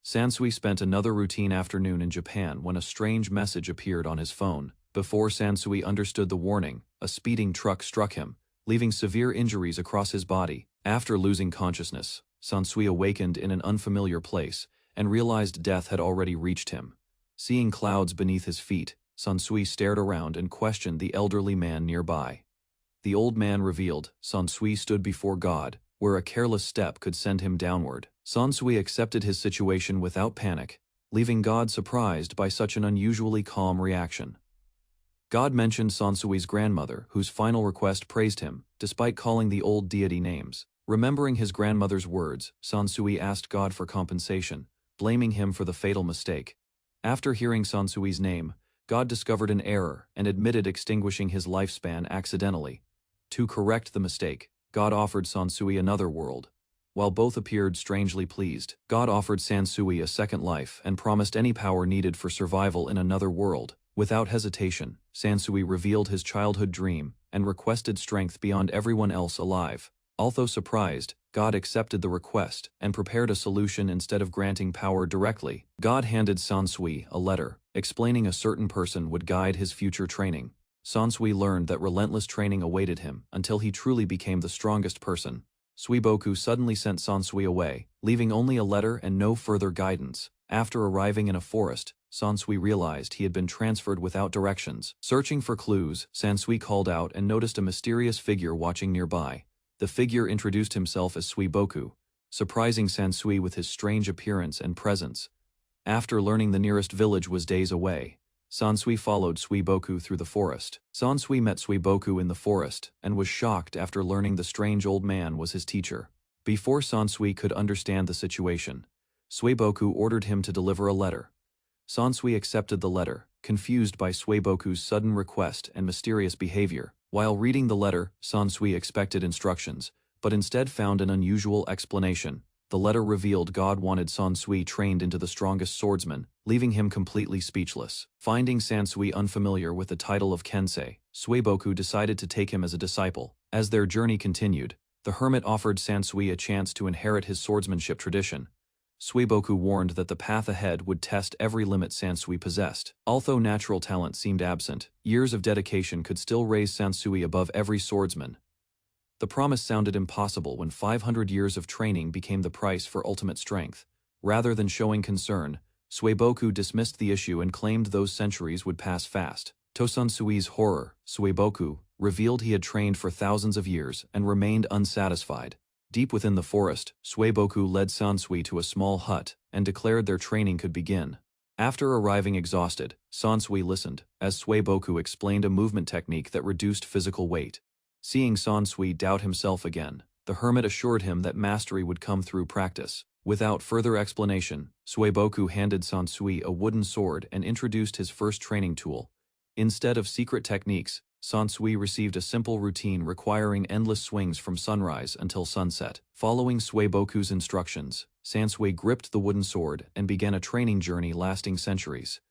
Sansui spent another routine afternoon in Japan when a strange message appeared on his phone. Before Sansui understood the warning, a speeding truck struck him, leaving severe injuries across his body. After losing consciousness, Sansui awakened in an unfamiliar place and realized death had already reached him. Seeing clouds beneath his feet, Sansui stared around and questioned the elderly man nearby. The old man revealed Sansui stood before God, where a careless step could send him downward. Sansui accepted his situation without panic, leaving God surprised by such an unusually calm reaction. God mentioned Sansui's grandmother, whose final request praised him, despite calling the old deity names. Remembering his grandmother's words, Sansui asked God for compensation, blaming him for the fatal mistake. After hearing Sansui's name, God discovered an error and admitted extinguishing his lifespan accidentally. To correct the mistake, God offered Sansui another world. While both appeared strangely pleased, God offered Sansui a second life and promised any power needed for survival in another world. Without hesitation, Sansui revealed his childhood dream and requested strength beyond everyone else alive. Although surprised, God accepted the request and prepared a solution instead of granting power directly. God handed Sansui a letter, explaining a certain person would guide his future training. Sansui learned that relentless training awaited him until he truly became the strongest person. Suiboku suddenly sent Sansui away, leaving only a letter and no further guidance. After arriving in a forest, Sansui realized he had been transferred without directions. Searching for clues, Sansui called out and noticed a mysterious figure watching nearby. The figure introduced himself as Suiboku, surprising Sansui with his strange appearance and presence. After learning the nearest village was days away, Sansui followed Suiboku through the forest. Sansui met Suiboku in the forest and was shocked after learning the strange old man was his teacher. Before Sansui could understand the situation, Suiboku ordered him to deliver a letter. Sansui accepted the letter, confused by Suiboku's sudden request and mysterious behavior. While reading the letter, Sansui expected instructions, but instead found an unusual explanation. The letter revealed God wanted Sansui trained into the strongest swordsman, leaving him completely speechless. Finding Sansui unfamiliar with the title of Kensei, Suiboku decided to take him as a disciple. As their journey continued, the hermit offered Sansui a chance to inherit his swordsmanship tradition. Suiboku warned that the path ahead would test every limit Sansui possessed. Although natural talent seemed absent, years of dedication could still raise Sansui above every swordsman. The promise sounded impossible when 500 years of training became the price for ultimate strength. Rather than showing concern, Suiboku dismissed the issue and claimed those centuries would pass fast. To Sansui's horror, Suiboku revealed he had trained for thousands of years and remained unsatisfied. Deep within the forest, Suiboku led Sansui to a small hut and declared their training could begin. After arriving exhausted, Sansui listened as Suiboku explained a movement technique that reduced physical weight. Seeing Sansui doubt himself again, the hermit assured him that mastery would come through practice. Without further explanation, Suiboku handed Sansui a wooden sword and introduced his first training tool. Instead of secret techniques, Sansui received a simple routine requiring endless swings from sunrise until sunset. Following Suiboku's instructions, Sansui gripped the wooden sword and began a training journey lasting centuries.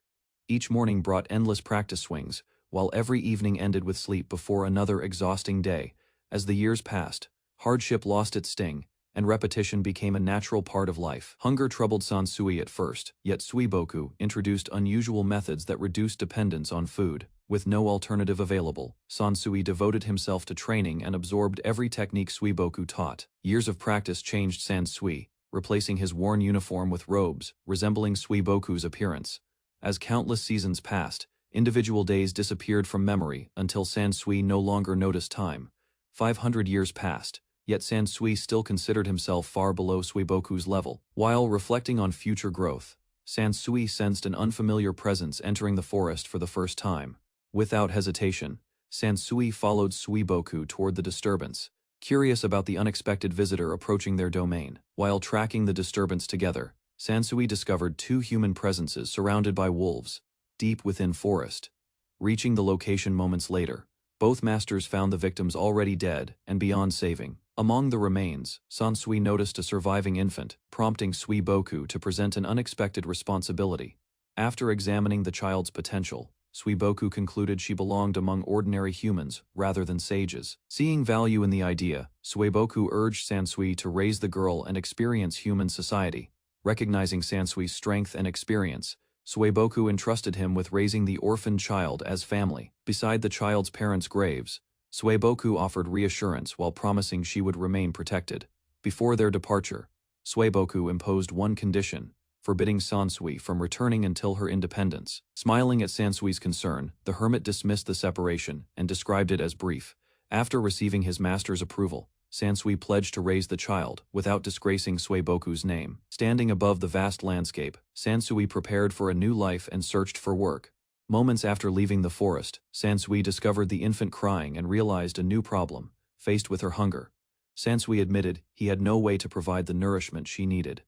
Each morning brought endless practice swings, while every evening ended with sleep before another exhausting day. As the years passed, hardship lost its sting, and repetition became a natural part of life. Hunger troubled Sansui at first, yet Suiboku introduced unusual methods that reduced dependence on food. With no alternative available, Sansui devoted himself to training and absorbed every technique Suiboku taught. Years of practice changed Sansui, replacing his worn uniform with robes, resembling Suiboku's appearance. As countless seasons passed, individual days disappeared from memory until Sansui no longer noticed time. 500 years passed, yet Sansui still considered himself far below Suiboku's level. While reflecting on future growth, Sansui sensed an unfamiliar presence entering the forest for the first time. Without hesitation, Sansui followed Suiboku toward the disturbance, curious about the unexpected visitor approaching their domain. While tracking the disturbance together, Sansui discovered two human presences surrounded by wolves, deep within forest. Reaching the location moments later, both masters found the victims already dead and beyond saving. Among the remains, Sansui noticed a surviving infant, prompting Suiboku to present an unexpected responsibility. After examining the child's potential, Suiboku concluded she belonged among ordinary humans rather than sages. Seeing value in the idea, Suiboku urged Sansui to raise the girl and experience human society. Recognizing Sansui's strength and experience, Sueboku entrusted him with raising the orphaned child as family. Beside the child's parents' graves, Sueboku offered reassurance while promising she would remain protected. Before their departure, Sueboku imposed one condition, forbidding Sansui from returning until her independence. Smiling at Sansui's concern, the hermit dismissed the separation and described it as brief. After receiving his master's approval, Sansui pledged to raise the child without disgracing Sueboku's name. Standing above the vast landscape, Sansui prepared for a new life and searched for work. Moments after leaving the forest, Sansui discovered the infant crying and realized a new problem. Faced with her hunger, Sansui admitted he had no way to provide the nourishment she needed.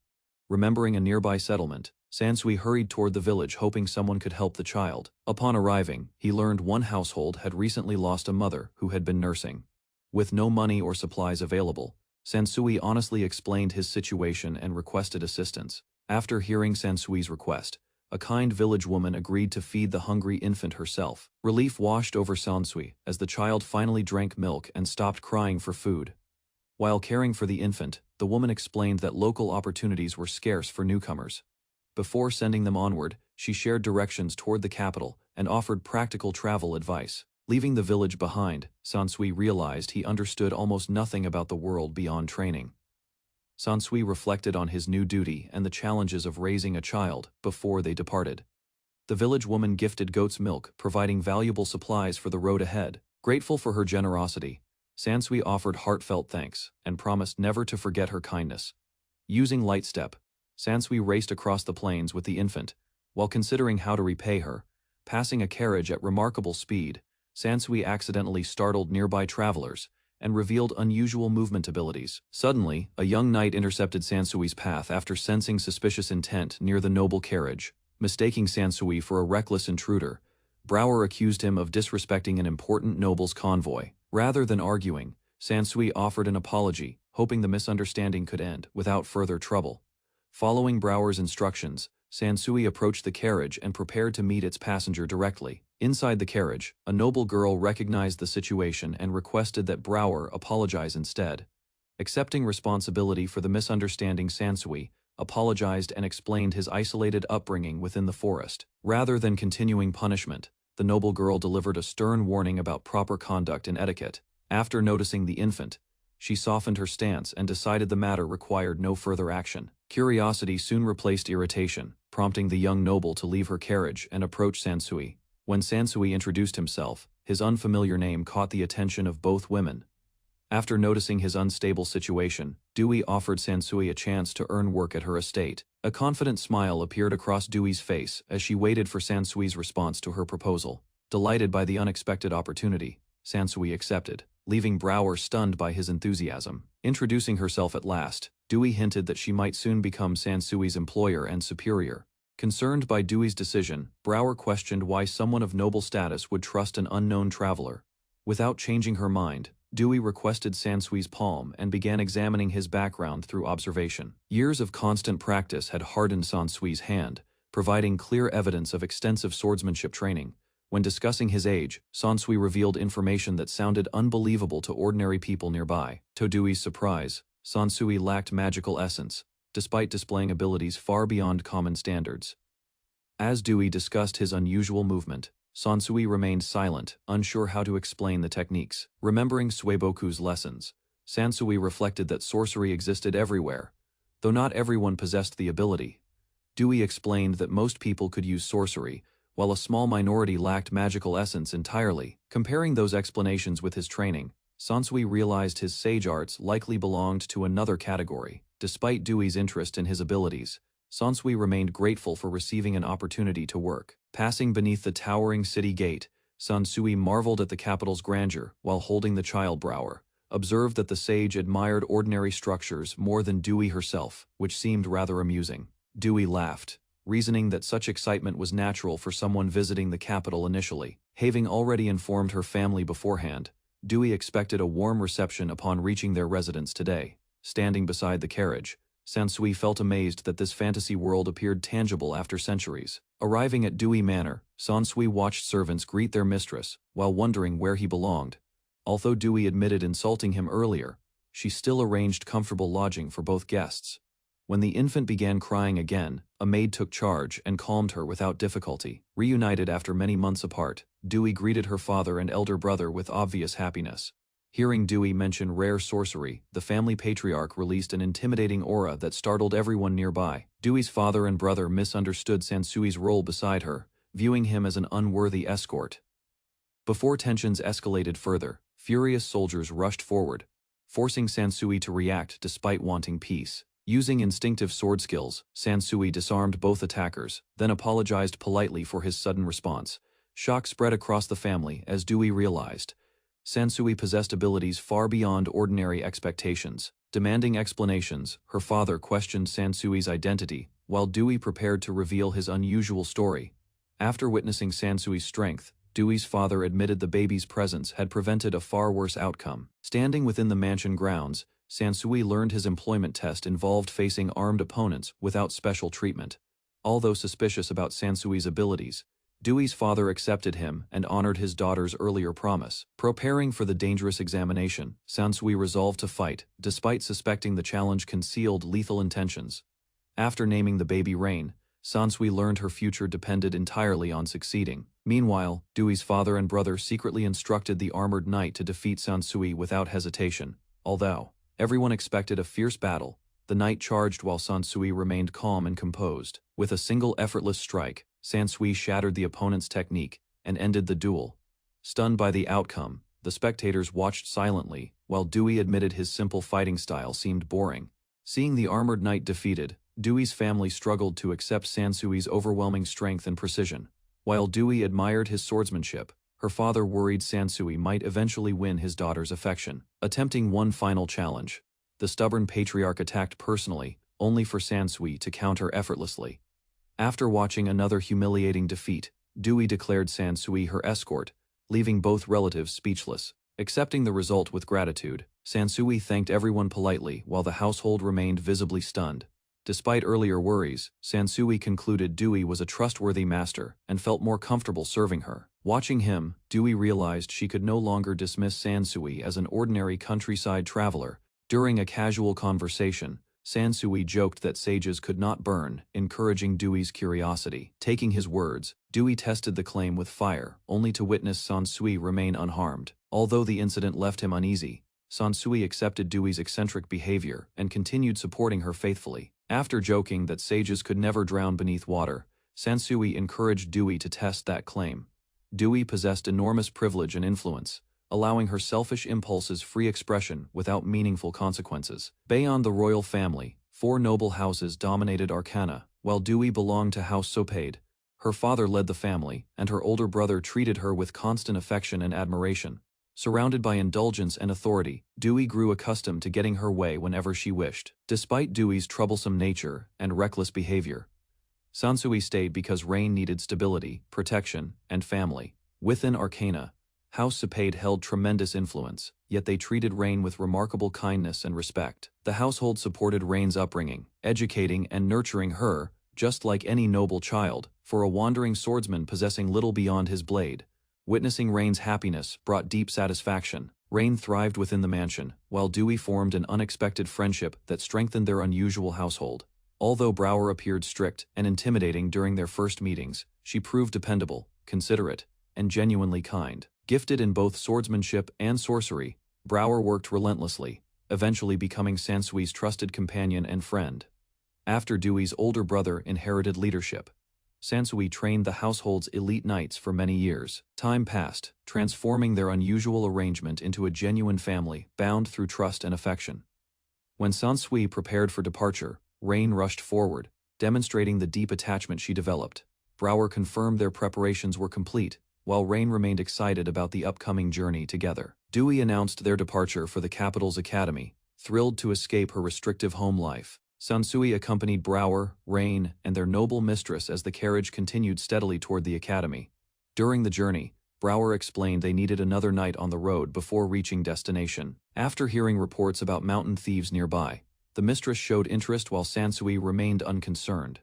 Remembering a nearby settlement, Sansui hurried toward the village hoping someone could help the child. Upon arriving, he learned one household had recently lost a mother who had been nursing. With no money or supplies available, Sansui honestly explained his situation and requested assistance. After hearing Sansui's request, a kind village woman agreed to feed the hungry infant herself. Relief washed over Sansui as the child finally drank milk and stopped crying for food. While caring for the infant, the woman explained that local opportunities were scarce for newcomers. Before sending them onward, she shared directions toward the capital and offered practical travel advice. Leaving the village behind, Sansui realized he understood almost nothing about the world beyond training. Sansui reflected on his new duty and the challenges of raising a child before they departed. The village woman gifted goat's milk, providing valuable supplies for the road ahead. Grateful for her generosity, Sansui offered heartfelt thanks and promised never to forget her kindness. Using light step, Sansui raced across the plains with the infant, while considering how to repay her. Passing a carriage at remarkable speed, Sansui accidentally startled nearby travelers and revealed unusual movement abilities. Suddenly, a young knight intercepted Sansui's path after sensing suspicious intent near the noble carriage. Mistaking Sansui for a reckless intruder, Brower accused him of disrespecting an important noble's convoy. Rather than arguing, Sansui offered an apology, hoping the misunderstanding could end without further trouble. Following Brower's instructions, Sansui approached the carriage and prepared to meet its passenger directly. Inside the carriage, a noble girl recognized the situation and requested that Brower apologize instead. Accepting responsibility for the misunderstanding, Sansui apologized and explained his isolated upbringing within the forest. Rather than continuing punishment, the noble girl delivered a stern warning about proper conduct and etiquette. After noticing the infant, she softened her stance and decided the matter required no further action. Curiosity soon replaced irritation, prompting the young noble to leave her carriage and approach Sansui. When Sansui introduced himself, his unfamiliar name caught the attention of both women. After noticing his unstable situation, Dewey offered Sansui a chance to earn work at her estate. A confident smile appeared across Dewey's face as she waited for Sansui's response to her proposal. Delighted by the unexpected opportunity, Sansui accepted, leaving Brower stunned by his enthusiasm. Introducing herself at last, Dewey hinted that she might soon become Sansui's employer and superior. Concerned by Dewey's decision, Brower questioned why someone of noble status would trust an unknown traveler. Without changing her mind, Dewey requested Sansui's palm and began examining his background through observation. Years of constant practice had hardened Sansui's hand, providing clear evidence of extensive swordsmanship training. When discussing his age, Sansui revealed information that sounded unbelievable to ordinary people nearby. To Dewey's surprise, Sansui lacked magical essence, despite displaying abilities far beyond common standards. As Dewey discussed his unusual movement, Sansui remained silent, unsure how to explain the techniques. Remembering Sueboku's lessons, Sansui reflected that sorcery existed everywhere, though not everyone possessed the ability. Dewey explained that most people could use sorcery, while a small minority lacked magical essence entirely. Comparing those explanations with his training, Sansui realized his sage arts likely belonged to another category. Despite Dewey's interest in his abilities, Sansui remained grateful for receiving an opportunity to work. Passing beneath the towering city gate, Sansui marveled at the capital's grandeur while holding the child. Brower observed that the sage admired ordinary structures more than Dewey herself, which seemed rather amusing. Dewey laughed, reasoning that such excitement was natural for someone visiting the capital initially. Having already informed her family beforehand, Dewey expected a warm reception upon reaching their residence today. Standing beside the carriage, Sansui felt amazed that this fantasy world appeared tangible after centuries. Arriving at Dewey Manor, Sansui watched servants greet their mistress, while wondering where he belonged. Although Dewey admitted insulting him earlier, she still arranged comfortable lodging for both guests. When the infant began crying again, a maid took charge and calmed her without difficulty. Reunited after many months apart, Dewey greeted her father and elder brother with obvious happiness. Hearing Dewey mention rare sorcery, the family patriarch released an intimidating aura that startled everyone nearby. Dewey's father and brother misunderstood Sansui's role beside her, viewing him as an unworthy escort. Before tensions escalated further, furious soldiers rushed forward, forcing Sansui to react despite wanting peace. Using instinctive sword skills, Sansui disarmed both attackers, then apologized politely for his sudden response. Shock spread across the family as Dewey realized Sansui possessed abilities far beyond ordinary expectations. Demanding explanations, her father questioned Sansui's identity, while Dewey prepared to reveal his unusual story. After witnessing Sansui's strength, Dewey's father admitted the baby's presence had prevented a far worse outcome. Standing within the mansion grounds, Sansui learned his employment test involved facing armed opponents without special treatment. Although suspicious about Sansui's abilities, Dewey's father accepted him and honored his daughter's earlier promise. Preparing for the dangerous examination, Sansui resolved to fight, despite suspecting the challenge concealed lethal intentions. After naming the baby Rain, Sansui learned her future depended entirely on succeeding. Meanwhile, Dewey's father and brother secretly instructed the armored knight to defeat Sansui without hesitation. Although everyone expected a fierce battle, the knight charged while Sansui remained calm and composed. With a single effortless strike, Sansui shattered the opponent's technique and ended the duel. Stunned by the outcome, the spectators watched silently, while Dewey admitted his simple fighting style seemed boring. Seeing the armored knight defeated, Dewey's family struggled to accept Sansui's overwhelming strength and precision. While Dewey admired his swordsmanship, her father worried Sansui might eventually win his daughter's affection. Attempting one final challenge, the stubborn patriarch attacked personally, only for Sansui to counter effortlessly. After watching another humiliating defeat, Dewey declared Sansui her escort, leaving both relatives speechless. Accepting the result with gratitude, Sansui thanked everyone politely while the household remained visibly stunned. Despite earlier worries, Sansui concluded Dewey was a trustworthy master and felt more comfortable serving her. Watching him, Dewey realized she could no longer dismiss Sansui as an ordinary countryside traveler. During a casual conversation, Sansui joked that sages could not burn, encouraging Dewey's curiosity. Taking his words, Dewey tested the claim with fire, only to witness Sansui remain unharmed. Although the incident left him uneasy, Sansui accepted Dewey's eccentric behavior and continued supporting her faithfully. After joking that sages could never drown beneath water, Sansui encouraged Dewey to test that claim. Dewey possessed enormous privilege and influence, allowing her selfish impulses free expression without meaningful consequences. Beyond the royal family, 4 noble houses dominated Arcana, while Dewey belonged to House Sopade. Her father led the family, and her older brother treated her with constant affection and admiration. Surrounded by indulgence and authority, Dewey grew accustomed to getting her way whenever she wished. Despite Dewey's troublesome nature and reckless behavior, Sansui stayed because Rain needed stability, protection, and family. Within Arcana, House Sopade held tremendous influence, yet they treated Rain with remarkable kindness and respect. The household supported Rain's upbringing, educating and nurturing her, just like any noble child, for a wandering swordsman possessing little beyond his blade. Witnessing Rain's happiness brought deep satisfaction. Rain thrived within the mansion, while Dewey formed an unexpected friendship that strengthened their unusual household. Although Brower appeared strict and intimidating during their first meetings, she proved dependable, considerate, and genuinely kind. Gifted in both swordsmanship and sorcery, Brower worked relentlessly, eventually becoming Sansui's trusted companion and friend. After Dewey's older brother inherited leadership, Sansui trained the household's elite knights for many years. Time passed, transforming their unusual arrangement into a genuine family bound through trust and affection. When Sansui prepared for departure, Rain rushed forward, demonstrating the deep attachment she developed. Brower confirmed their preparations were complete, while Rain remained excited about the upcoming journey together. Dewey announced their departure for the capital's academy, thrilled to escape her restrictive home life. Sansui accompanied Brower, Rain, and their noble mistress as the carriage continued steadily toward the academy. During the journey, Brower explained they needed another night on the road before reaching destination. After hearing reports about mountain thieves nearby, the mistress showed interest while Sansui remained unconcerned.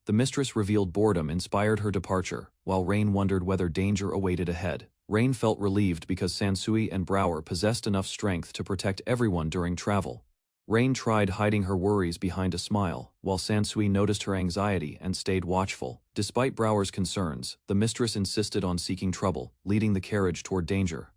The mistress revealed boredom inspired her departure, while Rain wondered whether danger awaited ahead. Rain felt relieved because Sansui and Brower possessed enough strength to protect everyone during travel. Rain tried hiding her worries behind a smile, while Sansui noticed her anxiety and stayed watchful. Despite Brower's concerns, the mistress insisted on seeking trouble, leading the carriage toward danger.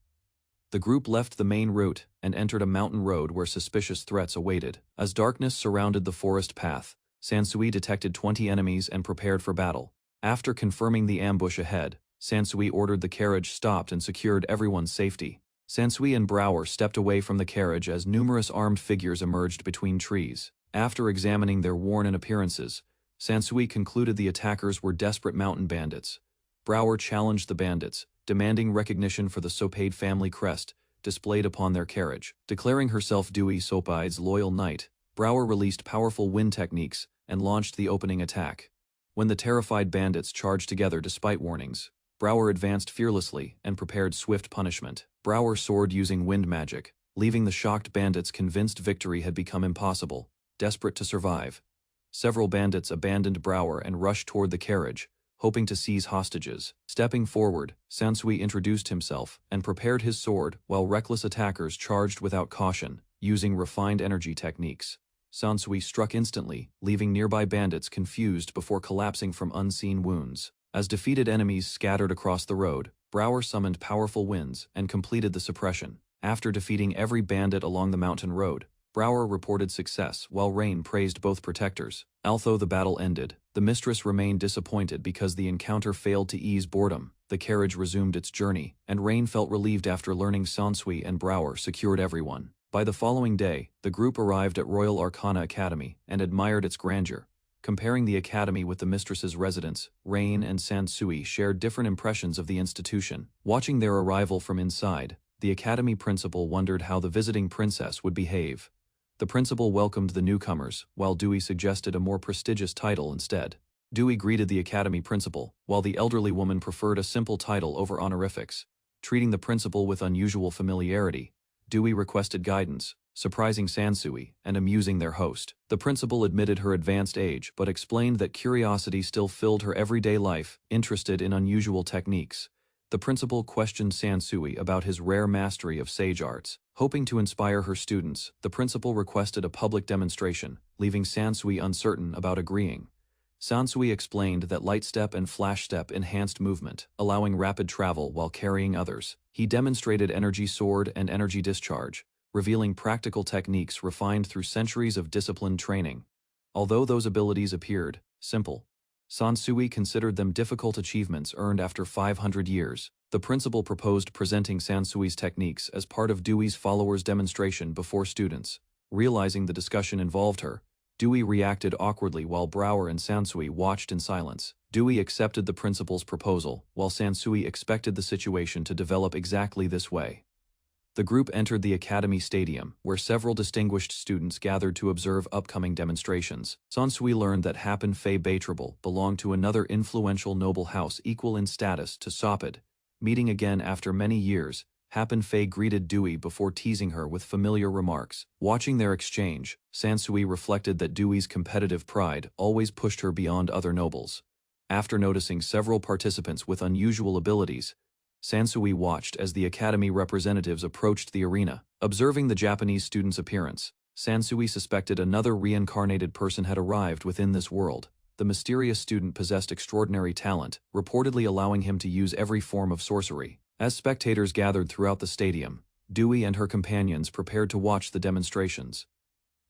The group left the main route and entered a mountain road where suspicious threats awaited. As darkness surrounded the forest path, Sansui detected 20 enemies and prepared for battle. After confirming the ambush ahead, Sansui ordered the carriage stopped and secured everyone's safety. Sansui and Brower stepped away from the carriage as numerous armed figures emerged between trees. After examining their worn appearances, Sansui concluded the attackers were desperate mountain bandits. Brower challenged the bandits, demanding recognition for the Sopade family crest displayed upon their carriage. Declaring herself Dewey Sopade's loyal knight, Brower released powerful wind techniques and launched the opening attack. When the terrified bandits charged together despite warnings, Brower advanced fearlessly and prepared swift punishment. Brower soared using wind magic, leaving the shocked bandits convinced victory had become impossible, desperate to survive. Several bandits abandoned Brower and rushed toward the carriage, hoping to seize hostages. Stepping forward, Sansui introduced himself and prepared his sword while reckless attackers charged without caution, using refined energy techniques. Sansui struck instantly, leaving nearby bandits confused before collapsing from unseen wounds. As defeated enemies scattered across the road, Brower summoned powerful winds and completed the suppression. After defeating every bandit along the mountain road, Brower reported success while Rain praised both protectors. Although the battle ended, the mistress remained disappointed because the encounter failed to ease boredom. The carriage resumed its journey, and Rain felt relieved after learning Sansui and Brower secured everyone. By the following day, the group arrived at Royal Arcana Academy and admired its grandeur. Comparing the academy with the mistress's residence, Rain and Sansui shared different impressions of the institution. Watching their arrival from inside, the academy principal wondered how the visiting princess would behave. The principal welcomed the newcomers, while Dewey suggested a more prestigious title instead. Dewey greeted the academy principal, while the elderly woman preferred a simple title over honorifics. Treating the principal with unusual familiarity, Dewey requested guidance, surprising Sansui and amusing their host. The principal admitted her advanced age but explained that curiosity still filled her everyday life, interested in unusual techniques. The principal questioned Sansui about his rare mastery of sage arts. Hoping to inspire her students, the principal requested a public demonstration, leaving Sansui uncertain about agreeing. Sansui explained that light step and flash step enhanced movement, allowing rapid travel while carrying others. He demonstrated energy sword and energy discharge, revealing practical techniques refined through centuries of disciplined training. Although those abilities appeared simple, Sansui considered them difficult achievements earned after 500 years. The principal proposed presenting Sansui's techniques as part of Dewey's followers' demonstration before students. Realizing the discussion involved her, Dewey reacted awkwardly while Brower and Sansui watched in silence. Dewey accepted the principal's proposal, while Sansui expected the situation to develop exactly this way. The group entered the academy stadium, where several distinguished students gathered to observe upcoming demonstrations. Sansui learned that Happen Fei Baitrable belonged to another influential noble house equal in status to Sopade. Meeting again after many years, Happen Fei greeted Dewey before teasing her with familiar remarks. Watching their exchange, Sansui reflected that Dewey's competitive pride always pushed her beyond other nobles. After noticing several participants with unusual abilities, Sansui watched as the academy representatives approached the arena. Observing the Japanese student's appearance, Sansui suspected another reincarnated person had arrived within this world. The mysterious student possessed extraordinary talent, reportedly allowing him to use every form of sorcery. As spectators gathered throughout the stadium, Dewey and her companions prepared to watch the demonstrations.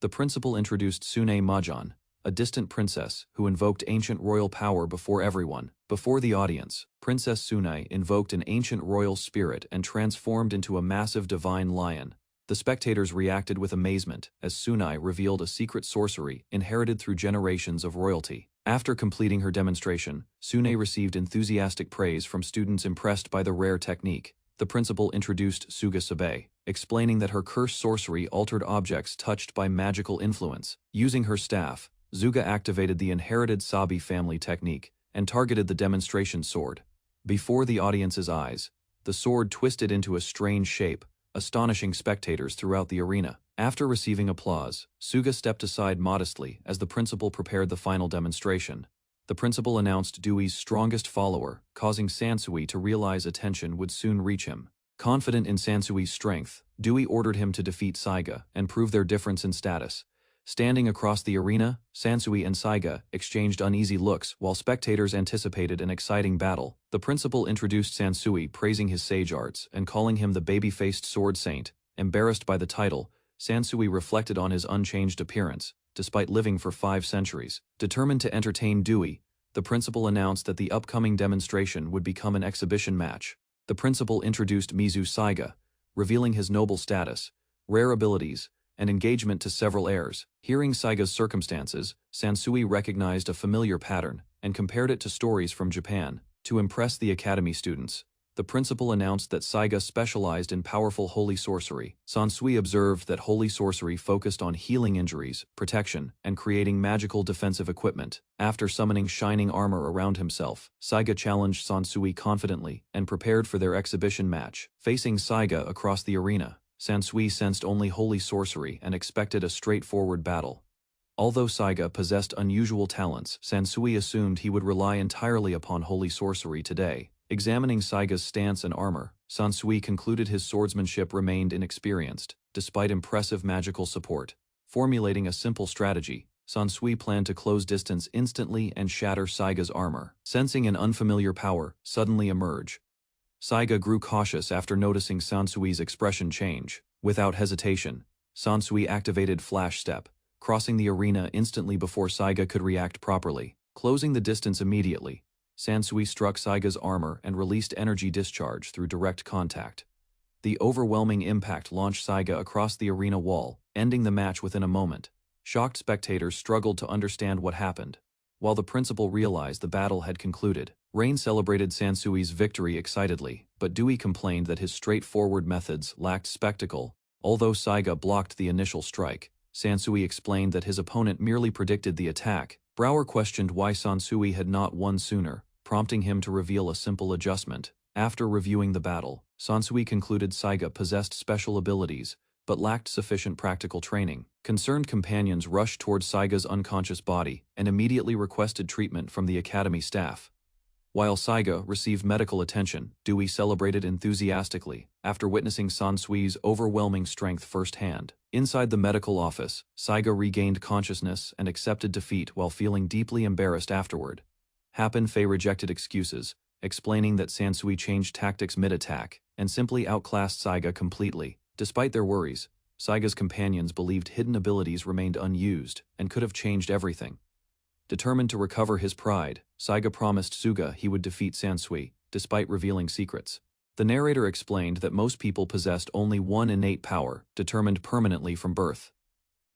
The principal introduced Sune Majan, a distant princess who invoked ancient royal power before everyone. Before the audience, Princess Sune invoked an ancient royal spirit and transformed into a massive divine lion. The spectators reacted with amazement as Sune revealed a secret sorcery inherited through generations of royalty. After completing her demonstration, Sune received enthusiastic praise from students impressed by the rare technique. The principal introduced Suga Sabe, explaining that her cursed sorcery altered objects touched by magical influence. Using her staff, Suga activated the inherited Sabi family technique and targeted the demonstration sword. Before the audience's eyes, the sword twisted into a strange shape, astonishing spectators throughout the arena. After receiving applause, Suga stepped aside modestly as the principal prepared the final demonstration. The principal announced Dewey's strongest follower, causing Sansui to realize attention would soon reach him. Confident in Sansui's strength, Dewey ordered him to defeat Saiga and prove their difference in status. Standing across the arena, Sansui and Saiga exchanged uneasy looks while spectators anticipated an exciting battle. The principal introduced Sansui, praising his sage arts and calling him the baby-faced sword saint. Embarrassed by the title, Sansui reflected on his unchanged appearance, despite living for 5 centuries. Determined to entertain Dewey, the principal announced that the upcoming demonstration would become an exhibition match. The principal introduced Mizu Saiga, revealing his noble status, rare abilities, and engagement to several heirs. Hearing Saiga's circumstances, Sansui recognized a familiar pattern and compared it to stories from Japan. To impress the academy students, the principal announced that Saiga specialized in powerful holy sorcery. Sansui observed that holy sorcery focused on healing injuries, protection, and creating magical defensive equipment. After summoning shining armor around himself, Saiga challenged Sansui confidently and prepared for their exhibition match. Facing Saiga across the arena, Sansui sensed only holy sorcery and expected a straightforward battle. Although Saiga possessed unusual talents, Sansui assumed he would rely entirely upon holy sorcery today. Examining Saiga's stance and armor, Sansui concluded his swordsmanship remained inexperienced, despite impressive magical support. Formulating a simple strategy, Sansui planned to close distance instantly and shatter Saiga's armor. Sensing an unfamiliar power suddenly emerge, Saiga grew cautious after noticing Sansui's expression change. Without hesitation, Sansui activated Flash Step, crossing the arena instantly before Saiga could react properly. Closing the distance immediately, Sansui struck Saiga's armor and released energy discharge through direct contact. The overwhelming impact launched Saiga across the arena wall, ending the match within a moment. Shocked spectators struggled to understand what happened, while the principal realized the battle had concluded. Rain celebrated Sansui's victory excitedly, but Dewey complained that his straightforward methods lacked spectacle. Although Saiga blocked the initial strike, Sansui explained that his opponent merely predicted the attack. Brower questioned why Sansui had not won sooner, prompting him to reveal a simple adjustment. After reviewing the battle, Sansui concluded Saiga possessed special abilities, but lacked sufficient practical training. Concerned companions rushed towards Saiga's unconscious body and immediately requested treatment from the academy staff. While Saiga received medical attention, Dewey celebrated enthusiastically after witnessing Sansui's overwhelming strength firsthand. Inside the medical office, Saiga regained consciousness and accepted defeat while feeling deeply embarrassed afterward. Happen-Fei rejected excuses, explaining that Sansui changed tactics mid-attack and simply outclassed Saiga completely. Despite their worries, Saiga's companions believed hidden abilities remained unused and could have changed everything. Determined to recover his pride, Saiga promised Suga he would defeat Sansui, despite revealing secrets. The narrator explained that most people possessed only one innate power, determined permanently from birth.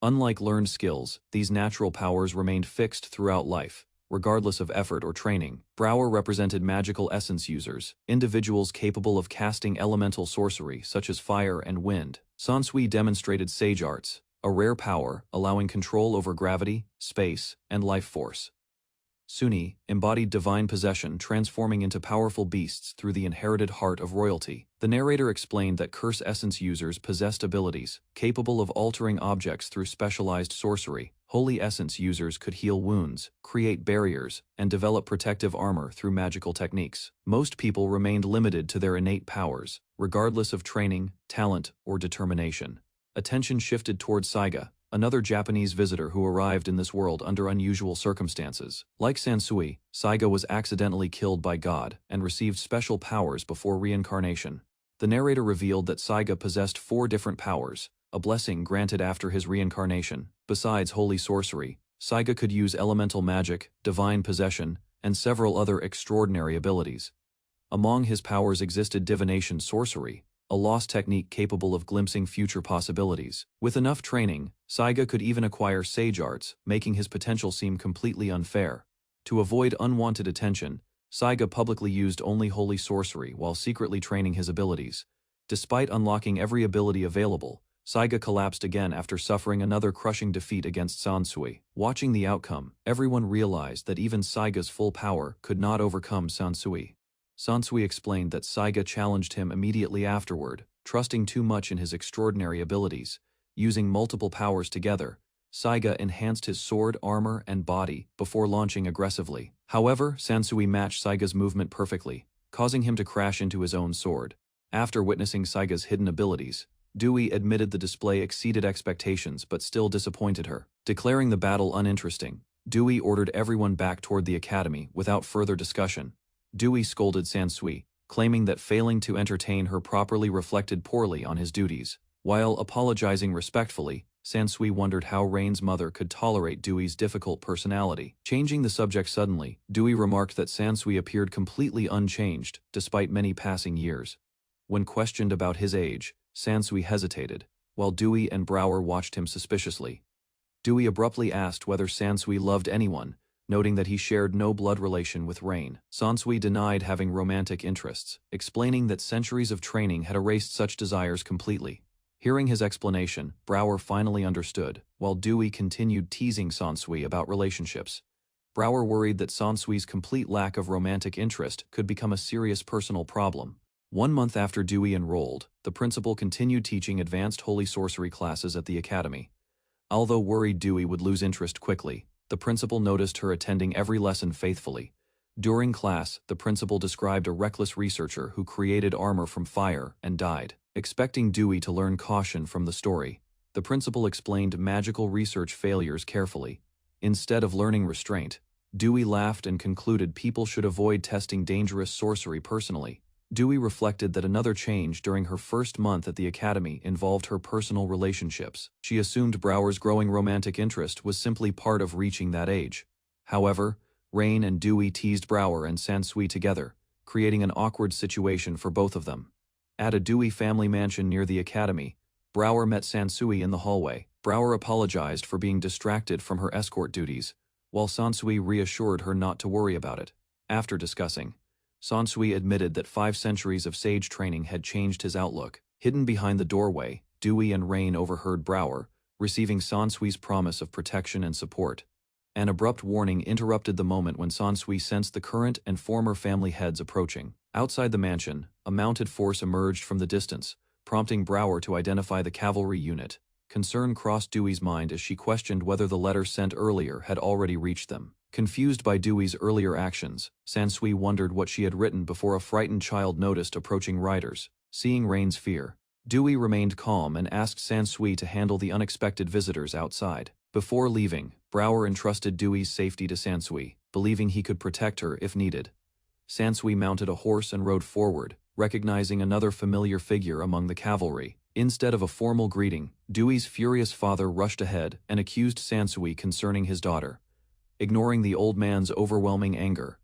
Unlike learned skills, these natural powers remained fixed throughout life, regardless of effort or training. Brower represented magical essence users, individuals capable of casting elemental sorcery such as fire and wind. Sansui demonstrated sage arts, a rare power allowing control over gravity, space, and life force. Suni embodied divine possession, transforming into powerful beasts through the inherited heart of royalty. The narrator explained that curse essence users possessed abilities capable of altering objects through specialized sorcery. Holy essence users could heal wounds, create barriers, and develop protective armor through magical techniques. Most people remained limited to their innate powers, regardless of training, talent, or determination. Attention shifted towards Saiga, another Japanese visitor who arrived in this world under unusual circumstances. Like Sansui, Saiga was accidentally killed by God and received special powers before reincarnation. The narrator revealed that Saiga possessed 4 different powers, a blessing granted after his reincarnation. Besides holy sorcery, Saiga could use elemental magic, divine possession, and several other extraordinary abilities. Among his powers existed divination sorcery, a lost technique capable of glimpsing future possibilities. With enough training, Saiga could even acquire sage arts, making his potential seem completely unfair. To avoid unwanted attention, Saiga publicly used only holy sorcery while secretly training his abilities. Despite unlocking every ability available, Saiga collapsed again after suffering another crushing defeat against Sansui. Watching the outcome, everyone realized that even Saiga's full power could not overcome Sansui. Sansui explained that Saiga challenged him immediately afterward, trusting too much in his extraordinary abilities. Using multiple powers together, Saiga enhanced his sword, armor, and body before launching aggressively. However, Sansui matched Saiga's movement perfectly, causing him to crash into his own sword. After witnessing Saiga's hidden abilities, Dewey admitted the display exceeded expectations but still disappointed her. Declaring the battle uninteresting, Dewey ordered everyone back toward the academy without further discussion. Dewey scolded Sansui, claiming that failing to entertain her properly reflected poorly on his duties. While apologizing respectfully, Sansui wondered how Rain's mother could tolerate Dewey's difficult personality. Changing the subject suddenly, Dewey remarked that Sansui appeared completely unchanged, despite many passing years. When questioned about his age, Sansui hesitated, while Dewey and Brower watched him suspiciously. Dewey abruptly asked whether Sansui loved anyone, noting that he shared no blood relation with Rain. Sansui denied having romantic interests, explaining that centuries of training had erased such desires completely. Hearing his explanation, Brower finally understood, while Dewey continued teasing Sansui about relationships. Brower worried that Sansui's complete lack of romantic interest could become a serious personal problem. 1 month after Dewey enrolled, the principal continued teaching advanced holy sorcery classes at the academy. Although worried Dewey would lose interest quickly, the principal noticed her attending every lesson faithfully. During class, the principal described a reckless researcher who created armor from fire and died. Expecting Dewey to learn caution from the story, the principal explained magical research failures carefully. Instead of learning restraint, Dewey laughed and concluded people should avoid testing dangerous sorcery personally. Dewey reflected that another change during her first month at the academy involved her personal relationships. She assumed Brower's growing romantic interest was simply part of reaching that age. However, Rain and Dewey teased Brower and Sansui together, creating an awkward situation for both of them. At a Dewey family mansion near the academy, Brower met Sansui in the hallway. Brower apologized for being distracted from her escort duties, while Sansui reassured her not to worry about it. After discussing, Sansui admitted that 5 centuries of sage training had changed his outlook. Hidden behind the doorway, Dewey and Rain overheard Brower, receiving Sansui's promise of protection and support. An abrupt warning interrupted the moment when Sansui sensed the current and former family heads approaching. Outside the mansion, a mounted force emerged from the distance, prompting Brower to identify the cavalry unit. Concern crossed Dewey's mind as she questioned whether the letter sent earlier had already reached them. Confused by Dewey's earlier actions, Sansui wondered what she had written before a frightened child noticed approaching riders. Seeing Rain's fear, Dewey remained calm and asked Sansui to handle the unexpected visitors outside. Before leaving, Brower entrusted Dewey's safety to Sansui, believing he could protect her if needed. Sansui mounted a horse and rode forward, recognizing another familiar figure among the cavalry. Instead of a formal greeting, Dewey's furious father rushed ahead and accused Sansui concerning his daughter. Ignoring the old man's overwhelming anger,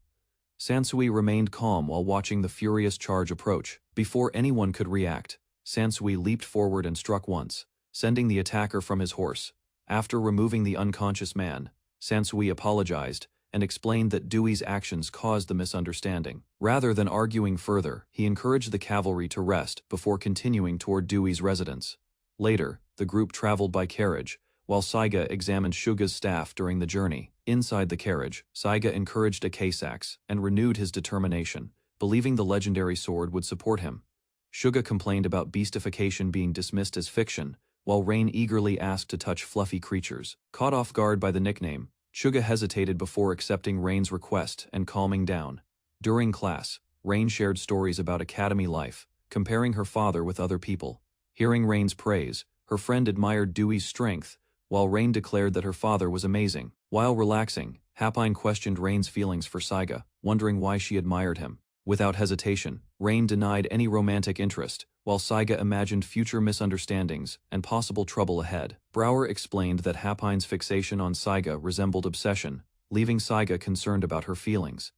Sansui remained calm while watching the furious charge approach. Before anyone could react, Sansui leaped forward and struck once, sending the attacker from his horse. After removing the unconscious man, Sansui apologized and explained that Dewey's actions caused the misunderstanding. Rather than arguing further, he encouraged the cavalry to rest before continuing toward Dewey's residence. Later, the group traveled by carriage, while Saiga examined Suga's staff during the journey. Inside the carriage, Saiga encouraged Akasax and renewed his determination, believing the legendary sword would support him. Suga complained about beastification being dismissed as fiction, while Rain eagerly asked to touch fluffy creatures. Caught off guard by the nickname, Suga hesitated before accepting Rain's request and calming down. During class, Rain shared stories about academy life, comparing her father with other people. Hearing Rain's praise, her friend admired Dewey's strength, while Rain declared that her father was amazing. While relaxing, Hapine questioned Rain's feelings for Saiga, wondering why she admired him. Without hesitation, Rain denied any romantic interest, while Saiga imagined future misunderstandings and possible trouble ahead. Brower explained that Hapine's fixation on Saiga resembled obsession, leaving Saiga concerned about her feelings.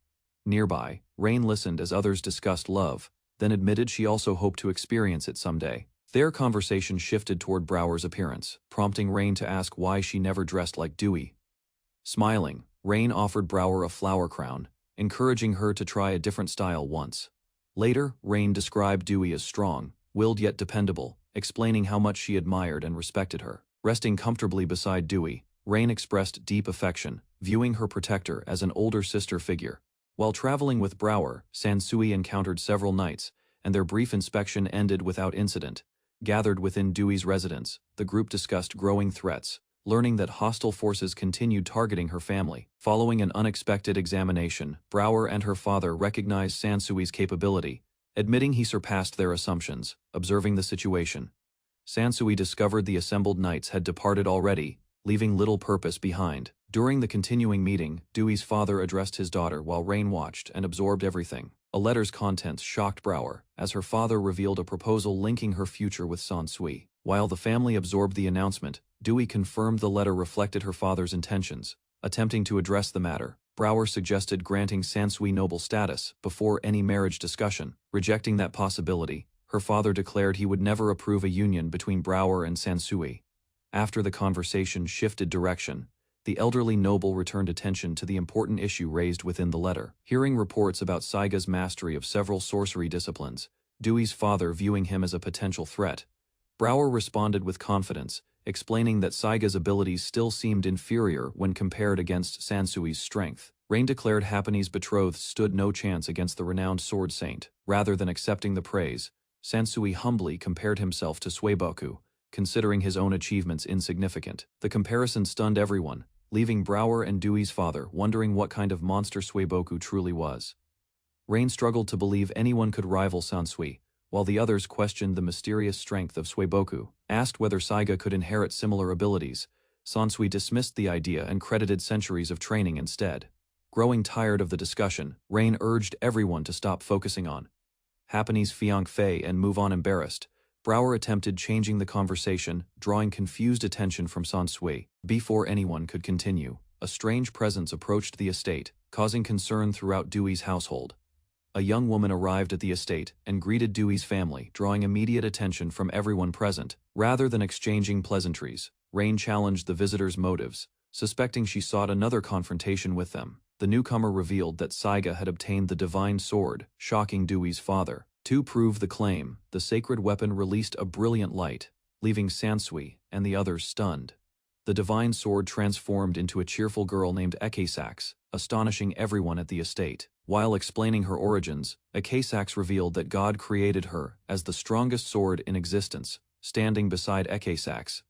Nearby, Rain listened as others discussed love, then admitted she also hoped to experience it someday. Their conversation shifted toward Brower's appearance, prompting Rain to ask why she never dressed like Dewey. Smiling, Rain offered Brower a flower crown, encouraging her to try a different style once. Later, Rain described Dewey as strong, willed yet dependable, explaining how much she admired and respected her. Resting comfortably beside Dewey, Rain expressed deep affection, viewing her protector as an older sister figure. While traveling with Brower, Sansui encountered several knights, and their brief inspection ended without incident. Gathered within Dewey's residence, the group discussed growing threats, learning that hostile forces continued targeting her family. Following an unexpected examination, Brower and her father recognized Sansui's capability, Admitting he surpassed their assumptions, observing the situation, Sansui discovered the assembled knights had departed already, leaving little purpose behind. During the continuing meeting, Dewey's father addressed his daughter while Rain watched and absorbed everything. A letter's contents shocked Brower, as her father revealed a proposal linking her future with Sansui. While the family absorbed the announcement, Dewey confirmed the letter reflected her father's intentions. Attempting to address the matter, Brower suggested granting Sansui noble status before any marriage discussion. Rejecting that possibility, her father declared he would never approve a union between Brower and Sansui. After the conversation shifted direction, the elderly noble returned attention to the important issue raised within the letter. Hearing reports about Saiga's mastery of several sorcery disciplines, Dewey's father viewing him as a potential threat, Brower responded with confidence, explaining that Saiga's abilities still seemed inferior when compared against Sansui's strength. Rain declared Happany's betrothed stood no chance against the renowned sword saint. Rather than accepting the praise, Sansui humbly compared himself to Suiboku, considering his own achievements insignificant. The comparison stunned everyone, leaving Brower and Dewey's father wondering what kind of monster Suiboku truly was. Rain struggled to believe anyone could rival Sansui, while the others questioned the mysterious strength of Suiboku. Asked whether Saiga could inherit similar abilities, Sansui dismissed the idea and credited centuries of training instead. Growing tired of the discussion, Rain urged everyone to stop focusing on Happany's fiancé and move on. Embarrassed, Brower attempted changing the conversation, drawing confused attention from Sansui. Before anyone could continue, a strange presence approached the estate, causing concern throughout Dewey's household. A young woman arrived at the estate and greeted Dewey's family, drawing immediate attention from everyone present. Rather than exchanging pleasantries, Rain challenged the visitor's motives, suspecting she sought another confrontation with them. The newcomer revealed that Saiga had obtained the divine sword, shocking Dewey's father. To prove the claim, the sacred weapon released a brilliant light, leaving Sansui and the others stunned. The divine sword transformed into a cheerful girl named Ekesax, astonishing everyone at the estate. While explaining her origins, Ekesax revealed that God created her as the strongest sword in existence. Standing beside Ekesax,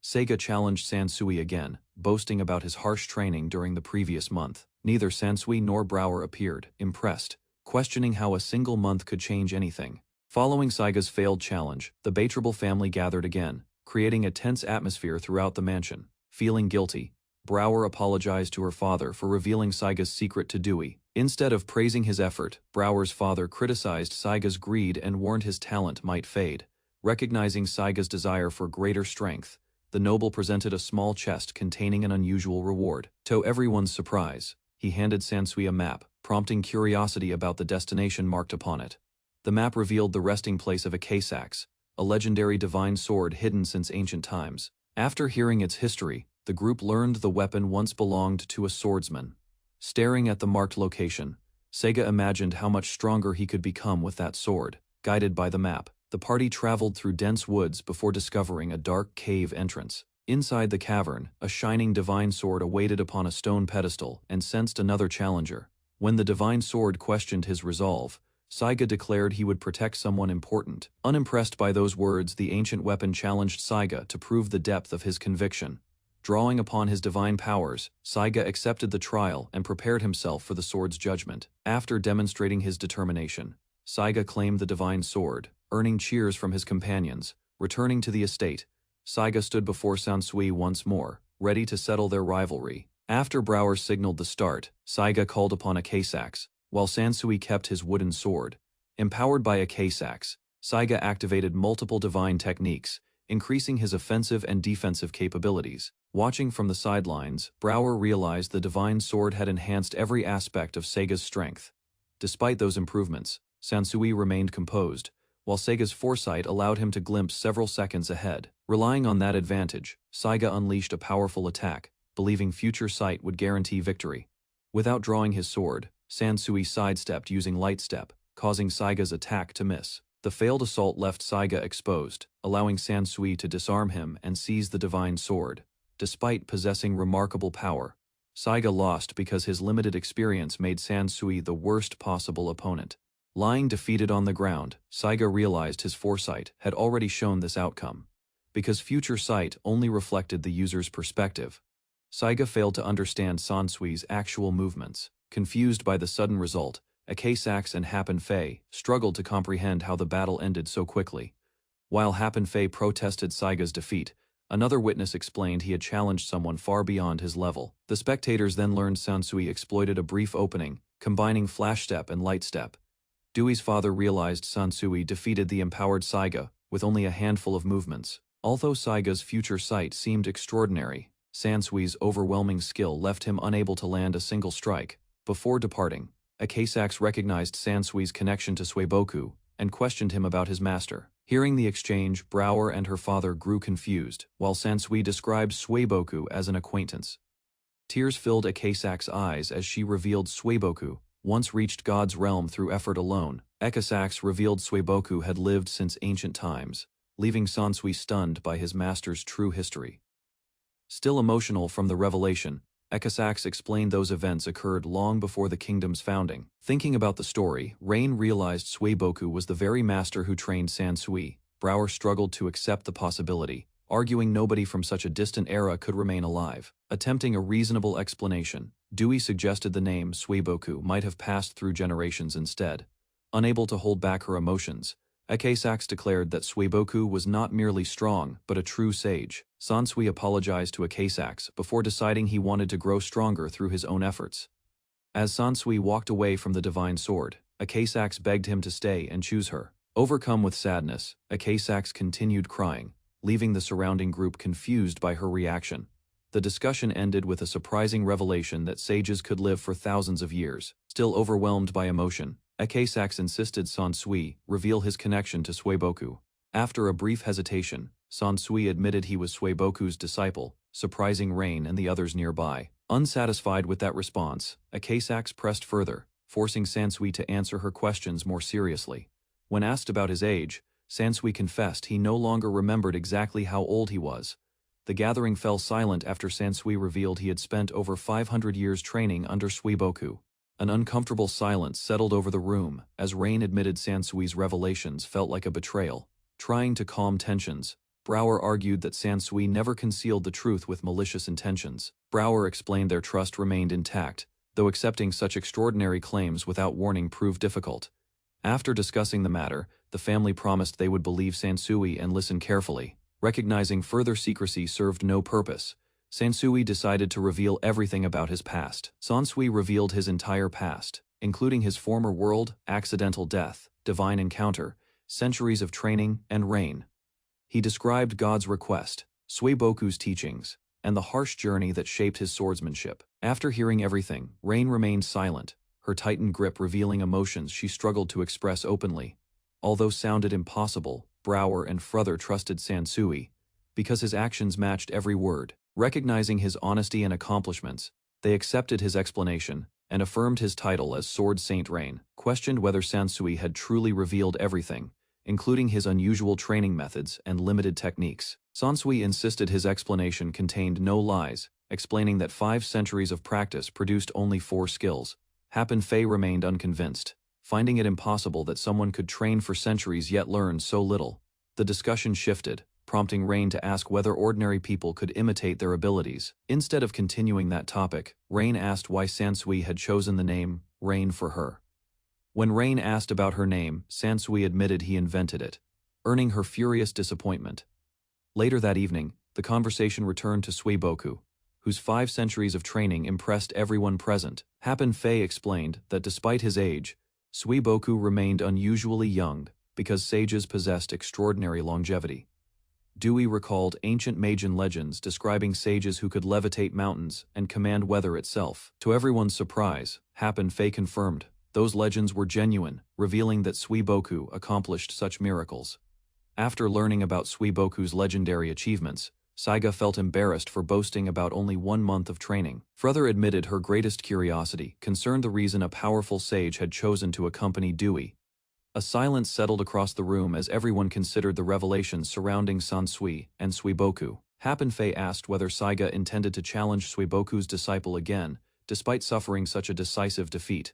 Saiga challenged Sansui again, boasting about his harsh training during the previous month. Neither Sansui nor Brower appeared impressed, questioning how a single month could change anything. Following Saiga's failed challenge, the Baitrable family gathered again, creating a tense atmosphere throughout the mansion. Feeling guilty, Brower apologized to her father for revealing Saiga's secret to Dewey. Instead of praising his effort, Brower's father criticized Saiga's greed and warned his talent might fade. Recognizing Saiga's desire for greater strength, the noble presented a small chest containing an unusual reward. To everyone's surprise, he handed Sansui a map, prompting curiosity about the destination marked upon it. The map revealed the resting place of Ekesax, a legendary divine sword hidden since ancient times. After hearing its history, the group learned the weapon once belonged to a swordsman. Staring at the marked location, Saiga imagined how much stronger he could become with that sword. Guided by the map, the party traveled through dense woods before discovering a dark cave entrance. Inside the cavern, a shining divine sword awaited upon a stone pedestal and sensed another challenger. When the divine sword questioned his resolve, Saiga declared he would protect someone important. Unimpressed by those words, the ancient weapon challenged Saiga to prove the depth of his conviction. Drawing upon his divine powers, Saiga accepted the trial and prepared himself for the sword's judgment. After demonstrating his determination, Saiga claimed the divine sword, earning cheers from his companions. Returning to the estate, Saiga stood before Sansui once more, ready to settle their rivalry. After Brower signaled the start, Saiga called upon Ekesax, while Sansui kept his wooden sword. Empowered by Ekesax, Saiga activated multiple divine techniques, increasing his offensive and defensive capabilities. Watching from the sidelines, Brower realized the divine sword had enhanced every aspect of Saiga's strength. Despite those improvements, Sansui remained composed, while Saiga's foresight allowed him to glimpse several seconds ahead. Relying on that advantage, Saiga unleashed a powerful attack, believing future sight would guarantee victory. Without drawing his sword, Sansui sidestepped using light step, causing Saiga's attack to miss. The failed assault left Saiga exposed, allowing Sansui to disarm him and seize the divine sword. Despite possessing remarkable power, Saiga lost because his limited experience made Sansui the worst possible opponent. Lying defeated on the ground, Saiga realized his foresight had already shown this outcome. Because future sight only reflected the user's perspective, Saiga failed to understand Sansui's actual movements. Confused by the sudden result, Akasax and Happen Fei struggled to comprehend how the battle ended so quickly. While Happen Fei protested Saiga's defeat, another witness explained he had challenged someone far beyond his level. The spectators then learned Sansui exploited a brief opening, combining flash step and light step. Dewey's father realized Sansui defeated the empowered Saiga with only a handful of movements. Although Saiga's future sight seemed extraordinary, Sansui's overwhelming skill left him unable to land a single strike. Before departing, Akasax recognized Sansui's connection to Suiboku and questioned him about his master. Hearing the exchange, Brower and her father grew confused, while Sansui described Suiboku as an acquaintance. Tears filled Akasax's eyes as she revealed Suiboku once reached God's realm through effort alone. Akasax revealed Suiboku had lived since ancient times, leaving Sansui stunned by his master's true history. Still emotional from the revelation, Akasax explained those events occurred long before the kingdom's founding. Thinking about the story, Rain realized Suiboku was the very master who trained Sansui. Brower struggled to accept the possibility, arguing nobody from such a distant era could remain alive. Attempting a reasonable explanation, Dewey suggested the name Suiboku might have passed through generations instead. Unable to hold back her emotions, Akasax declared that Suiboku was not merely strong, but a true sage. Sansui apologized to Akasax before deciding he wanted to grow stronger through his own efforts. As Sansui walked away from the divine sword, Akasax begged him to stay and choose her. Overcome with sadness, Akasax continued crying, leaving the surrounding group confused by her reaction. The discussion ended with a surprising revelation that sages could live for thousands of years. Still overwhelmed by emotion, Akasax insisted Sansui reveal his connection to Suiboku. After a brief hesitation, Sansui admitted he was Suiboku's disciple, surprising Rain and the others nearby. Unsatisfied with that response, Akasax pressed further, forcing Sansui to answer her questions more seriously. When asked about his age, Sansui confessed he no longer remembered exactly how old he was. The gathering fell silent after Sansui revealed he had spent over 500 years training under Suiboku. An uncomfortable silence settled over the room as Rain admitted Sansui's revelations felt like a betrayal. Trying to calm tensions, Brower argued that Sansui never concealed the truth with malicious intentions. Brower explained their trust remained intact, though accepting such extraordinary claims without warning proved difficult. After discussing the matter, the family promised they would believe Sansui and listen carefully. Recognizing further secrecy served no purpose, Sansui decided to reveal everything about his past. Sansui revealed his entire past, including his former world, accidental death, divine encounter, centuries of training, and reign. He described God's request, Suiboku's teachings, and the harsh journey that shaped his swordsmanship. After hearing everything, Rain remained silent, her tightened grip revealing emotions she struggled to express openly. Although sounded impossible, Brower and Frother trusted Sansui, because his actions matched every word. Recognizing his honesty and accomplishments, they accepted his explanation and affirmed his title as Sword Saint Rain. Questioned whether Sansui had truly revealed everything, including his unusual training methods and limited techniques. Sansui insisted his explanation contained no lies, explaining that 5 centuries of practice produced only 4 skills. Happen Fei remained unconvinced, finding it impossible that someone could train for centuries yet learn so little. The discussion shifted, prompting Rain to ask whether ordinary people could imitate their abilities. Instead of continuing that topic, Rain asked why Sansui had chosen the name Rain for her. When Rain asked about her name, Sansui admitted he invented it, earning her furious disappointment. Later that evening, the conversation returned to Suiboku, whose 5 centuries of training impressed everyone present. Happen Fei explained that despite his age, Suiboku remained unusually young because sages possessed extraordinary longevity. Dewey recalled ancient Majin legends describing sages who could levitate mountains and command weather itself. To everyone's surprise, Happen Fei confirmed those legends were genuine, revealing that Suiboku accomplished such miracles. After learning about Suiboku's legendary achievements, Saiga felt embarrassed for boasting about only 1 month of training. Frother admitted her greatest curiosity concerned the reason a powerful sage had chosen to accompany Dewey. A silence settled across the room as everyone considered the revelations surrounding Sansui and Suiboku. Happen Fei asked whether Saiga intended to challenge Suiboku's disciple again, despite suffering such a decisive defeat.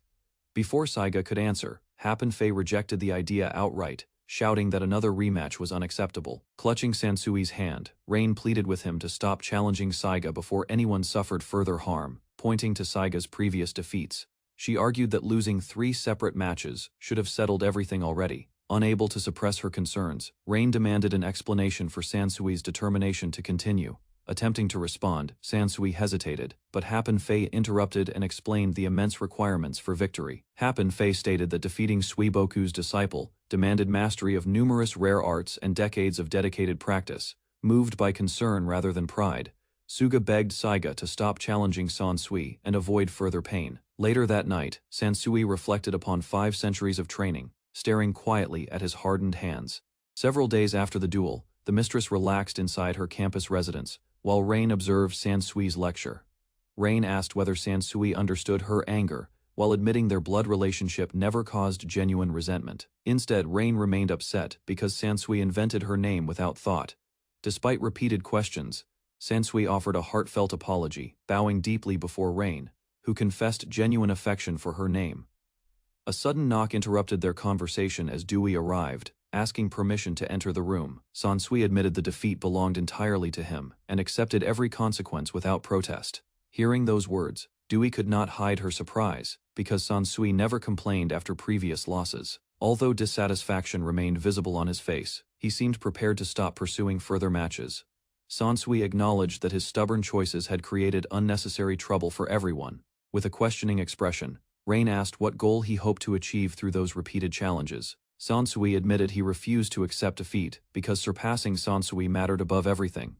Before Saiga could answer, Happen Fei rejected the idea outright, shouting that another rematch was unacceptable. Clutching Sansui's hand, Rain pleaded with him to stop challenging Saiga before anyone suffered further harm, pointing to Saiga's previous defeats. She argued that losing 3 separate matches should have settled everything already. Unable to suppress her concerns, Rain demanded an explanation for Sansui's determination to continue. Attempting to respond, Sansui hesitated, but Happen Fei interrupted and explained the immense requirements for victory. Happen Fei stated that defeating Suiboku's disciple demanded mastery of numerous rare arts and decades of dedicated practice. Moved by concern rather than pride, Suga begged Saiga to stop challenging Sansui and avoid further pain. Later that night, Sansui reflected upon 5 centuries of training, staring quietly at his hardened hands. Several days after the duel, the mistress relaxed inside her campus residence, while Rain observed Sansui's lecture. Rain asked whether Sansui understood her anger, while admitting their blood relationship never caused genuine resentment. Instead, Rain remained upset because Sansui invented her name without thought. Despite repeated questions, Sansui offered a heartfelt apology, bowing deeply before Rain, who confessed genuine affection for her name. A sudden knock interrupted their conversation as Dewey arrived, asking permission to enter the room. Sansui admitted the defeat belonged entirely to him and accepted every consequence without protest. Hearing those words, Dewey could not hide her surprise, because Sansui never complained after previous losses. Although dissatisfaction remained visible on his face, he seemed prepared to stop pursuing further matches. Sansui acknowledged that his stubborn choices had created unnecessary trouble for everyone. With a questioning expression, Rain asked what goal he hoped to achieve through those repeated challenges. Sansui admitted he refused to accept defeat because surpassing Sansui mattered above everything.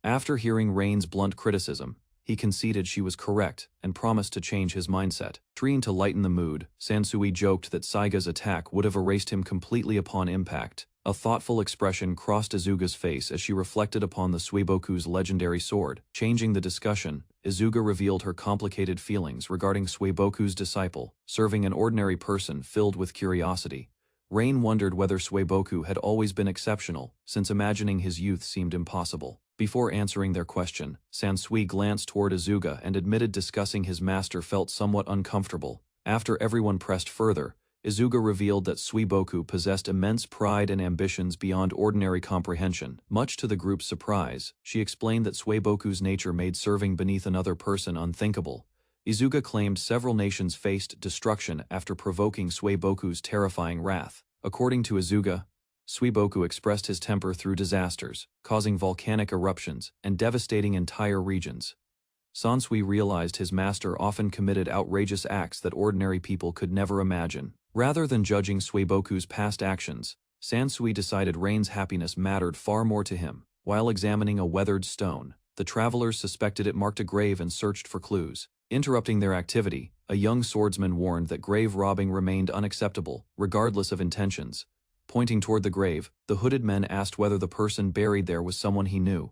After hearing Rain's blunt criticism, he conceded she was correct and promised to change his mindset. Trying to lighten the mood, Sansui joked that Saiga's attack would have erased him completely upon impact. A thoughtful expression crossed Izuga's face as she reflected upon the Suiboku's legendary sword. Changing the discussion, Izuga revealed her complicated feelings regarding Suiboku's disciple, serving an ordinary person filled with curiosity. Rain wondered whether Suiboku had always been exceptional, since imagining his youth seemed impossible. Before answering their question, Sansui glanced toward Izuga and admitted discussing his master felt somewhat uncomfortable. After everyone pressed further, Izuga revealed that Suiboku possessed immense pride and ambitions beyond ordinary comprehension. Much to the group's surprise, she explained that Suiboku's nature made serving beneath another person unthinkable. Izuga claimed several nations faced destruction after provoking Suiboku's terrifying wrath. According to Izuga, Suiboku expressed his temper through disasters, causing volcanic eruptions and devastating entire regions. Sansui realized his master often committed outrageous acts that ordinary people could never imagine. Rather than judging Suiboku's past actions, Sansui decided Rain's happiness mattered far more to him. While examining a weathered stone, the travelers suspected it marked a grave and searched for clues. Interrupting their activity, a young swordsman warned that grave robbing remained unacceptable, regardless of intentions. Pointing toward the grave, the hooded men asked whether the person buried there was someone he knew.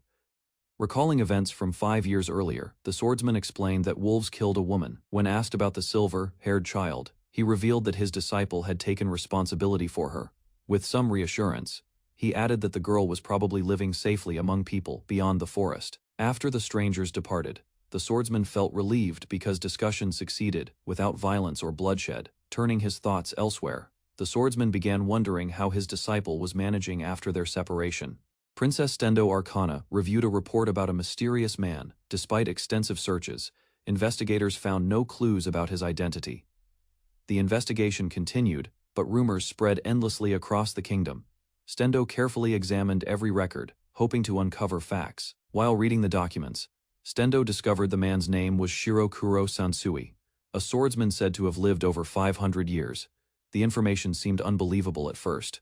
Recalling events from 5 years earlier, the swordsman explained that wolves killed a woman. When asked about the silver-haired child, he revealed that his disciple had taken responsibility for her. With some reassurance, he added that the girl was probably living safely among people beyond the forest. After the strangers departed, the swordsman felt relieved because discussion succeeded without violence or bloodshed. Turning his thoughts elsewhere, the swordsman began wondering how his disciple was managing after their separation. Princess Stendo Arcana reviewed a report about a mysterious man. Despite extensive searches, investigators found no clues about his identity. The investigation continued, but rumors spread endlessly across the kingdom. Stendo carefully examined every record, hoping to uncover facts. While reading the documents, Stendo discovered the man's name was Shirokuro Sansui, a swordsman said to have lived over 500 years. The information seemed unbelievable at first.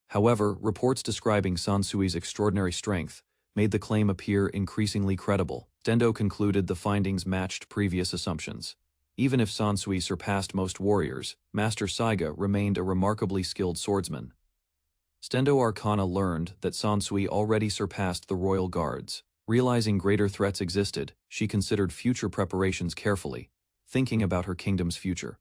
However, reports describing Sansui's extraordinary strength made the claim appear increasingly credible. Stendo concluded the findings matched previous assumptions. Even if Sansui surpassed most warriors, Master Saiga remained a remarkably skilled swordsman. Stendo Arcana learned that Sansui already surpassed the royal guards. Realizing greater threats existed, she considered future preparations carefully, thinking about her kingdom's future.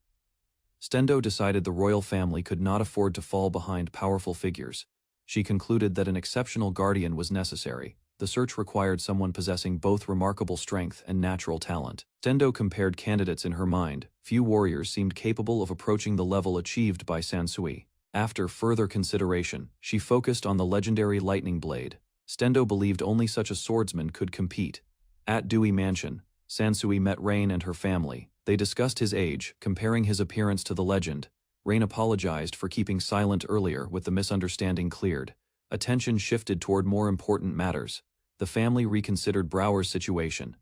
Stendo decided the royal family could not afford to fall behind powerful figures. She concluded that an exceptional guardian was necessary. The search required someone possessing both remarkable strength and natural talent. Stendo compared candidates in her mind. Few warriors seemed capable of approaching the level achieved by Sansui. After further consideration, she focused on the legendary lightning blade. Stendo believed only such a swordsman could compete. At Dewey Mansion, Sansui met Rain and her family. They discussed his age, comparing his appearance to the legend. Rain apologized for keeping silent earlier with the misunderstanding cleared. Attention shifted toward more important matters. The family reconsidered Brower's situation.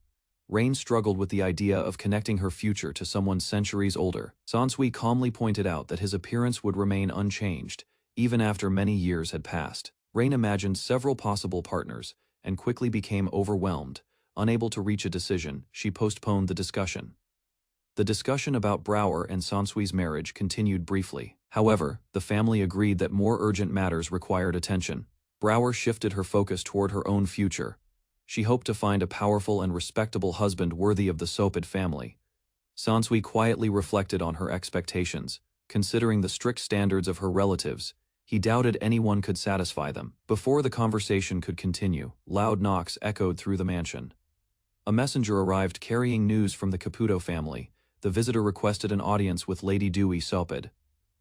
Rain struggled with the idea of connecting her future to someone centuries older. Sansui calmly pointed out that his appearance would remain unchanged, even after many years had passed. Rain imagined several possible partners, and quickly became overwhelmed. Unable to reach a decision, she postponed the discussion. The discussion about Brower and Sansui's marriage continued briefly. However, the family agreed that more urgent matters required attention. Brower shifted her focus toward her own future. She hoped to find a powerful and respectable husband worthy of the Sopid family. Sansui quietly reflected on her expectations. Considering the strict standards of her relatives, he doubted anyone could satisfy them. Before the conversation could continue, loud knocks echoed through the mansion. A messenger arrived carrying news from the Caputo family. The visitor requested an audience with Lady Dewey Sopid.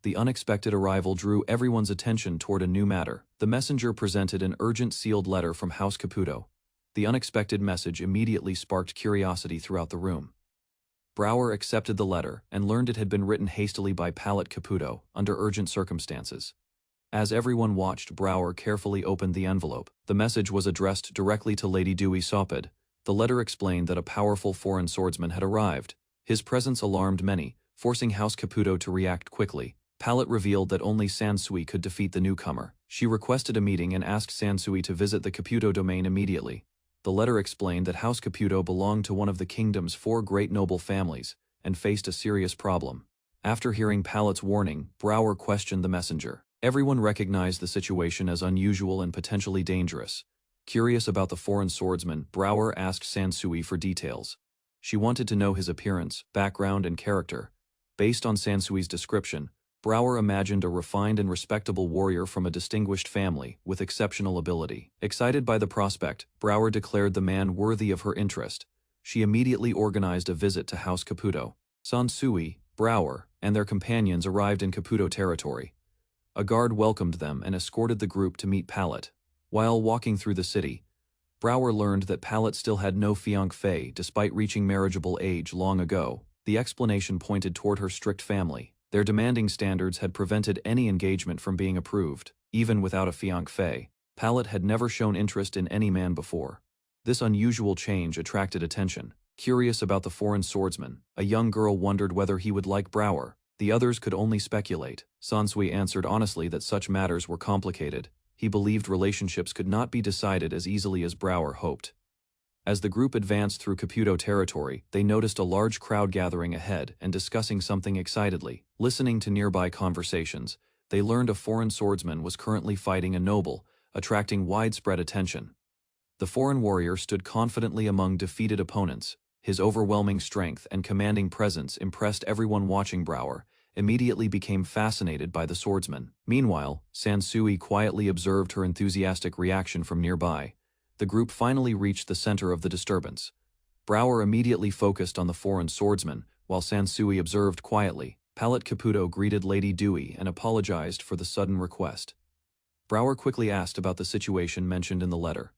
The unexpected arrival drew everyone's attention toward a new matter. The messenger presented an urgent sealed letter from House Caputo. The unexpected message immediately sparked curiosity throughout the room. Brower accepted the letter and learned it had been written hastily by Pallet Caputo under urgent circumstances. As everyone watched, Brower carefully opened the envelope. The message was addressed directly to Lady Dewey Sopid. The letter explained that a powerful foreign swordsman had arrived. His presence alarmed many, forcing House Caputo to react quickly. Pallet revealed that only Sansui could defeat the newcomer. She requested a meeting and asked Sansui to visit the Caputo domain immediately. The letter explained that House Caputo belonged to one of the kingdom's 4 great noble families and faced a serious problem. After hearing Pallet's warning, Brower questioned the messenger. Everyone recognized the situation as unusual and potentially dangerous. Curious about the foreign swordsman, Brower asked Sansui for details. She wanted to know his appearance, background, and character. Based on Sansui's description, Brower imagined a refined and respectable warrior from a distinguished family with exceptional ability. Excited by the prospect, Brower declared the man worthy of her interest. She immediately organized a visit to House Caputo. Sansui, Brower, and their companions arrived in Caputo territory. A guard welcomed them and escorted the group to meet Pallet. While walking through the city, Brower learned that Pallet still had no fiancé despite reaching marriageable age long ago. The explanation pointed toward her strict family. Their demanding standards had prevented any engagement from being approved, even without a fiancé. Pallet had never shown interest in any man before. This unusual change attracted attention. Curious about the foreign swordsman, a young girl wondered whether he would like Brower. The others could only speculate. Sansui answered honestly that such matters were complicated. He believed relationships could not be decided as easily as Brower hoped. As the group advanced through Caputo territory, they noticed a large crowd gathering ahead and discussing something excitedly. Listening to nearby conversations, they learned a foreign swordsman was currently fighting a noble, attracting widespread attention. The foreign warrior stood confidently among defeated opponents. His overwhelming strength and commanding presence impressed everyone watching. Brower immediately became fascinated by the swordsman. Meanwhile, Sansui quietly observed her enthusiastic reaction from nearby. The group finally reached the center of the disturbance. Brower immediately focused on the foreign swordsman, while Sansui observed quietly. Pallet Caputo greeted Lady Dewey and apologized for the sudden request. Brower quickly asked about the situation mentioned in the letter.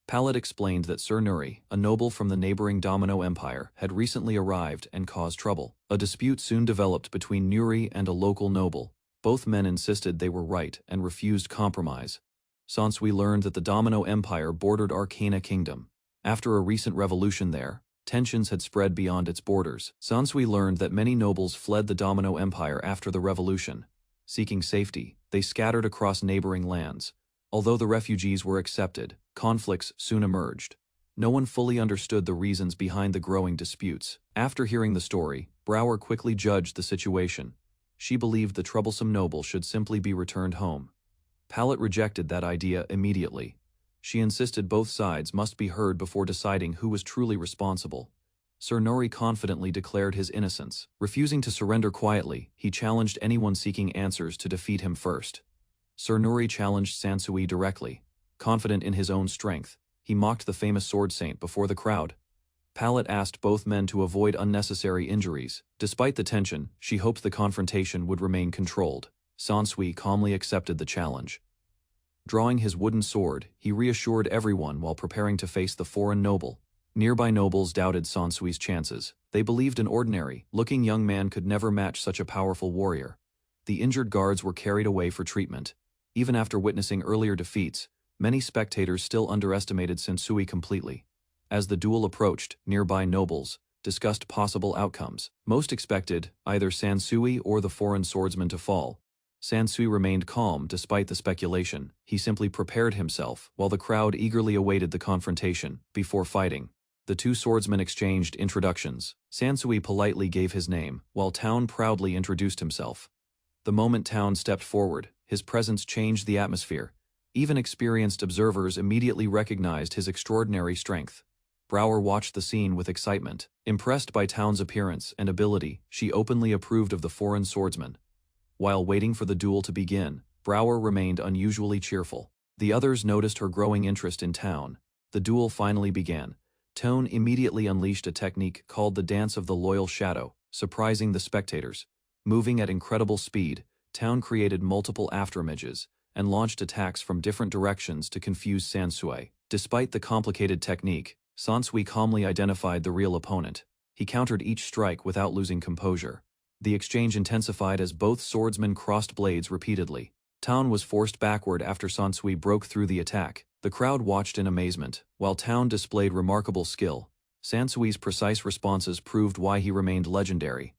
Pallet explained that Sir Nuri, a noble from the neighboring Domino Empire, had recently arrived and caused trouble. A dispute soon developed between Nuri and a local noble. Both men insisted they were right and refused compromise. Sansui learned that the Domino Empire bordered Arcana Kingdom. After a recent revolution there, tensions had spread beyond its borders. Sansui learned that many nobles fled the Domino Empire after the revolution. Seeking safety, they scattered across neighboring lands. Although the refugees were accepted, conflicts soon emerged. No one fully understood the reasons behind the growing disputes. After hearing the story, Brower quickly judged the situation. She believed the troublesome noble should simply be returned home. Pallet rejected that idea immediately. She insisted both sides must be heard before deciding who was truly responsible. Sir Nuri confidently declared his innocence. Refusing to surrender quietly, he challenged anyone seeking answers to defeat him first. Sir Nuri challenged Sansui directly. Confident in his own strength, he mocked the famous sword saint before the crowd. Pallet asked both men to avoid unnecessary injuries. Despite the tension, she hoped the confrontation would remain controlled. Sansui calmly accepted the challenge. Drawing his wooden sword, he reassured everyone while preparing to face the foreign noble. Nearby nobles doubted Sansui's chances. They believed an ordinary-looking young man could never match such a powerful warrior. The injured guards were carried away for treatment. Even after witnessing earlier defeats, many spectators still underestimated Sansui completely. As the duel approached, nearby nobles discussed possible outcomes. Most expected either Sansui or the foreign swordsman to fall. Sansui remained calm despite the speculation. He simply prepared himself, while the crowd eagerly awaited the confrontation. Before fighting, the two swordsmen exchanged introductions. Sansui politely gave his name, while Town proudly introduced himself. The moment Town stepped forward, his presence changed the atmosphere. Even experienced observers immediately recognized his extraordinary strength. Brower watched the scene with excitement. Impressed by Town's appearance and ability, she openly approved of the foreign swordsman. While waiting for the duel to begin, Brower remained unusually cheerful. The others noticed her growing interest in Town. The duel finally began. Town immediately unleashed a technique called the Dance of the Loyal Shadow, surprising the spectators. Moving at incredible speed, Town created multiple afterimages and launched attacks from different directions to confuse Sansui. Despite the complicated technique, Sansui calmly identified the real opponent. He countered each strike without losing composure. The exchange intensified as both swordsmen crossed blades repeatedly. Town was forced backward after Sansui broke through the attack. The crowd watched in amazement. While Town displayed remarkable skill, Sansui's precise responses proved why he remained legendary.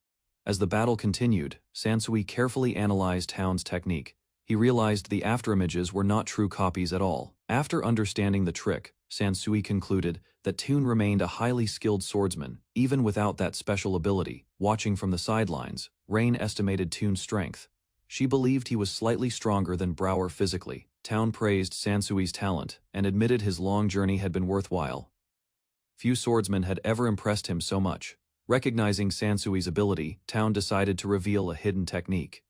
As the battle continued, Sansui carefully analyzed Town's technique. He realized the afterimages were not true copies at all. After understanding the trick, Sansui concluded that Toon remained a highly skilled swordsman, even without that special ability. Watching from the sidelines, Rain estimated Toon's strength. She believed he was slightly stronger than Brower physically. Town praised Sansui's talent and admitted his long journey had been worthwhile. Few swordsmen had ever impressed him so much. Recognizing Sansui's ability, Town decided to reveal a hidden technique.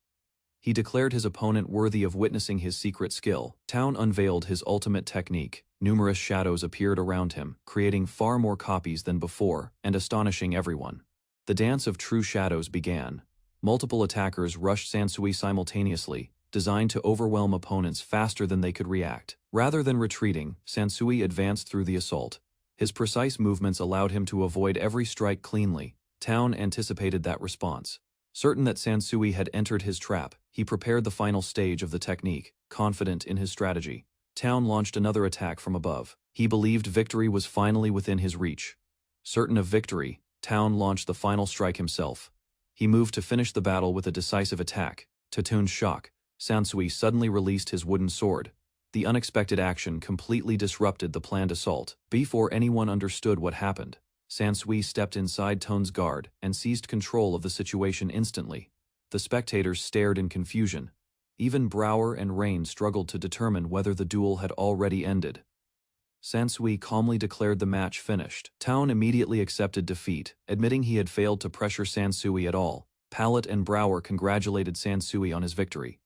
He declared his opponent worthy of witnessing his secret skill. Town unveiled his ultimate technique. Numerous shadows appeared around him, creating far more copies than before and astonishing everyone. The dance of true shadows began. Multiple attackers rushed Sansui simultaneously, designed to overwhelm opponents faster than they could react. Rather than retreating, Sansui advanced through the assault. His precise movements allowed him to avoid every strike cleanly. Town anticipated that response. Certain that Sansui had entered his trap, he prepared the final stage of the technique, confident in his strategy. Town launched another attack from above. He believed victory was finally within his reach. Certain of victory, Town launched the final strike himself. He moved to finish the battle with a decisive attack. To Toon's shock, Sansui suddenly released his wooden sword. The unexpected action completely disrupted the planned assault. Before anyone understood what happened, Sansui stepped inside Toon's guard and seized control of the situation instantly. The spectators stared in confusion. Even Brower and Rain struggled to determine whether the duel had already ended. Sansui calmly declared the match finished. Town immediately accepted defeat, admitting he had failed to pressure Sansui at all. Pallet and Brower congratulated Sansui on his victory.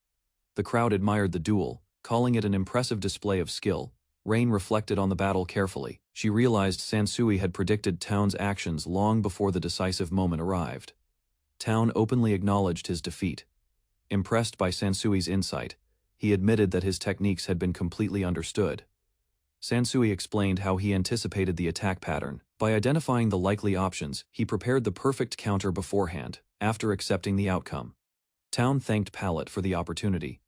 The crowd admired the duel, calling it an impressive display of skill. Rain reflected on the battle carefully. She realized Sansui had predicted Town's actions long before the decisive moment arrived. Town openly acknowledged his defeat. Impressed by Sansui's insight, he admitted that his techniques had been completely understood. Sansui explained how he anticipated the attack pattern. By identifying the likely options, he prepared the perfect counter beforehand. After accepting the outcome, Town thanked Pallet for the opportunity.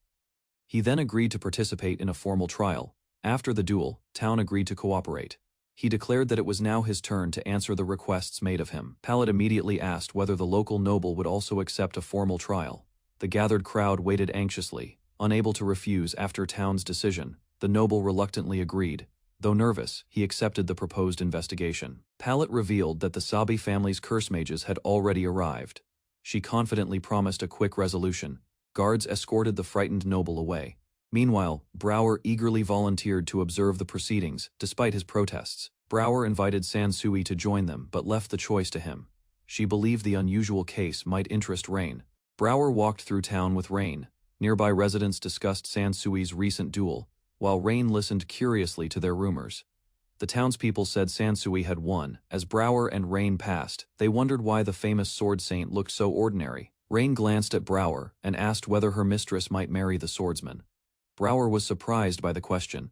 He then agreed to participate in a formal trial. After the duel, Town agreed to cooperate. He declared that it was now his turn to answer the requests made of him. Pallet immediately asked whether the local noble would also accept a formal trial. The gathered crowd waited anxiously, unable to refuse after Town's decision. The noble reluctantly agreed. Though nervous, he accepted the proposed investigation. Pallet revealed that the Sabi family's curse mages had already arrived. She confidently promised a quick resolution. Guards escorted the frightened noble away. Meanwhile, Brower eagerly volunteered to observe the proceedings, despite his protests. Brower invited Sansui to join them but left the choice to him. She believed the unusual case might interest Rain. Brower walked through town with Rain. Nearby residents discussed Sansui's recent duel, while Rain listened curiously to their rumors. The townspeople said Sansui had won. As Brower and Rain passed, they wondered why the famous sword saint looked so ordinary. Rain glanced at Brower and asked whether her mistress might marry the swordsman. Brower was surprised by the question.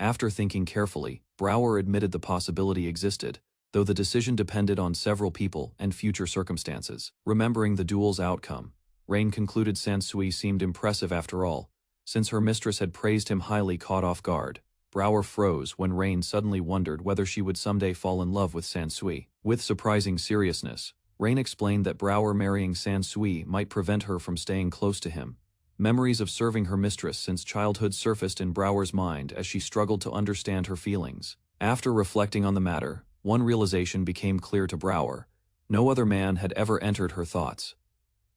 After thinking carefully, Brower admitted the possibility existed. though the decision depended on several people and future circumstances. Remembering the duel's outcome, Rain concluded Sansui seemed impressive after all, since her mistress had praised him highly. Caught off guard, Brower froze when Rain suddenly wondered whether she would someday fall in love with Sansui. With surprising seriousness, Rain explained that Brower marrying Sansui might prevent her from staying close to him. Memories of serving her mistress since childhood surfaced in Brower's mind as she struggled to understand her feelings. After reflecting on the matter, one realization became clear to Brower: no other man had ever entered her thoughts.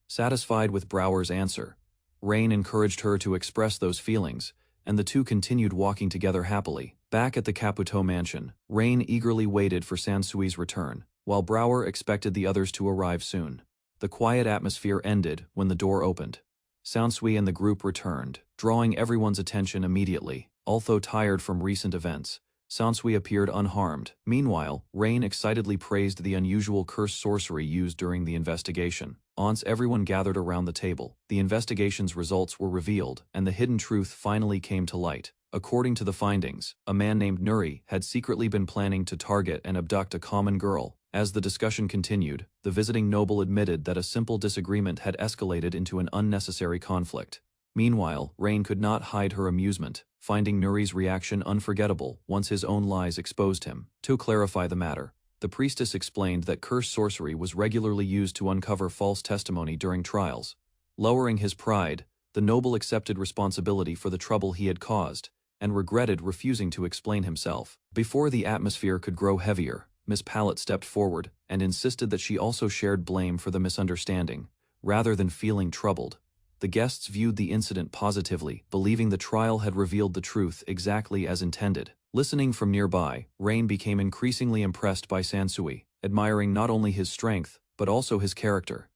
Satisfied with Brower's answer, Rain encouraged her to express those feelings, and the two continued walking together happily. Back at the Caputo mansion, Rain eagerly waited for Sansui's return, while Brower expected the others to arrive soon. The quiet atmosphere ended when the door opened. Sansui and the group returned, drawing everyone's attention immediately. Although tired from recent events, Sansui appeared unharmed. Meanwhile, Rain excitedly praised the unusual curse sorcery used during the investigation. Once everyone gathered around the table, the investigation's results were revealed, and the hidden truth finally came to light. According to the findings, a man named Nuri had secretly been planning to target and abduct a common girl. As the discussion continued, the visiting noble admitted that a simple disagreement had escalated into an unnecessary conflict. Meanwhile, Rain could not hide her amusement, finding Nuri's reaction unforgettable once his own lies exposed him. To clarify the matter, the priestess explained that curse sorcery was regularly used to uncover false testimony during trials. Lowering his pride, the noble accepted responsibility for the trouble he had caused, and regretted refusing to explain himself. Before the atmosphere could grow heavier, Miss Pallet stepped forward and insisted that she also shared blame for the misunderstanding, rather than feeling troubled. The guests viewed the incident positively, believing the trial had revealed the truth exactly as intended. Listening from nearby, Rain became increasingly impressed by Sansui, admiring not only his strength, but also his character.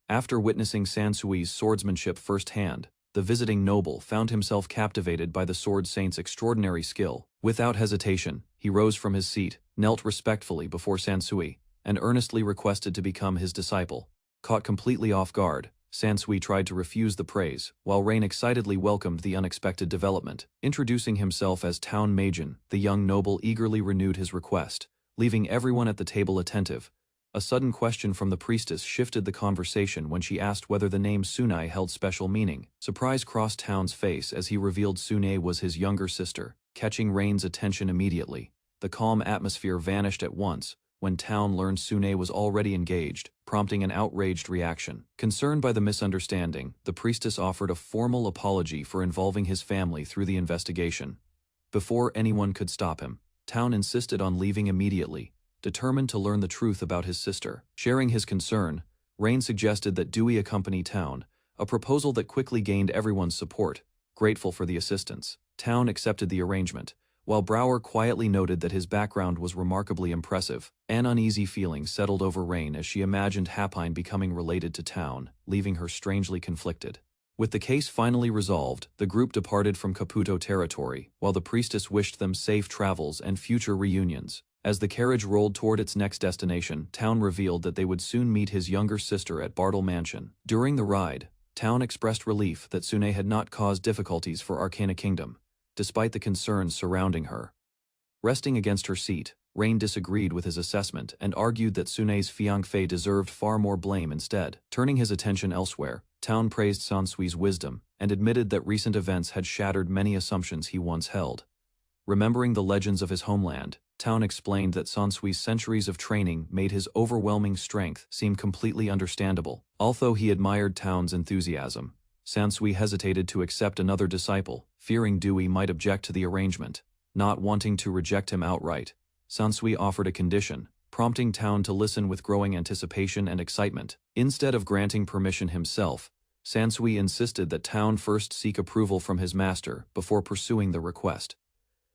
After witnessing Sansui's swordsmanship firsthand, the visiting noble found himself captivated by the sword saint's extraordinary skill. Without hesitation, he rose from his seat, knelt respectfully before Sansui, and earnestly requested to become his disciple. Caught completely off guard, Sansui tried to refuse the praise, while Rain excitedly welcomed the unexpected development. Introducing himself as Town Majin, the young noble eagerly renewed his request, leaving everyone at the table attentive. A sudden question from the priestess shifted the conversation when she asked whether the name Sunai held special meaning. Surprise crossed Town's face as he revealed Sunai was his younger sister, catching Rain's attention immediately. The calm atmosphere vanished at once when Town learned Sunai was already engaged, prompting an outraged reaction. Concerned by the misunderstanding, the priestess offered a formal apology for involving his family through the investigation. Before anyone could stop him, Town insisted on leaving immediately, determined to learn the truth about his sister. Sharing his concern, Rain suggested that Dewey accompany Town, a proposal that quickly gained everyone's support. Grateful for the assistance, Town accepted the arrangement, while Brower quietly noted that his background was remarkably impressive. An uneasy feeling settled over Rain as she imagined Hapine becoming related to Town, leaving her strangely conflicted. With the case finally resolved, the group departed from Caputo territory, while the priestess wished them safe travels and future reunions. As the carriage rolled toward its next destination, Town revealed that they would soon meet his younger sister at Bartle Mansion. During the ride, Town expressed relief that Sunai had not caused difficulties for Arcana Kingdom, despite the concerns surrounding her. Resting against her seat, Rain disagreed with his assessment and argued that Sunai's fiancé deserved far more blame instead. Turning his attention elsewhere, Town praised Sansui's wisdom and admitted that recent events had shattered many assumptions he once held. Remembering the legends of his homeland, Town explained that Sansui's centuries of training made his overwhelming strength seem completely understandable. Although he admired Town's enthusiasm, Sansui hesitated to accept another disciple, fearing Dewey might object to the arrangement. Not wanting to reject him outright, Sansui offered a condition, prompting Town to listen with growing anticipation and excitement. Instead of granting permission himself, Sansui insisted that Town first seek approval from his master before pursuing the request.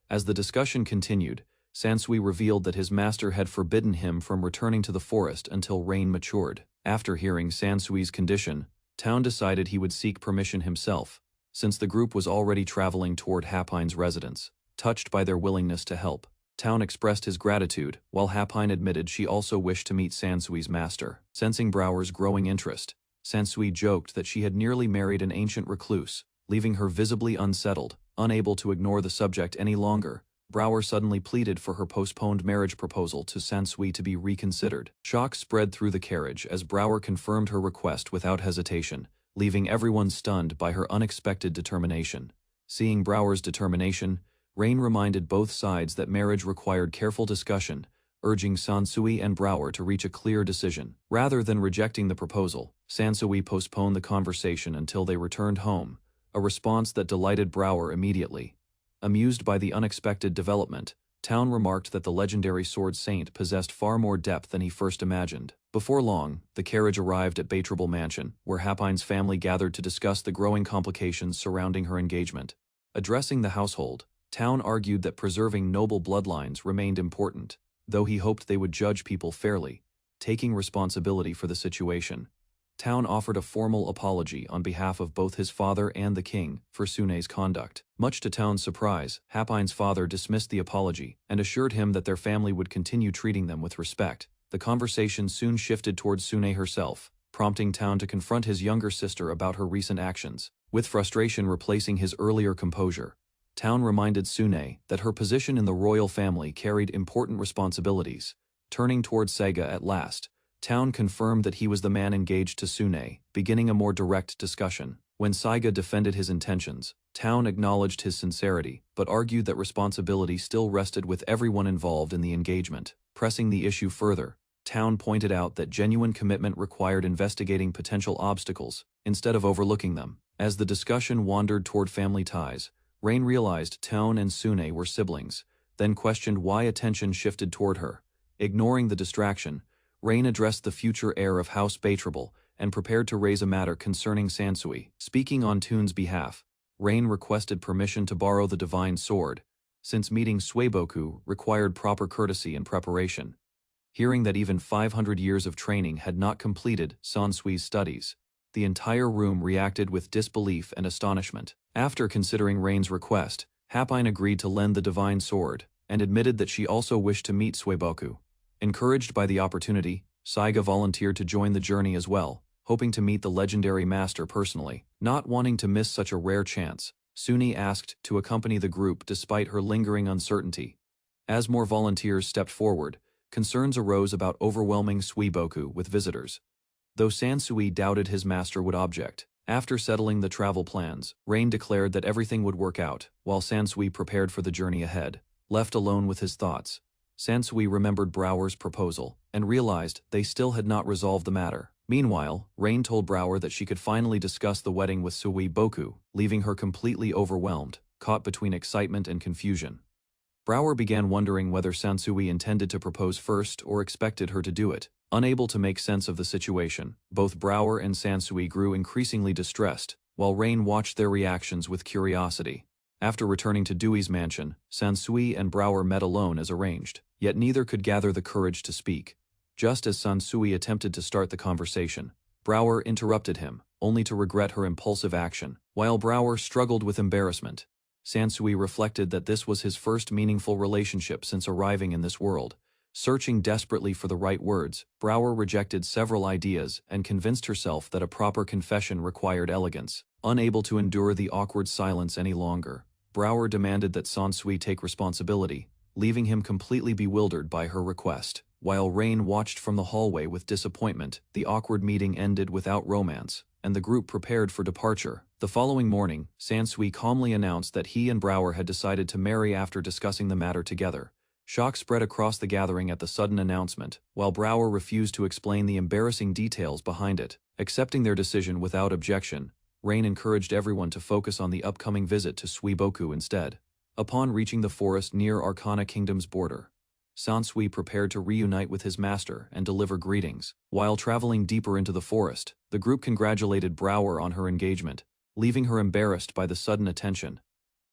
As the discussion continued, Sansui revealed that his master had forbidden him from returning to the forest until Rain matured. After hearing Sansui's condition, Town decided he would seek permission himself, since the group was already traveling toward Hapine's residence. Touched by their willingness to help, Town expressed his gratitude, while Hapine admitted she also wished to meet Sansui's master. Sensing Brower's growing interest, Sansui joked that she had nearly married an ancient recluse, leaving her visibly unsettled. Unable to ignore the subject any longer, Brower suddenly pleaded for her postponed marriage proposal to Sansui to be reconsidered. Shock spread through the carriage as Brower confirmed her request without hesitation, leaving everyone stunned by her unexpected determination. Seeing Brower's determination, Rain reminded both sides that marriage required careful discussion, urging Sansui and Brower to reach a clear decision. Rather than rejecting the proposal, Sansui postponed the conversation until they returned home, a response that delighted Brower immediately. Amused by the unexpected development, Town remarked that the legendary sword saint possessed far more depth than he first imagined. Before long, the carriage arrived at Baitrable Mansion, where Hapine's family gathered to discuss the growing complications surrounding her engagement. Addressing the household, Town argued that preserving noble bloodlines remained important, though he hoped they would judge people fairly, taking responsibility for the situation. Town offered a formal apology on behalf of both his father and the king for Sune's conduct. Much to Town's surprise, Hapine's father dismissed the apology and assured him that their family would continue treating them with respect. The conversation soon shifted towards Sune herself, prompting Town to confront his younger sister about her recent actions. With frustration replacing his earlier composure, Town reminded Sune that her position in the royal family carried important responsibilities. Turning towards Seiga at last, Town confirmed that he was the man engaged to Sune, beginning a more direct discussion. When Saiga defended his intentions, Town acknowledged his sincerity, but argued that responsibility still rested with everyone involved in the engagement. Pressing the issue further, Town pointed out that genuine commitment required investigating potential obstacles, instead of overlooking them. As the discussion wandered toward family ties, Rain realized Town and Sune were siblings, then questioned why attention shifted toward her. Ignoring the distraction, Rain addressed the future heir of House Baitrable and prepared to raise a matter concerning Sansui. Speaking on Toon's behalf, Rain requested permission to borrow the divine sword, since meeting Suiboku required proper courtesy and preparation. Hearing that even 500 years of training had not completed Sansui's studies, the entire room reacted with disbelief and astonishment. After considering Rain's request, Hapine agreed to lend the divine sword, and admitted that she also wished to meet Suiboku. Encouraged by the opportunity, Saiga volunteered to join the journey as well, hoping to meet the legendary master personally. Not wanting to miss such a rare chance, Sune asked to accompany the group despite her lingering uncertainty. As more volunteers stepped forward, concerns arose about overwhelming Suiboku with visitors, though Sansui doubted his master would object. After settling the travel plans, Rain declared that everything would work out, while Sansui prepared for the journey ahead. Left alone with his thoughts, Sansui remembered Brower's proposal and realized they still had not resolved the matter. Meanwhile, Rain told Brower that she could finally discuss the wedding with Suiboku, leaving her completely overwhelmed, caught between excitement and confusion. Brower began wondering whether Sansui intended to propose first or expected her to do it. Unable to make sense of the situation, both Brower and Sansui grew increasingly distressed, while Rain watched their reactions with curiosity. After returning to Dewey's mansion, Sansui and Brower met alone as arranged, yet neither could gather the courage to speak. Just as Sansui attempted to start the conversation, Brower interrupted him, only to regret her impulsive action. While Brower struggled with embarrassment, Sansui reflected that this was his first meaningful relationship since arriving in this world. Searching desperately for the right words, Brower rejected several ideas and convinced herself that a proper confession required elegance. Unable to endure the awkward silence any longer, Brower demanded that Sansui take responsibility, leaving him completely bewildered by her request. While Rain watched from the hallway with disappointment, the awkward meeting ended without romance, and the group prepared for departure. The following morning, Sansui calmly announced that he and Brower had decided to marry after discussing the matter together. Shock spread across the gathering at the sudden announcement, while Brower refused to explain the embarrassing details behind it. Accepting their decision without objection, Rain encouraged everyone to focus on the upcoming visit to Suiboku instead. Upon reaching the forest near Arcana Kingdom's border, Sansui prepared to reunite with his master and deliver greetings. While traveling deeper into the forest, the group congratulated Brower on her engagement, leaving her embarrassed by the sudden attention.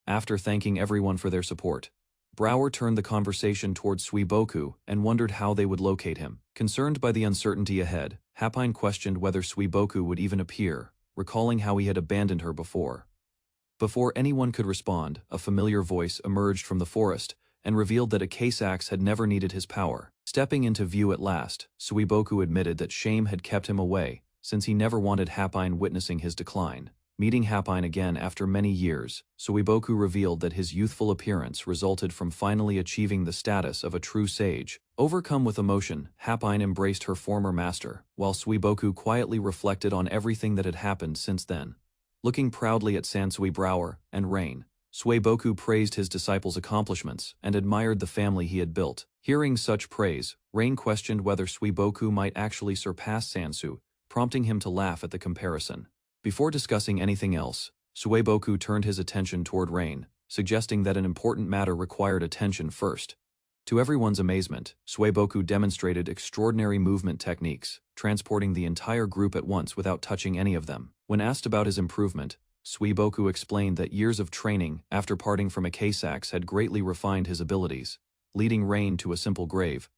After thanking everyone for their support, Brower turned the conversation towards Suiboku and wondered how they would locate him. Concerned by the uncertainty ahead, Hapine questioned whether Suiboku would even appear, recalling how he had abandoned her before. Before anyone could respond, a familiar voice emerged from the forest and revealed that a case axe had never needed his power. Stepping into view at last, Suiboku admitted that shame had kept him away, since he never wanted Hapine witnessing his decline. Meeting Happine again after many years, Suiboku revealed that his youthful appearance resulted from finally achieving the status of a true sage. Overcome with emotion, Happine embraced her former master, while Suiboku quietly reflected on everything that had happened since then. Looking proudly at Sansui Brower and Rain, Suiboku praised his disciples' accomplishments and admired the family he had built. Hearing such praise, Rain questioned whether Suiboku might actually surpass Sansu, prompting him to laugh at the comparison. Before discussing anything else, Suiboku turned his attention toward Rain, suggesting that an important matter required attention first. To everyone's amazement, Suiboku demonstrated extraordinary movement techniques, transporting the entire group at once without touching any of them. When asked about his improvement, Suiboku explained that years of training after parting from Ikesax had greatly refined his abilities, leading Rain to a simple grave.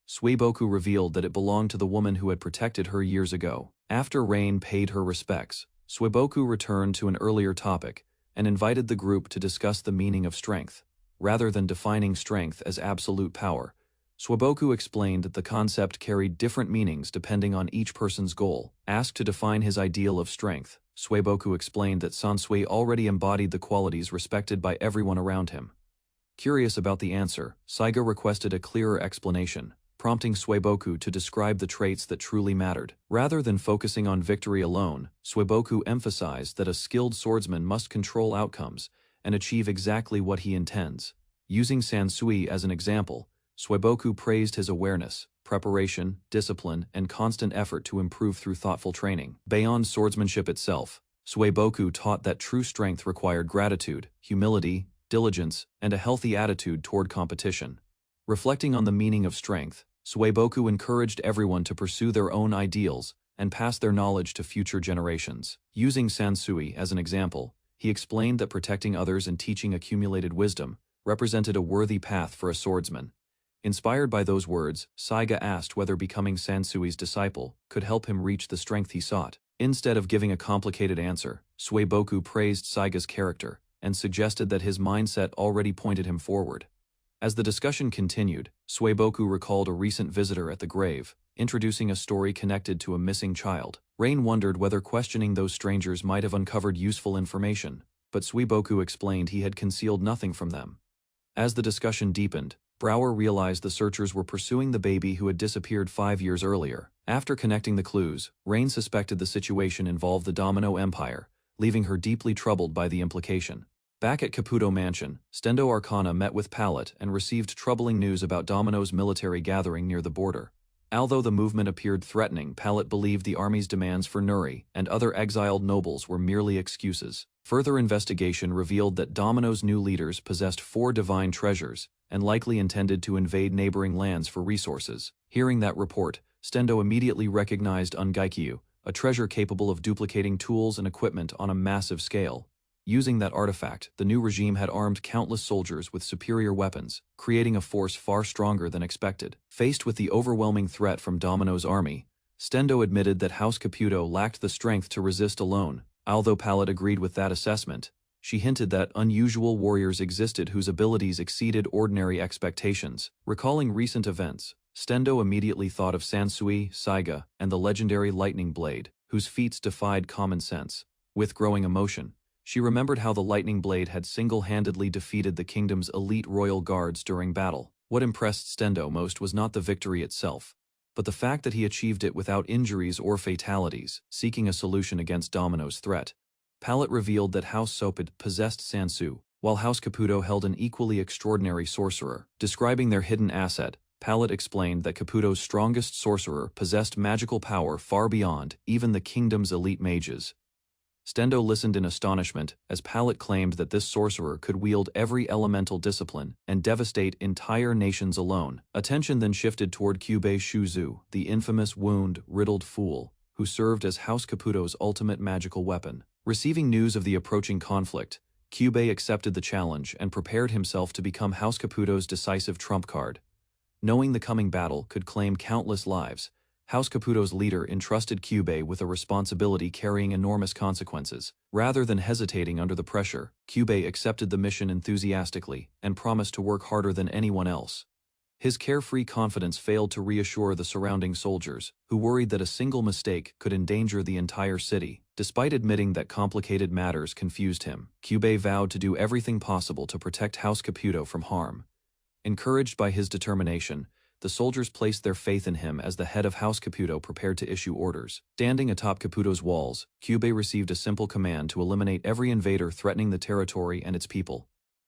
Suiboku revealed that it belonged to the woman who had protected her years ago. After Rain paid her respects, Suiboku returned to an earlier topic and invited the group to discuss the meaning of strength. Rather than defining strength as absolute power, Suiboku explained that the concept carried different meanings depending on each person's goal. Asked to define his ideal of strength, Suiboku explained that Sansui already embodied the qualities respected by everyone around him. Curious about the answer, Saiga requested a clearer explanation, prompting Suiboku to describe the traits that truly mattered. Rather than focusing on victory alone, Suiboku emphasized that a skilled swordsman must control outcomes and achieve exactly what he intends. Using Sansui as an example, Suiboku praised his awareness, preparation, discipline, and constant effort to improve through thoughtful training. Beyond swordsmanship itself, Suiboku taught that true strength required gratitude, humility, diligence, and a healthy attitude toward competition. Reflecting on the meaning of strength, Suiboku encouraged everyone to pursue their own ideals and pass their knowledge to future generations. Using Sansui as an example, he explained that protecting others and teaching accumulated wisdom represented a worthy path for a swordsman. Inspired by those words, Saiga asked whether becoming Sansui's disciple could help him reach the strength he sought. Instead of giving a complicated answer, Suiboku praised Saiga's character and suggested that his mindset already pointed him forward. As the discussion continued, Suiboku recalled a recent visitor at the grave, introducing a story connected to a missing child. Rain wondered whether questioning those strangers might have uncovered useful information, but Suiboku explained he had concealed nothing from them. As the discussion deepened, Brower realized the searchers were pursuing the baby who had disappeared 5 years earlier. After connecting the clues, Rain suspected the situation involved the Domino Empire, leaving her deeply troubled by the implication. Back at Caputo Mansion, Stendo Arcana met with Palette and received troubling news about Domino's military gathering near the border. Although the movement appeared threatening, Palette believed the army's demands for Nuri and other exiled nobles were merely excuses. Further investigation revealed that Domino's new leaders possessed 4 divine treasures and likely intended to invade neighboring lands for resources. Hearing that report, Stendo immediately recognized Ungaikyu, a treasure capable of duplicating tools and equipment on a massive scale. Using that artifact, the new regime had armed countless soldiers with superior weapons, creating a force far stronger than expected. Faced with the overwhelming threat from Domino's army, Stendo admitted that House Caputo lacked the strength to resist alone. Although Palette agreed with that assessment, she hinted that unusual warriors existed whose abilities exceeded ordinary expectations. Recalling recent events, Stendo immediately thought of Sansui, Saiga, and the legendary Lightning Blade, whose feats defied common sense. With growing emotion, she remembered how the Lightning Blade had single-handedly defeated the kingdom's elite royal guards during battle. What impressed Stendo most was not the victory itself, but the fact that he achieved it without injuries or fatalities. Seeking a solution against Domino's threat, Palette revealed that House Sopid possessed Sansu, while House Caputo held an equally extraordinary sorcerer. Describing their hidden asset, Palette explained that Caputo's strongest sorcerer possessed magical power far beyond even the kingdom's elite mages. Stendo listened in astonishment as Palette claimed that this sorcerer could wield every elemental discipline and devastate entire nations alone. Attention then shifted toward Kyubei Shuzu, the infamous wound-riddled fool, who served as House Caputo's ultimate magical weapon. Receiving news of the approaching conflict, Kyubei accepted the challenge and prepared himself to become House Caputo's decisive trump card. Knowing the coming battle could claim countless lives, House Caputo's leader entrusted Kyubei with a responsibility carrying enormous consequences. Rather than hesitating under the pressure, Kyubei accepted the mission enthusiastically and promised to work harder than anyone else. His carefree confidence failed to reassure the surrounding soldiers, who worried that a single mistake could endanger the entire city. Despite admitting that complicated matters confused him, Kyubey vowed to do everything possible to protect House Caputo from harm. Encouraged by his determination, the soldiers placed their faith in him as the head of House Caputo prepared to issue orders. Standing atop Caputo's walls, Kyubey received a simple command to eliminate every invader threatening the territory and its people.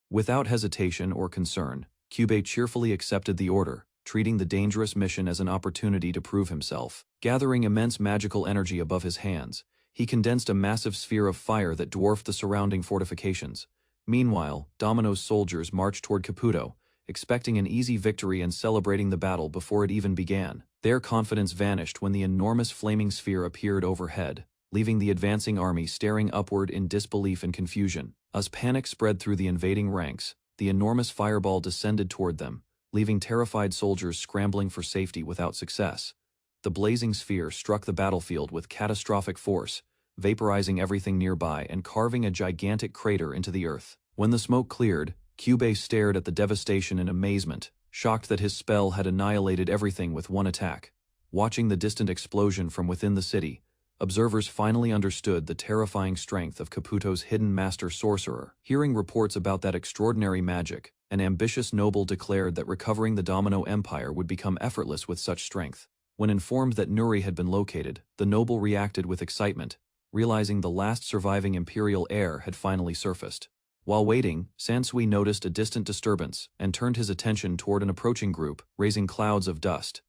Without hesitation or concern, Kyubey cheerfully accepted the order, treating the dangerous mission as an opportunity to prove himself. Gathering immense magical energy above his hands, he condensed a massive sphere of fire that dwarfed the surrounding fortifications. Meanwhile, Domino's soldiers marched toward Caputo, expecting an easy victory and celebrating the battle before it even began. Their confidence vanished when the enormous flaming sphere appeared overhead, leaving the advancing army staring upward in disbelief and confusion. As panic spread through the invading ranks, the enormous fireball descended toward them, leaving terrified soldiers scrambling for safety without success. The blazing sphere struck the battlefield with catastrophic force, vaporizing everything nearby and carving a gigantic crater into the earth. When the smoke cleared, Kyubey stared at the devastation in amazement, shocked that his spell had annihilated everything with one attack. Watching the distant explosion from within the city, observers finally understood the terrifying strength of Caputo's hidden master sorcerer. Hearing reports about that extraordinary magic, an ambitious noble declared that recovering the Domino Empire would become effortless with such strength. When informed that Nuri had been located, the noble reacted with excitement, realizing the last surviving imperial heir had finally surfaced. While waiting, Sansui noticed a distant disturbance and turned his attention toward an approaching group, raising clouds of dust.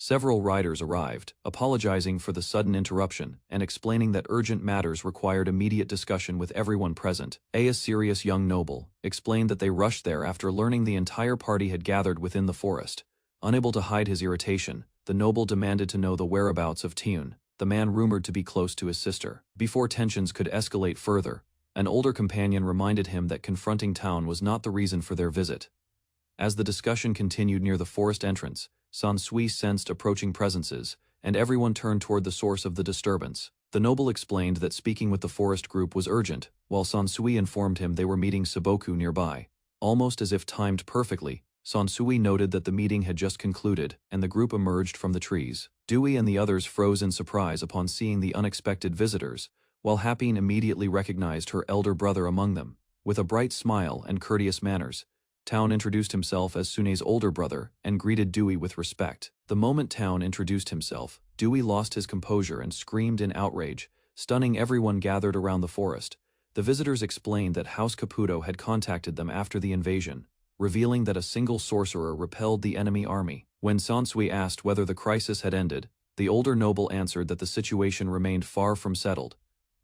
Several riders arrived, apologizing for the sudden interruption and explaining that urgent matters required immediate discussion with everyone present. A serious young noble explained that they rushed there after learning the entire party had gathered within the forest. Unable to hide his irritation, the noble demanded to know the whereabouts of Tiun, the man rumored to be close to his sister. Before tensions could escalate further, an older companion reminded him that confronting Town was not the reason for their visit. As the discussion continued near the forest entrance, Sansui sensed approaching presences, and everyone turned toward the source of the disturbance. The noble explained that speaking with the forest group was urgent, while Sansui informed him they were meeting Saboku nearby. Almost as if timed perfectly, Sansui noted that the meeting had just concluded, and the group emerged from the trees. Dewey and the others froze in surprise upon seeing the unexpected visitors, while Happine immediately recognized her elder brother among them. With a bright smile and courteous manners, Town introduced himself as Sune's older brother and greeted Dewey with respect. The moment Town introduced himself, Dewey lost his composure and screamed in outrage, stunning everyone gathered around the forest. The visitors explained that House Caputo had contacted them after the invasion, revealing that a single sorcerer repelled the enemy army. When Sansui asked whether the crisis had ended, the older noble answered that the situation remained far from settled.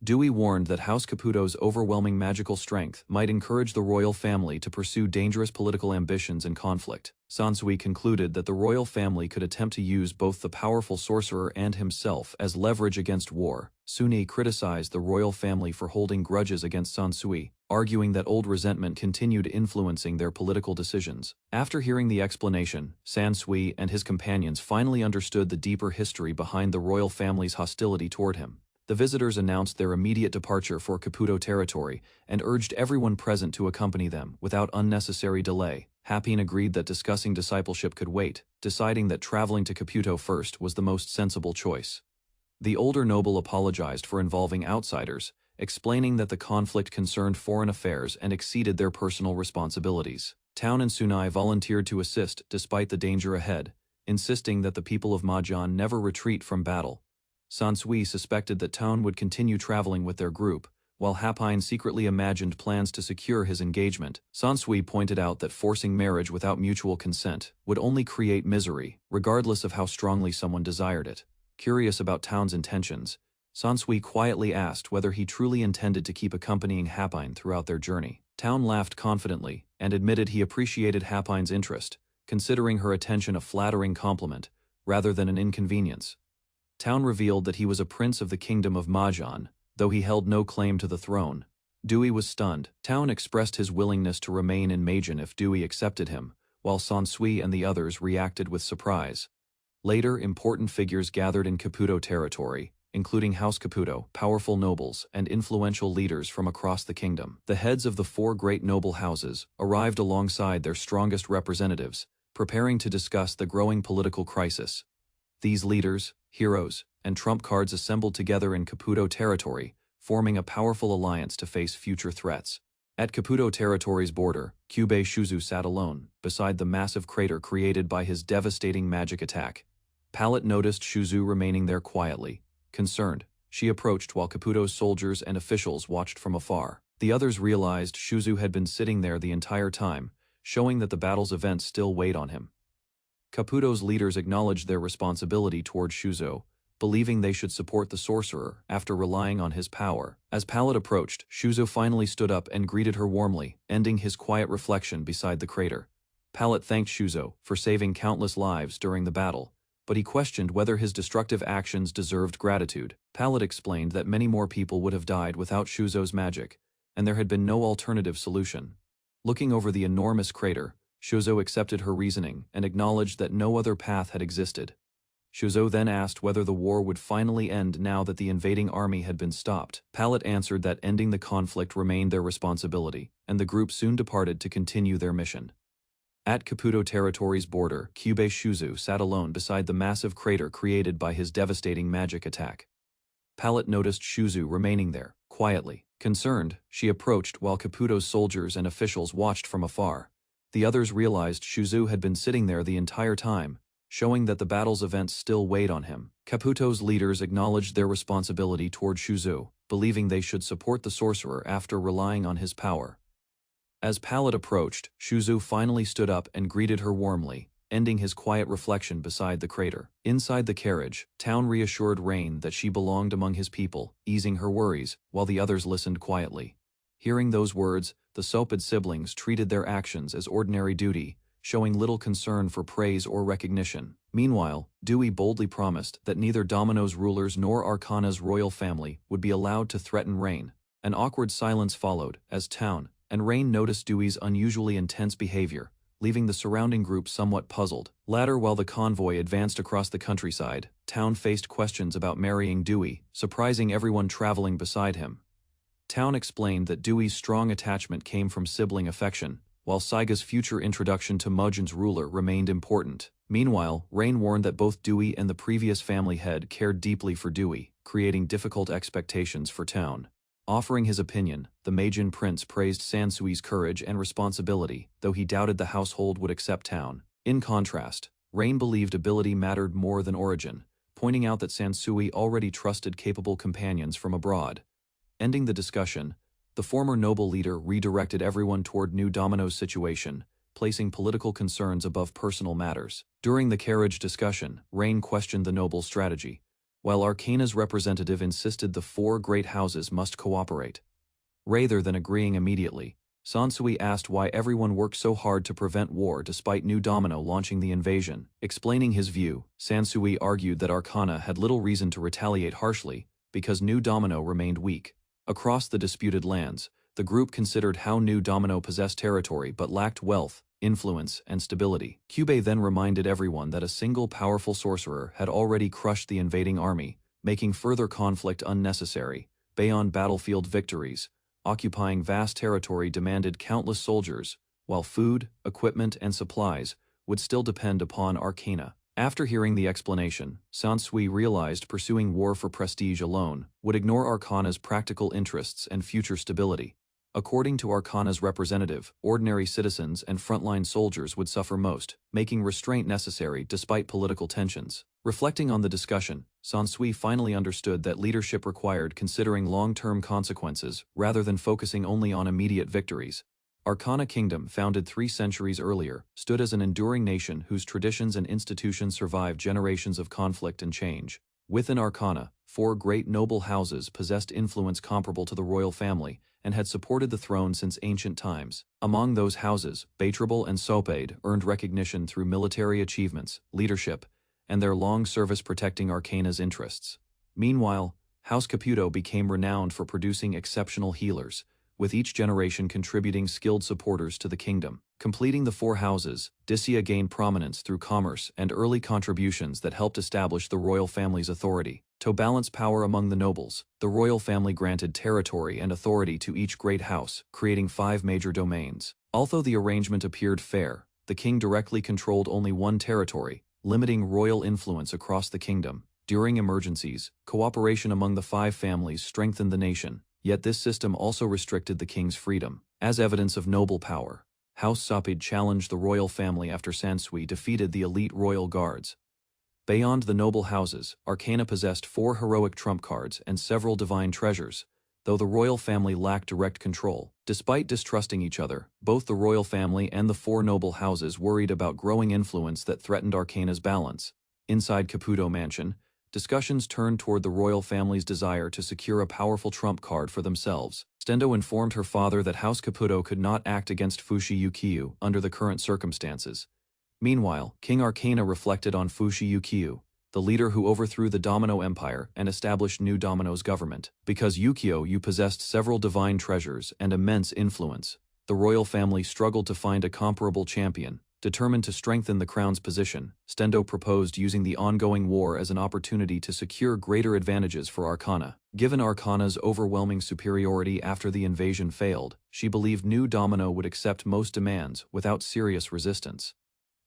Dewey warned that House Caputo's overwhelming magical strength might encourage the royal family to pursue dangerous political ambitions and conflict. Sansui concluded that the royal family could attempt to use both the powerful sorcerer and himself as leverage against war. Sune criticized the royal family for holding grudges against Sansui, arguing that old resentment continued influencing their political decisions. After hearing the explanation, Sansui and his companions finally understood the deeper history behind the royal family's hostility toward him. The visitors announced their immediate departure for Caputo territory and urged everyone present to accompany them without unnecessary delay. Happine agreed that discussing discipleship could wait, deciding that traveling to Caputo first was the most sensible choice. The older noble apologized for involving outsiders, explaining that the conflict concerned foreign affairs and exceeded their personal responsibilities. Town and Sunai volunteered to assist despite the danger ahead, insisting that the people of Mahjong never retreat from battle. Sansui suspected that Town would continue traveling with their group, while Happine secretly imagined plans to secure his engagement. Sansui pointed out that forcing marriage without mutual consent would only create misery, regardless of how strongly someone desired it. Curious about Town's intentions, Sansui quietly asked whether he truly intended to keep accompanying Happine throughout their journey. Town laughed confidently and admitted he appreciated Happine's interest, considering her attention a flattering compliment rather than an inconvenience. Town revealed that he was a prince of the kingdom of Mahjong, though he held no claim to the throne. Dewey was stunned. Town expressed his willingness to remain in Mahjong if Dewey accepted him, while Sansui and the others reacted with surprise. Later, important figures gathered in Caputo territory, including House Caputo, powerful nobles, and influential leaders from across the kingdom. The heads of the four great noble houses arrived alongside their strongest representatives, preparing to discuss the growing political crisis. These leaders, heroes, and trump cards assembled together in Caputo territory, forming a powerful alliance to face future threats. At Caputo territory's border, Kyubei Shuzu sat alone, beside the massive crater created by his devastating magic attack. Palette noticed Shuzu remaining there quietly. Concerned, she approached while Caputo's soldiers and officials watched from afar. The others realized Shuzu had been sitting there the entire time, showing that the battle's events still weighed on him. Caputo's leaders acknowledged their responsibility toward Shuzo, believing they should support the sorcerer after relying on his power. As Palette approached, Shuzo finally stood up and greeted her warmly, ending his quiet reflection beside the crater. Palette thanked Shuzo for saving countless lives during the battle, but he questioned whether his destructive actions deserved gratitude. Palette explained that many more people would have died without Shuzo's magic, and there had been no alternative solution. Looking over the enormous crater, Shuzo accepted her reasoning and acknowledged that no other path had existed. Shuzo then asked whether the war would finally end now that the invading army had been stopped. Palette answered that ending the conflict remained their responsibility, and the group soon departed to continue their mission. At Caputo territory's border, Kyubei Shuzu sat alone beside the massive crater created by his devastating magic attack. Palette noticed Shuzu remaining there, quietly. Concerned, she approached while Caputo's soldiers and officials watched from afar. The others realized Shuzu had been sitting there the entire time, showing that the battle's events still weighed on him. Caputo's leaders acknowledged their responsibility toward Shuzu, believing they should support the sorcerer after relying on his power. As Palette approached, Shuzu finally stood up and greeted her warmly, ending his quiet reflection beside the crater. Inside the carriage, Town reassured Rain that she belonged among his people, easing her worries, while the others listened quietly. Hearing those words, the Sopid siblings treated their actions as ordinary duty, showing little concern for praise or recognition. Meanwhile, Dewey boldly promised that neither Domino's rulers nor Arcana's royal family would be allowed to threaten Rain. An awkward silence followed, as Town and Rain noticed Dewey's unusually intense behavior, leaving the surrounding group somewhat puzzled. Later, while the convoy advanced across the countryside, Town faced questions about marrying Dewey, surprising everyone traveling beside him. Town explained that Dewey's strong attachment came from sibling affection, while Saiga's future introduction to Mujin's ruler remained important. Meanwhile, Rain warned that both Dewey and the previous family head cared deeply for Dewey, creating difficult expectations for Town. Offering his opinion, the Meijin prince praised Sansui's courage and responsibility, though he doubted the household would accept Town. In contrast, Rain believed ability mattered more than origin, pointing out that Sansui already trusted capable companions from abroad. Ending the discussion, the former noble leader redirected everyone toward New Domino's situation, placing political concerns above personal matters. During the carriage discussion, Rain questioned the noble's strategy, while Arcana's representative insisted the four great houses must cooperate. Rather than agreeing immediately, Sansui asked why everyone worked so hard to prevent war despite New Domino launching the invasion. Explaining his view, Sansui argued that Arcana had little reason to retaliate harshly because New Domino remained weak. Across the disputed lands, the group considered how New Domino possessed territory but lacked wealth, influence, and stability. Kyubei then reminded everyone that a single powerful sorcerer had already crushed the invading army, making further conflict unnecessary. Beyond battlefield victories, occupying vast territory demanded countless soldiers, while food, equipment, and supplies would still depend upon Arcana. After hearing the explanation, Sansui realized pursuing war for prestige alone would ignore Arcana's practical interests and future stability. According to Arcana's representative, ordinary citizens and frontline soldiers would suffer most, making restraint necessary despite political tensions. Reflecting on the discussion, Sansui finally understood that leadership required considering long-term consequences rather than focusing only on immediate victories. Arcana Kingdom, founded 3 centuries earlier, stood as an enduring nation whose traditions and institutions survived generations of conflict and change. Within Arcana, 4 great noble houses possessed influence comparable to the royal family and had supported the throne since ancient times. Among those houses, Baitrable and Sopade earned recognition through military achievements, leadership, and their long service protecting Arcana's interests. Meanwhile, House Caputo became renowned for producing exceptional healers, with each generation contributing skilled supporters to the kingdom. Completing the 4 houses, Dicia gained prominence through commerce and early contributions that helped establish the royal family's authority. To balance power among the nobles, the royal family granted territory and authority to each great house, creating 5 major domains. Although the arrangement appeared fair, the king directly controlled only one territory, limiting royal influence across the kingdom. During emergencies, cooperation among the 5 families strengthened the nation, yet this system also restricted the king's freedom. As evidence of noble power, House Sapid challenged the royal family after Sansui defeated the elite royal guards. Beyond the noble houses, Arcana possessed 4 heroic trump cards and several divine treasures, though the royal family lacked direct control. Despite distrusting each other, both the royal family and the 4 noble houses worried about growing influence that threatened Arcana's balance. Inside Caputo Mansion, discussions turned toward the royal family's desire to secure a powerful trump card for themselves. Stendo informed her father that House Caputo could not act against Fushi Yukio under the current circumstances. Meanwhile, King Arcana reflected on Fushi Yukio, the leader who overthrew the Domino Empire and established New Domino's government. Because Yukio possessed several divine treasures and immense influence, the royal family struggled to find a comparable champion. Determined to strengthen the crown's position, Stendo proposed using the ongoing war as an opportunity to secure greater advantages for Arcana. Given Arcana's overwhelming superiority after the invasion failed, she believed New Domino would accept most demands without serious resistance.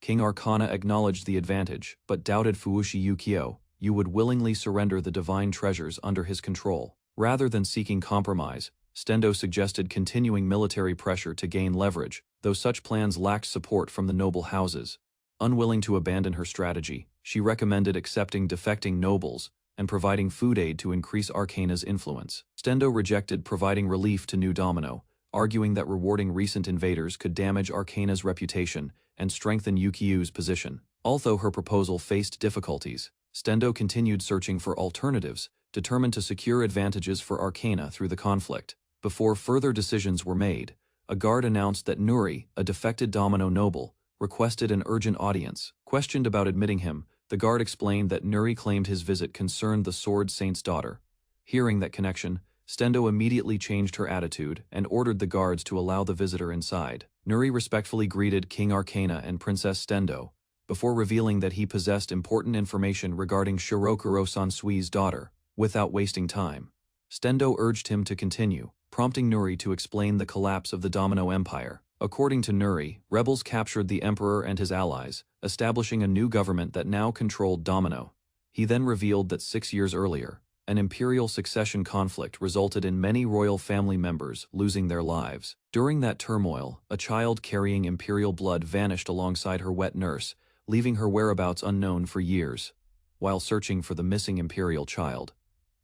King Arcana acknowledged the advantage, but doubted Fushi Yukio would willingly surrender the divine treasures under his control. Rather than seeking compromise, Stendo suggested continuing military pressure to gain leverage, though such plans lacked support from the noble houses. Unwilling to abandon her strategy, she recommended accepting defecting nobles and providing food aid to increase Arcana's influence. Stendo rejected providing relief to New Domino, arguing that rewarding recent invaders could damage Arcana's reputation and strengthen Yukio's position. Although her proposal faced difficulties, Stendo continued searching for alternatives, determined to secure advantages for Arcana through the conflict. Before further decisions were made, a guard announced that Nuri, a defected Domino noble, requested an urgent audience. Questioned about admitting him, the guard explained that Nuri claimed his visit concerned the Sword Saint's daughter. Hearing that connection, Stendo immediately changed her attitude and ordered the guards to allow the visitor inside. Nuri respectfully greeted King Arcana and Princess Stendo, before revealing that he possessed important information regarding Shirokuro Sansui's daughter. Without wasting time, Stendo urged him to continue, prompting Nuri to explain the collapse of the Domino Empire. According to Nuri, rebels captured the emperor and his allies, establishing a new government that now controlled Domino. He then revealed that 6 years earlier, an imperial succession conflict resulted in many royal family members losing their lives. During that turmoil, a child carrying imperial blood vanished alongside her wet nurse, leaving her whereabouts unknown for years. While searching for the missing imperial child,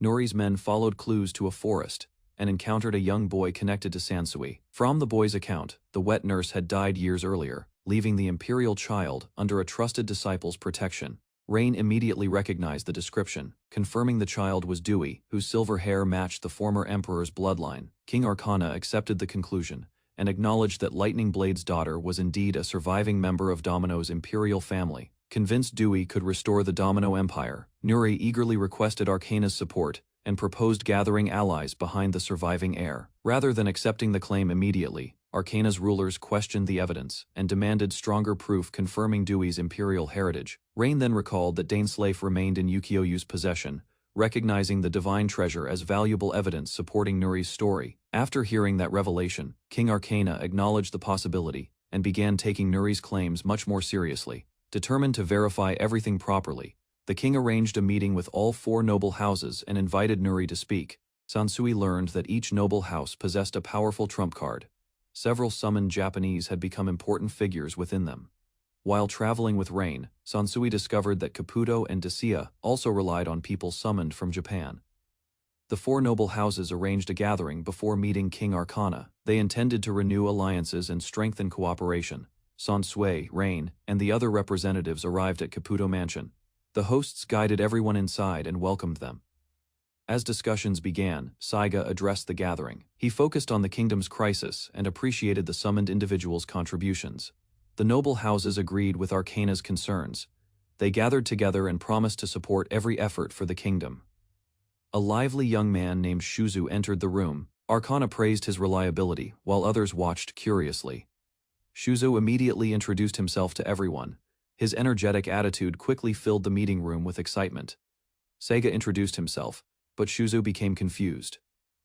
Nuri's men followed clues to a forest and encountered a young boy connected to Sansui. From the boy's account, the wet nurse had died years earlier, leaving the imperial child under a trusted disciple's protection. Rain immediately recognized the description, confirming the child was Dewey, whose silver hair matched the former emperor's bloodline. King Arcana accepted the conclusion and acknowledged that Lightning Blade's daughter was indeed a surviving member of Domino's imperial family. Convinced Dewey could restore the Domino Empire, Nuri eagerly requested Arcana's support and proposed gathering allies behind the surviving heir. Rather than accepting the claim immediately, Arcana's rulers questioned the evidence and demanded stronger proof confirming Dewey's imperial heritage. Rain then recalled that Dainsleif remained in Yukio's possession, recognizing the divine treasure as valuable evidence supporting Nuri's story. After hearing that revelation, King Arcana acknowledged the possibility and began taking Nuri's claims much more seriously. Determined to verify everything properly, the king arranged a meeting with all 4 noble houses and invited Nuri to speak. Sansui learned that each noble house possessed a powerful trump card. Several summoned Japanese had become important figures within them. While traveling with Rain, Sansui discovered that Caputo and Dacia also relied on people summoned from Japan. The 4 noble houses arranged a gathering before meeting King Arcana. They intended to renew alliances and strengthen cooperation. Sansui, Rain, and the other representatives arrived at Caputo Mansion. The hosts guided everyone inside and welcomed them. As discussions began, Saiga addressed the gathering. He focused on the kingdom's crisis and appreciated the summoned individuals' contributions. The noble houses agreed with Arcana's concerns. They gathered together and promised to support every effort for the kingdom. A lively young man named Shuzu entered the room. Arcana praised his reliability, while others watched curiously. Shuzu immediately introduced himself to everyone. His energetic attitude quickly filled the meeting room with excitement. Saiga introduced himself, but Shuzu became confused.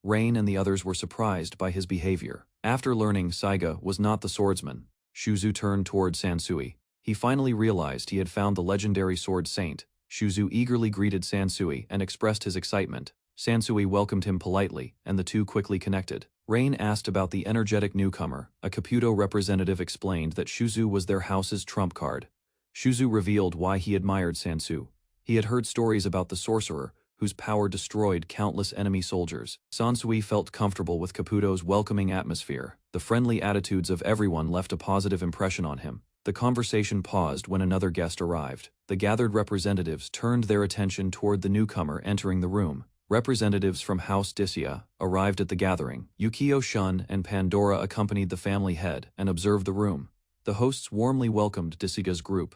Rain and the others were surprised by his behavior. After learning Saiga was not the swordsman, Shuzu turned toward Sansui. He finally realized he had found the legendary sword saint. Shuzu eagerly greeted Sansui and expressed his excitement. Sansui welcomed him politely, and the two quickly connected. Rain asked about the energetic newcomer. A Caputo representative explained that Shuzu was their house's trump card. Shuzu revealed why he admired Sansu. He had heard stories about the sorcerer, whose power destroyed countless enemy soldiers. Sansui felt comfortable with Caputo's welcoming atmosphere. The friendly attitudes of everyone left a positive impression on him. The conversation paused when another guest arrived. The gathered representatives turned their attention toward the newcomer entering the room. Representatives from House Disia arrived at the gathering. Yukio Shun and Pandora accompanied the family head and observed the room. The hosts warmly welcomed Disiga's group.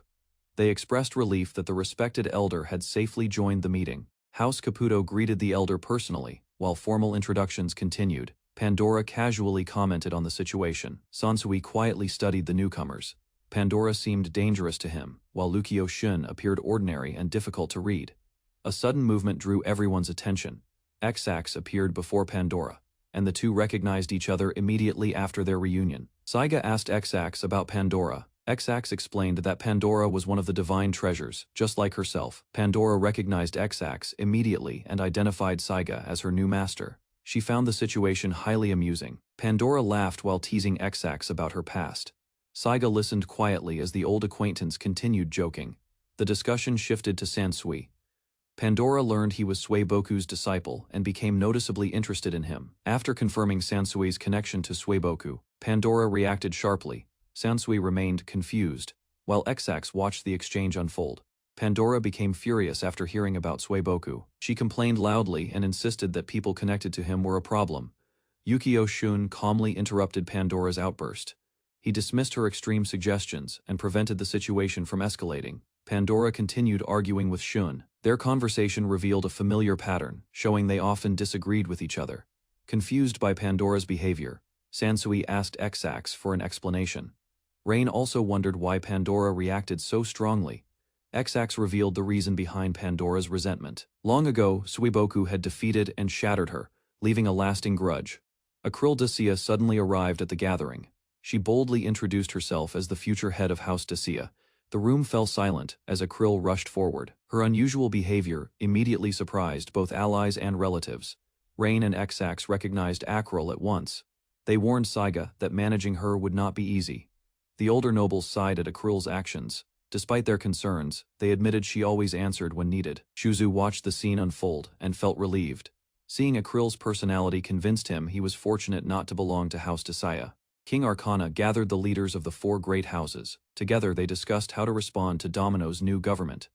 They expressed relief that the respected elder had safely joined the meeting. House Caputo greeted the elder personally. While formal introductions continued, Pandora casually commented on the situation. Sansui quietly studied the newcomers. Pandora seemed dangerous to him, while Yukio Shun appeared ordinary and difficult to read. A sudden movement drew everyone's attention. Xax appeared before Pandora, and the two recognized each other immediately after their reunion. Saiga asked Xax about Pandora. Xax explained that Pandora was one of the divine treasures, just like herself. Pandora recognized Xax immediately and identified Saiga as her new master. She found the situation highly amusing. Pandora laughed while teasing Xax about her past. Saiga listened quietly as the old acquaintance continued joking. The discussion shifted to Sansui. Pandora learned he was Suiboku's disciple and became noticeably interested in him. After confirming Sansui's connection to Suiboku, Pandora reacted sharply. Sansui remained confused, while Xax watched the exchange unfold. Pandora became furious after hearing about Suiboku. She complained loudly and insisted that people connected to him were a problem. Yukio Shun calmly interrupted Pandora's outburst. He dismissed her extreme suggestions and prevented the situation from escalating. Pandora continued arguing with Shun. Their conversation revealed a familiar pattern, showing they often disagreed with each other. Confused by Pandora's behavior, Sansui asked Xax for an explanation. Rain also wondered why Pandora reacted so strongly. Xax revealed the reason behind Pandora's resentment. Long ago, Suiboku had defeated and shattered her, leaving a lasting grudge. Akrill Dacia suddenly arrived at the gathering. She boldly introduced herself as the future head of House Dacia. The room fell silent as Akrill rushed forward. Her unusual behavior immediately surprised both allies and relatives. Rain and Xax recognized Akrill at once. They warned Saiga that managing her would not be easy. The older nobles sighed at Akrill's actions. Despite their concerns, they admitted she always answered when needed. Shuzu watched the scene unfold and felt relieved. Seeing Akrill's personality convinced him he was fortunate not to belong to House Dacia. King Arcana gathered the leaders of the four great houses. Together they discussed how to respond to Domino's new government.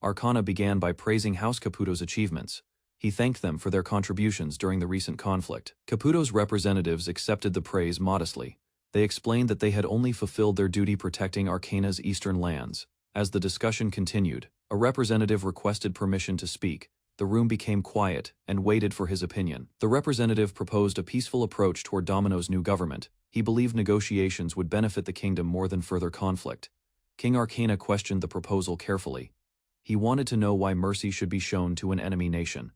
Arcana began by praising House Caputo's achievements. He thanked them for their contributions during the recent conflict. Caputo's representatives accepted the praise modestly. They explained that they had only fulfilled their duty protecting Arcana's eastern lands. As the discussion continued, a representative requested permission to speak. The room became quiet and waited for his opinion. The representative proposed a peaceful approach toward Domino's new government. He believed negotiations would benefit the kingdom more than further conflict. King Arcana questioned the proposal carefully. He wanted to know why mercy should be shown to an enemy nation.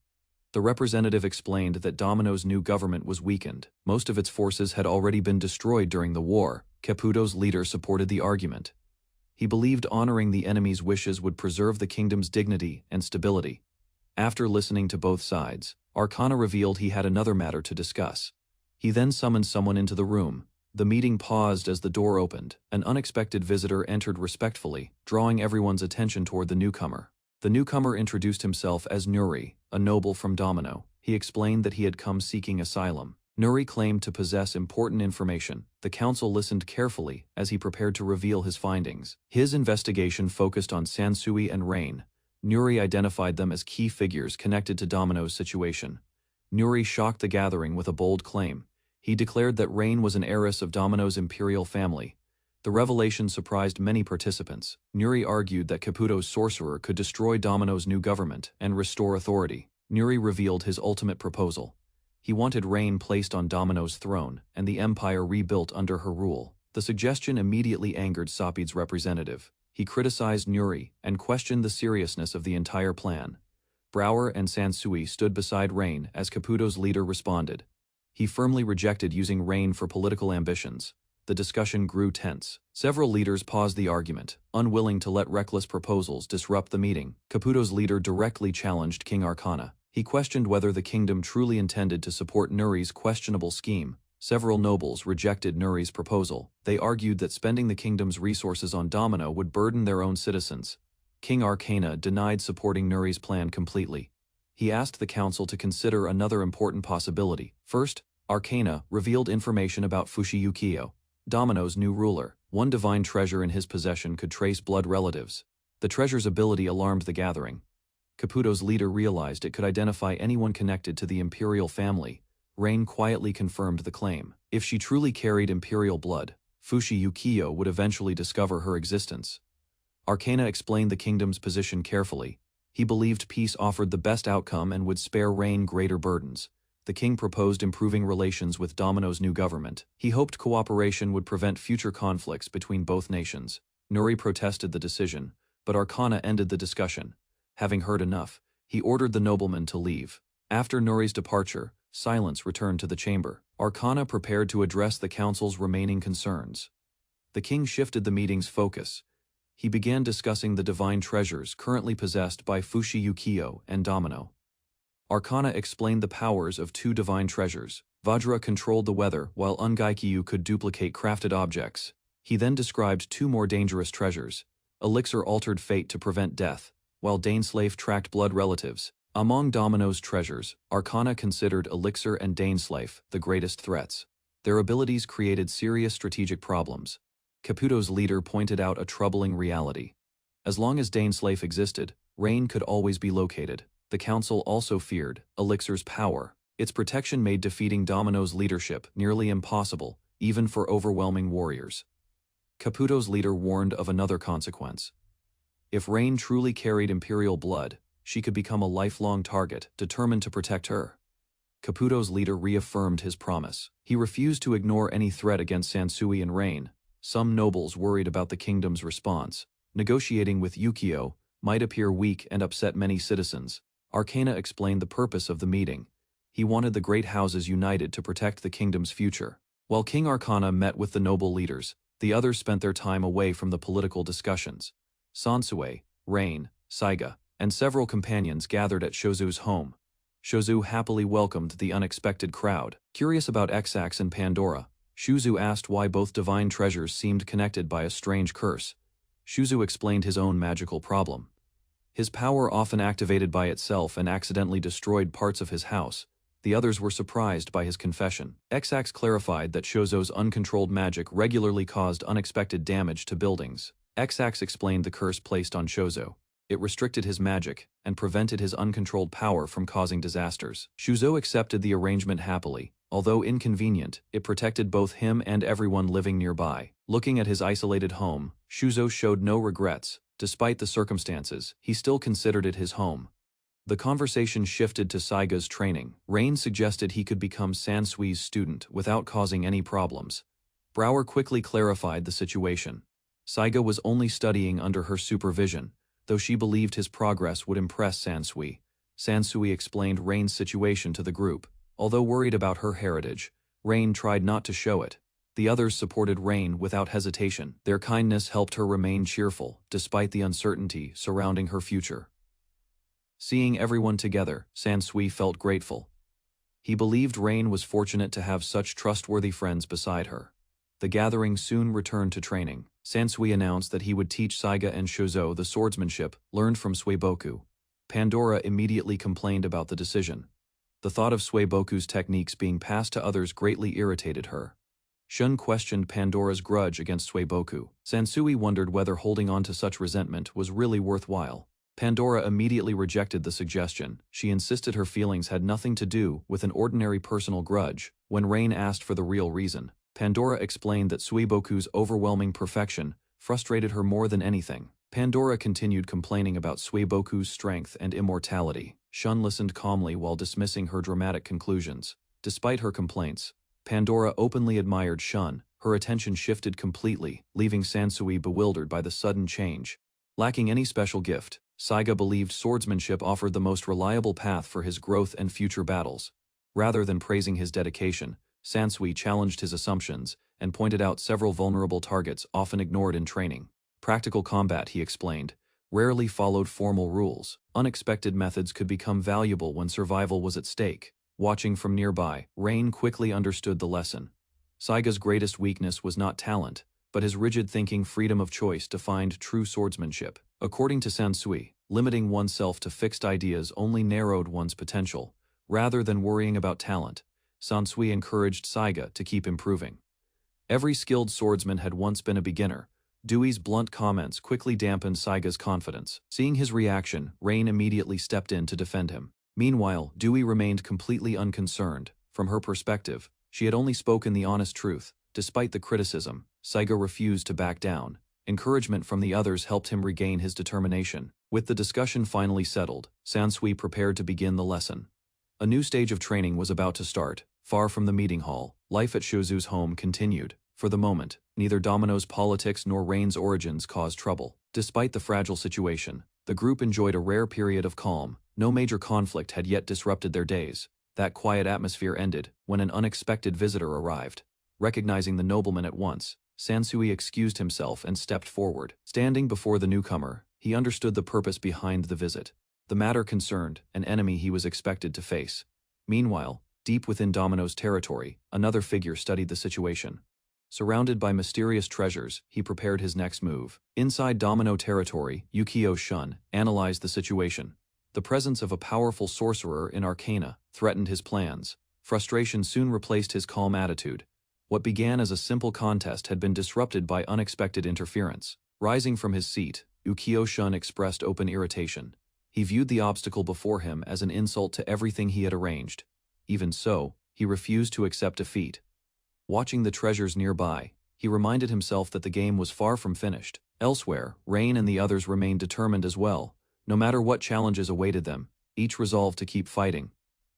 The representative explained that Domino's new government was weakened. Most of its forces had already been destroyed during the war. Caputo's leader supported the argument. He believed honoring the enemy's wishes would preserve the kingdom's dignity and stability. After listening to both sides, Arcana revealed he had another matter to discuss. He then summoned someone into the room. The meeting paused as the door opened. An unexpected visitor entered respectfully, drawing everyone's attention toward the newcomer. The newcomer introduced himself as Nuri, a noble from Domino. He explained that he had come seeking asylum. Nuri claimed to possess important information. The council listened carefully as he prepared to reveal his findings. His investigation focused on Sansui and Rain. Nuri identified them as key figures connected to Domino's situation. Nuri shocked the gathering with a bold claim. He declared that Rain was an heiress of Domino's imperial family. The revelation surprised many participants. Nuri argued that Caputo's sorcerer could destroy Domino's new government and restore authority. Nuri revealed his ultimate proposal. He wanted Rain placed on Domino's throne and the empire rebuilt under her rule. The suggestion immediately angered Sapid's representative. He criticized Nuri and questioned the seriousness of the entire plan. Brower and Sansui stood beside Rain as Caputo's leader responded. He firmly rejected using Rain for political ambitions. the discussion grew tense. Several leaders paused the argument, unwilling to let reckless proposals disrupt the meeting. Caputo's leader directly challenged King Arcana. He questioned whether the kingdom truly intended to support Nuri's questionable scheme. Several nobles rejected Nuri's proposal. They argued that spending the kingdom's resources on Domino would burden their own citizens. King Arcana denied supporting Nuri's plan completely. He asked the council to consider another important possibility. First, Arcana revealed information about Fushiyukiyo, Domino's new ruler. One divine treasure in his possession could trace blood relatives. The treasure's ability alarmed the gathering. Caputo's leader realized it could identify anyone connected to the imperial family. Rain quietly confirmed the claim. If she truly carried imperial blood, Fushiyukiyo would eventually discover her existence. Arcana explained the kingdom's position carefully. He believed peace offered the best outcome and would spare Rain greater burdens. The king proposed improving relations with Domino's new government. He hoped cooperation would prevent future conflicts between both nations. Nuri protested the decision, but Arcana ended the discussion. Having heard enough, he ordered the nobleman to leave. After Nuri's departure, silence returned to the chamber. Arcana prepared to address the council's remaining concerns. The king shifted the meeting's focus. He began discussing the divine treasures currently possessed by Fushiyukiyo and Domino. Arcana explained the powers of two divine treasures. Vajra controlled the weather, while Ungaikiyu could duplicate crafted objects. He then described two more dangerous treasures. Elixir altered fate to prevent death, while Daneslave tracked blood relatives. Among Domino's treasures, Arcana considered Elixir and Daneslave the greatest threats. Their abilities created serious strategic problems. Caputo's leader pointed out a troubling reality. As long as Daneslave existed, Rain could always be located. The council also feared Elixir's power. Its protection made defeating Domino's leadership nearly impossible, even for overwhelming warriors. Caputo's leader warned of another consequence. If Rain truly carried imperial blood, she could become a lifelong target, determined to protect her. Caputo's leader reaffirmed his promise. He refused to ignore any threat against Sansui and Rain. Some nobles worried about the kingdom's response. Negotiating with Yukio might appear weak and upset many citizens. Arcana explained the purpose of the meeting. He wanted the great houses united to protect the kingdom's future. While King Arcana met with the noble leaders, the others spent their time away from the political discussions. Sansui, Rain, Saiga, and several companions gathered at Shozu's home. Shozu happily welcomed the unexpected crowd. Curious about Xax and Pandora, Shuzu asked why both divine treasures seemed connected by a strange curse. Shuzu explained his own magical problem. His power often activated by itself and accidentally destroyed parts of his house. The others were surprised by his confession. Xax clarified that Shozo's uncontrolled magic regularly caused unexpected damage to buildings. Xax explained the curse placed on Shozo. It restricted his magic and prevented his uncontrolled power from causing disasters. Shuzo accepted the arrangement happily. Although inconvenient, it protected both him and everyone living nearby. Looking at his isolated home, Shuzo showed no regrets. Despite the circumstances, he still considered it his home. The conversation shifted to Saiga's training. Rain suggested he could become Sansui's student without causing any problems. Brower quickly clarified the situation. Saiga was only studying under her supervision, though she believed his progress would impress Sansui. Sansui explained Rain's situation to the group. Although worried about her heritage, Rain tried not to show it. The others supported Rain without hesitation. Their kindness helped her remain cheerful, despite the uncertainty surrounding her future. Seeing everyone together, Sansui felt grateful. He believed Rain was fortunate to have such trustworthy friends beside her. The gathering soon returned to training. Sansui announced that he would teach Saiga and Shozo the swordsmanship learned from Suiboku. Pandora immediately complained about the decision. The thought of Suiboku's techniques being passed to others greatly irritated her. Shun questioned Pandora's grudge against Suiboku. Sansui wondered whether holding on to such resentment was really worthwhile. Pandora immediately rejected the suggestion. She insisted her feelings had nothing to do with an ordinary personal grudge. When Rain asked for the real reason, Pandora explained that Suiboku's overwhelming perfection frustrated her more than anything. Pandora continued complaining about Suiboku's strength and immortality. Shun listened calmly while dismissing her dramatic conclusions. Despite her complaints, Pandora openly admired Shun. Her attention shifted completely, leaving Sansui bewildered by the sudden change. Lacking any special gift, Saiga believed swordsmanship offered the most reliable path for his growth and future battles. Rather than praising his dedication, Sansui challenged his assumptions, and pointed out several vulnerable targets often ignored in training. Practical combat, he explained, rarely followed formal rules. Unexpected methods could become valuable when survival was at stake. Watching from nearby, Rain quickly understood the lesson. Saiga's greatest weakness was not talent, but his rigid thinking freedom of choice defined true swordsmanship. According to Sansui, limiting oneself to fixed ideas only narrowed one's potential. Rather than worrying about talent, Sansui encouraged Saiga to keep improving. Every skilled swordsman had once been a beginner. Dewey's blunt comments quickly dampened Saiga's confidence. Seeing his reaction, Rain immediately stepped in to defend him. Meanwhile, Dewey remained completely unconcerned. From her perspective, she had only spoken the honest truth. Despite the criticism, Saiga refused to back down. Encouragement from the others helped him regain his determination. With the discussion finally settled, Sansui prepared to begin the lesson. A new stage of training was about to start. Far from the meeting hall, life at Shozu's home continued. For the moment, neither Domino's politics nor Rain's origins caused trouble. Despite the fragile situation, the group enjoyed a rare period of calm. No major conflict had yet disrupted their days. That quiet atmosphere ended when an unexpected visitor arrived. Recognizing the nobleman at once, Sansui excused himself and stepped forward. Standing before the newcomer, he understood the purpose behind the visit. The matter concerned an enemy he was expected to face. Meanwhile, deep within Domino's territory, another figure studied the situation. Surrounded by mysterious treasures, he prepared his next move. Inside Domino territory, Yukio Shun analyzed the situation. The presence of a powerful sorcerer in Arcana threatened his plans. Frustration soon replaced his calm attitude. What began as a simple contest had been disrupted by unexpected interference. Rising from his seat, Yukio Shun expressed open irritation. He viewed the obstacle before him as an insult to everything he had arranged. Even so, he refused to accept defeat. Watching the treasures nearby, he reminded himself that the game was far from finished. Elsewhere, Rain and the others remained determined as well. No matter what challenges awaited them, each resolved to keep fighting.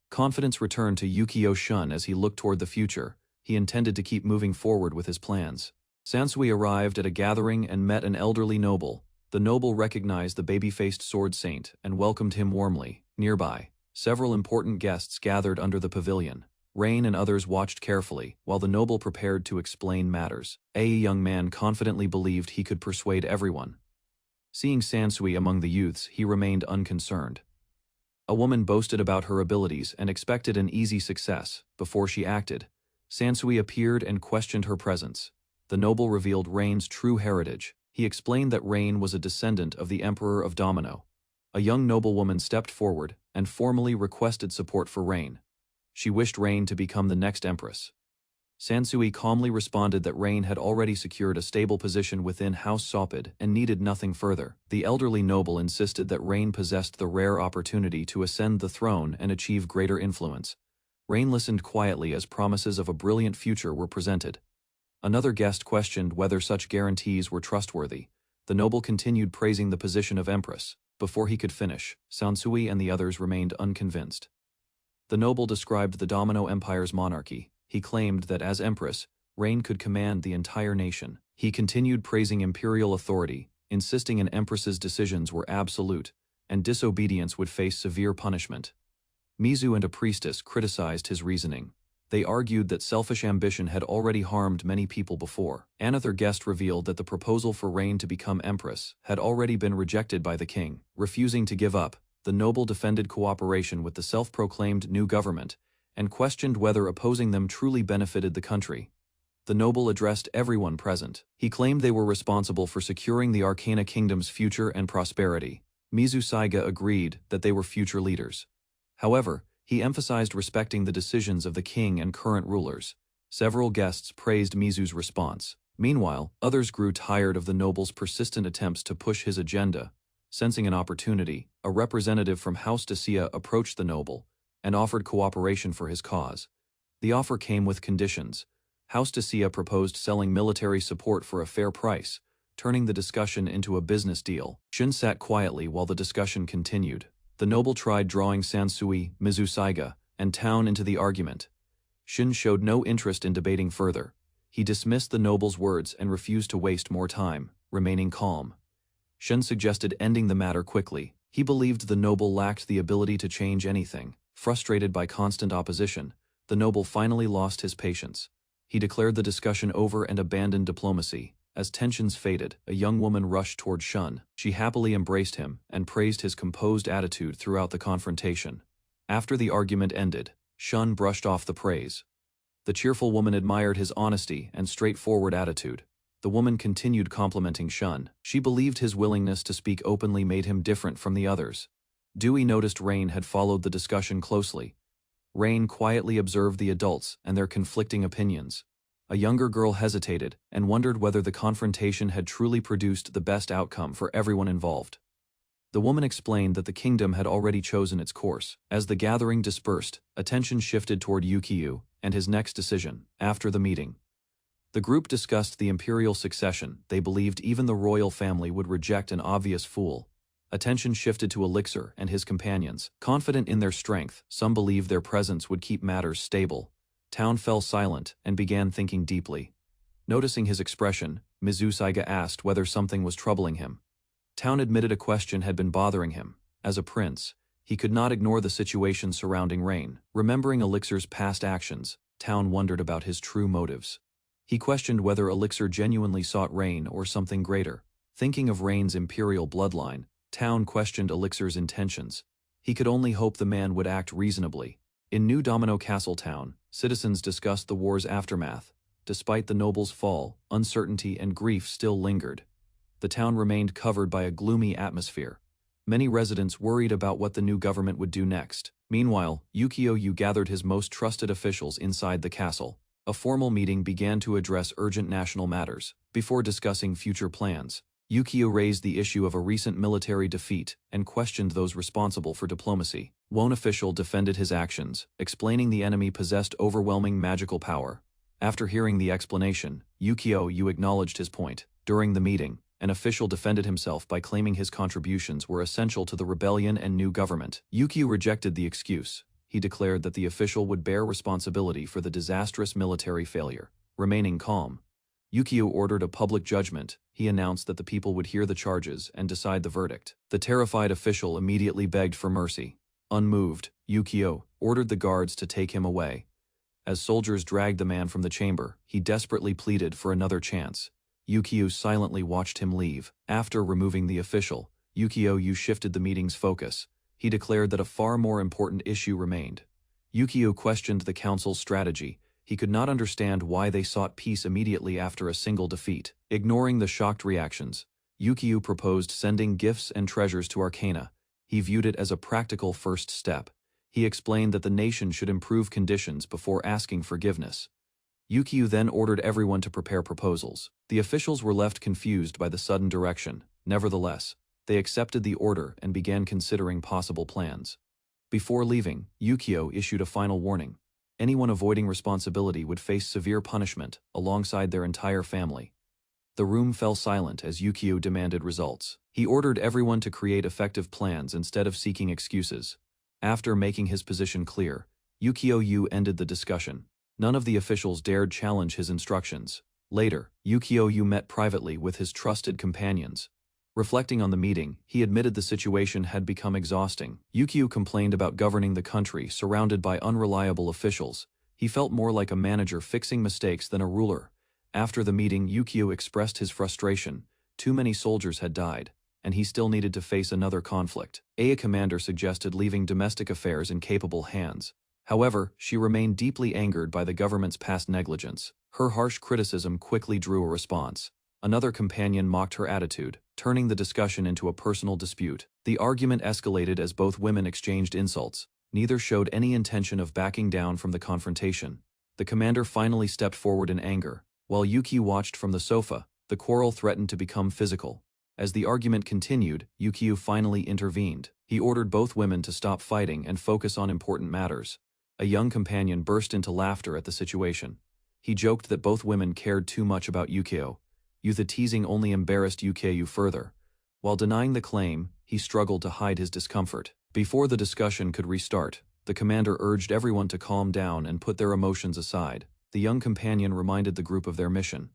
Confidence returned to Yukio Shun as he looked toward the future. He intended to keep moving forward with his plans. Sansui arrived at a gathering and met an elderly noble. The noble recognized the baby-faced sword saint and welcomed him warmly. Nearby, several important guests gathered under the pavilion. Rain and others watched carefully, while the noble prepared to explain matters. A young man confidently believed he could persuade everyone. Seeing Sansui among the youths, he remained unconcerned. A woman boasted about her abilities and expected an easy success. Before she acted, Sansui appeared and questioned her presence. The noble revealed Rain's true heritage. He explained that Rain was a descendant of the Emperor of Domino. A young noblewoman stepped forward and formally requested support for Rain. She wished Rain to become the next empress. Sansui calmly responded that Rain had already secured a stable position within House Sopid and needed nothing further. The elderly noble insisted that Rain possessed the rare opportunity to ascend the throne and achieve greater influence. Rain listened quietly as promises of a brilliant future were presented. Another guest questioned whether such guarantees were trustworthy. The noble continued praising the position of empress. Before he could finish, Sansui and the others remained unconvinced. The noble described the Domino Empire's monarchy. He claimed that as empress, Rain could command the entire nation. He continued praising imperial authority, insisting an empress's decisions were absolute, and disobedience would face severe punishment. Mizu and a priestess criticized his reasoning. They argued that selfish ambition had already harmed many people before. Another guest revealed that the proposal for Rain to become empress had already been rejected by the king. Refusing to give up, the noble defended cooperation with the self-proclaimed new government and questioned whether opposing them truly benefited the country. The noble addressed everyone present. He claimed they were responsible for securing the Arcana Kingdom's future and prosperity. Mizu Saiga agreed that they were future leaders. However, he emphasized respecting the decisions of the king and current rulers. Several guests praised Mizu's response. Meanwhile, others grew tired of the noble's persistent attempts to push his agenda. Sensing an opportunity, a representative from House Dacia approached the noble and offered cooperation for his cause. The offer came with conditions. House Dacia proposed selling military support for a fair price, turning the discussion into a business deal. Shun sat quietly while the discussion continued. The noble tried drawing Sansui, Mizu Saiga, and Town into the argument. Shun showed no interest in debating further. He dismissed the noble's words and refused to waste more time, remaining calm. Shun suggested ending the matter quickly. He believed the noble lacked the ability to change anything. Frustrated by constant opposition, the noble finally lost his patience. He declared the discussion over and abandoned diplomacy. As tensions faded, a young woman rushed toward Shun. She happily embraced him and praised his composed attitude throughout the confrontation. After the argument ended, Shun brushed off the praise. The cheerful woman admired his honesty and straightforward attitude. The woman continued complimenting Shun. She believed his willingness to speak openly made him different from the others. Dewey noticed Rain had followed the discussion closely. Rain quietly observed the adults and their conflicting opinions. A younger girl hesitated and wondered whether the confrontation had truly produced the best outcome for everyone involved. The woman explained that the kingdom had already chosen its course. As the gathering dispersed, attention shifted toward Yukio and his next decision. After the meeting, the group discussed the imperial succession. They believed even the royal family would reject an obvious fool. Attention shifted to Elixir and his companions. Confident in their strength, some believed their presence would keep matters stable. Town fell silent and began thinking deeply. Noticing his expression, Mizusaiga asked whether something was troubling him. Town admitted a question had been bothering him. As a prince, he could not ignore the situation surrounding Rain. Remembering Elixir's past actions, Town wondered about his true motives. He questioned whether Elixir genuinely sought Rain or something greater. Thinking of Rain's imperial bloodline, Town questioned Elixir's intentions. He could only hope the man would act reasonably. In New Domino Castle Town, citizens discussed the war's aftermath. Despite the noble's fall, uncertainty and grief still lingered. The town remained covered by a gloomy atmosphere. Many residents worried about what the new government would do next. Meanwhile, Yukio gathered his most trusted officials inside the castle. A formal meeting began to address urgent national matters. Before discussing future plans, Yukio raised the issue of a recent military defeat and questioned those responsible for diplomacy. One official defended his actions, explaining the enemy possessed overwhelming magical power. After hearing the explanation, Yukio acknowledged his point. During the meeting, an official defended himself by claiming his contributions were essential to the rebellion and new government. Yukio rejected the excuse. He declared that the official would bear responsibility for the disastrous military failure. Remaining calm, Yukio ordered a public judgment. He announced that the people would hear the charges and decide the verdict. The terrified official immediately begged for mercy. Unmoved, Yukio ordered the guards to take him away. As soldiers dragged the man from the chamber, he desperately pleaded for another chance. Yukio silently watched him leave. After removing the official, Yukio shifted the meeting's focus. He declared that a far more important issue remained. Yukio questioned the council's strategy. He could not understand why they sought peace immediately after a single defeat. Ignoring the shocked reactions, Yukio proposed sending gifts and treasures to Arcana. He viewed it as a practical first step. He explained that the nation should improve conditions before asking forgiveness. Yukio then ordered everyone to prepare proposals. The officials were left confused by the sudden direction. Nevertheless, they accepted the order and began considering possible plans. Before leaving, Yukio issued a final warning. Anyone avoiding responsibility would face severe punishment, alongside their entire family. The room fell silent as Yukio demanded results. He ordered everyone to create effective plans instead of seeking excuses. After making his position clear, Yukio ended the discussion. None of the officials dared challenge his instructions. Later, Yukio met privately with his trusted companions. Reflecting on the meeting, he admitted the situation had become exhausting. Yukio complained about governing the country surrounded by unreliable officials. He felt more like a manager fixing mistakes than a ruler. After the meeting, Yukio expressed his frustration. Too many soldiers had died, and he still needed to face another conflict. A commander suggested leaving domestic affairs in capable hands. However, she remained deeply angered by the government's past negligence. Her harsh criticism quickly drew a response. Another companion mocked her attitude, turning the discussion into a personal dispute. The argument escalated as both women exchanged insults. Neither showed any intention of backing down from the confrontation. The commander finally stepped forward in anger. While Yuki watched from the sofa, the quarrel threatened to become physical. As the argument continued, Yukio finally intervened. He ordered both women to stop fighting and focus on important matters. A young companion burst into laughter at the situation. He joked that both women cared too much about Yukio. The teasing only embarrassed Yukio further. While denying the claim, he struggled to hide his discomfort. Before the discussion could restart, the commander urged everyone to calm down and put their emotions aside. The young companion reminded the group of their mission.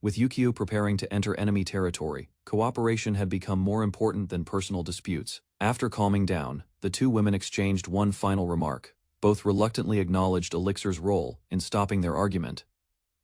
With Yukio preparing to enter enemy territory, cooperation had become more important than personal disputes. After calming down, the two women exchanged one final remark. Both reluctantly acknowledged Elixir's role in stopping their argument.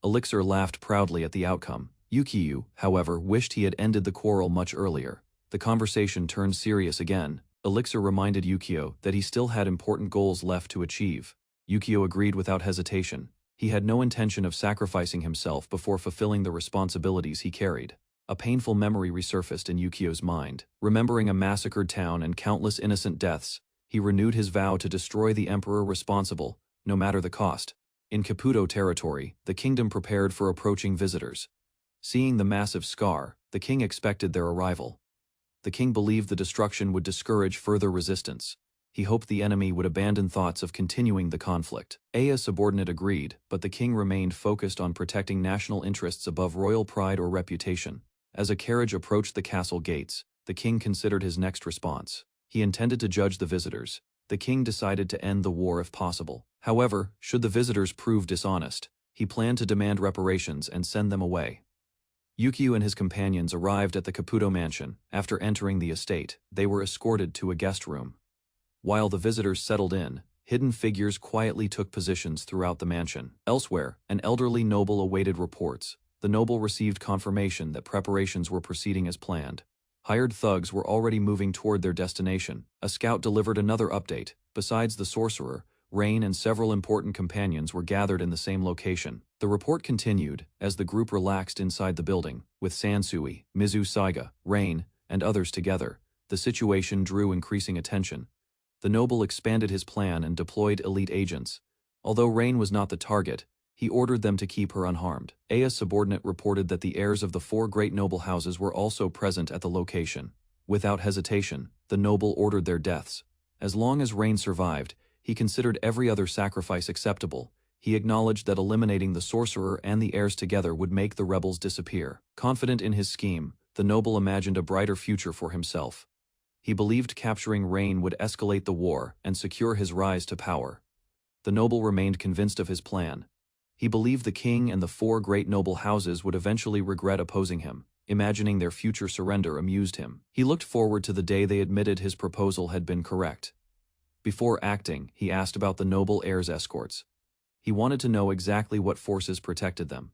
Elixir laughed proudly at the outcome. Yukio, however, wished he had ended the quarrel much earlier. The conversation turned serious again. Elixir reminded Yukio that he still had important goals left to achieve. Yukio agreed without hesitation. He had no intention of sacrificing himself before fulfilling the responsibilities he carried. A painful memory resurfaced in Yukio's mind. Remembering a massacred town and countless innocent deaths, he renewed his vow to destroy the emperor responsible, no matter the cost. In Caputo territory, the kingdom prepared for approaching visitors. Seeing the massive scar, the king expected their arrival. The king believed the destruction would discourage further resistance. He hoped the enemy would abandon thoughts of continuing the conflict. Aya's subordinate agreed, but the king remained focused on protecting national interests above royal pride or reputation. As a carriage approached the castle gates, the king considered his next response. He intended to judge the visitors. The king decided to end the war if possible. However, should the visitors prove dishonest, he planned to demand reparations and send them away. Yukio and his companions arrived at the Caputo mansion. After entering the estate, they were escorted to a guest room. While the visitors settled in, hidden figures quietly took positions throughout the mansion. Elsewhere, an elderly noble awaited reports. The noble received confirmation that preparations were proceeding as planned. Hired thugs were already moving toward their destination. A scout delivered another update. Besides the sorcerer, Rain and several important companions were gathered in the same location. The report continued as the group relaxed inside the building, with Sansui, Mizu Saiga, Rain, and others together. The situation drew increasing attention. The noble expanded his plan and deployed elite agents. Although Rain was not the target, he ordered them to keep her unharmed. Aya's subordinate reported that the heirs of the 4 great noble houses were also present at the location. Without hesitation, the noble ordered their deaths. As long as Rain survived, he considered every other sacrifice acceptable. He acknowledged that eliminating the sorcerer and the heirs together would make the rebels disappear. Confident in his scheme, the noble imagined a brighter future for himself. He believed capturing Rain would escalate the war and secure his rise to power. The noble remained convinced of his plan. He believed the king and the 4 great noble houses would eventually regret opposing him. Imagining their future surrender amused him. He looked forward to the day they admitted his proposal had been correct. Before acting, he asked about the noble heir's escorts. He wanted to know exactly what forces protected them.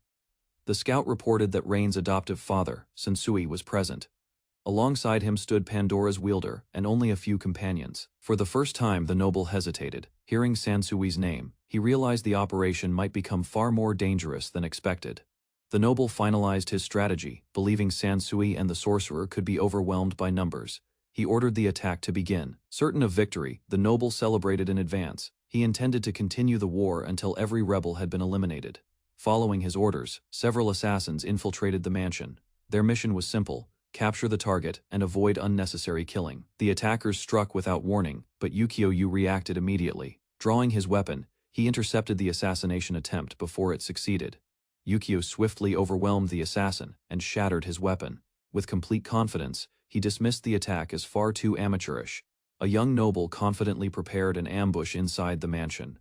The scout reported that Rain's adoptive father, Sansui, was present. Alongside him stood Pandora's wielder and only a few companions. For the first time, the noble hesitated. Hearing Sansui's name, he realized the operation might become far more dangerous than expected. The noble finalized his strategy, believing Sansui and the sorcerer could be overwhelmed by numbers. He ordered the attack to begin. Certain of victory, the noble celebrated in advance. He intended to continue the war until every rebel had been eliminated. Following his orders, several assassins infiltrated the mansion. Their mission was simple: capture the target and avoid unnecessary killing. The attackers struck without warning, but Yukio reacted immediately. Drawing his weapon, he intercepted the assassination attempt before it succeeded. Yukio swiftly overwhelmed the assassin and shattered his weapon. With complete confidence, he dismissed the attack as far too amateurish. A young noble confidently prepared an ambush inside the mansion.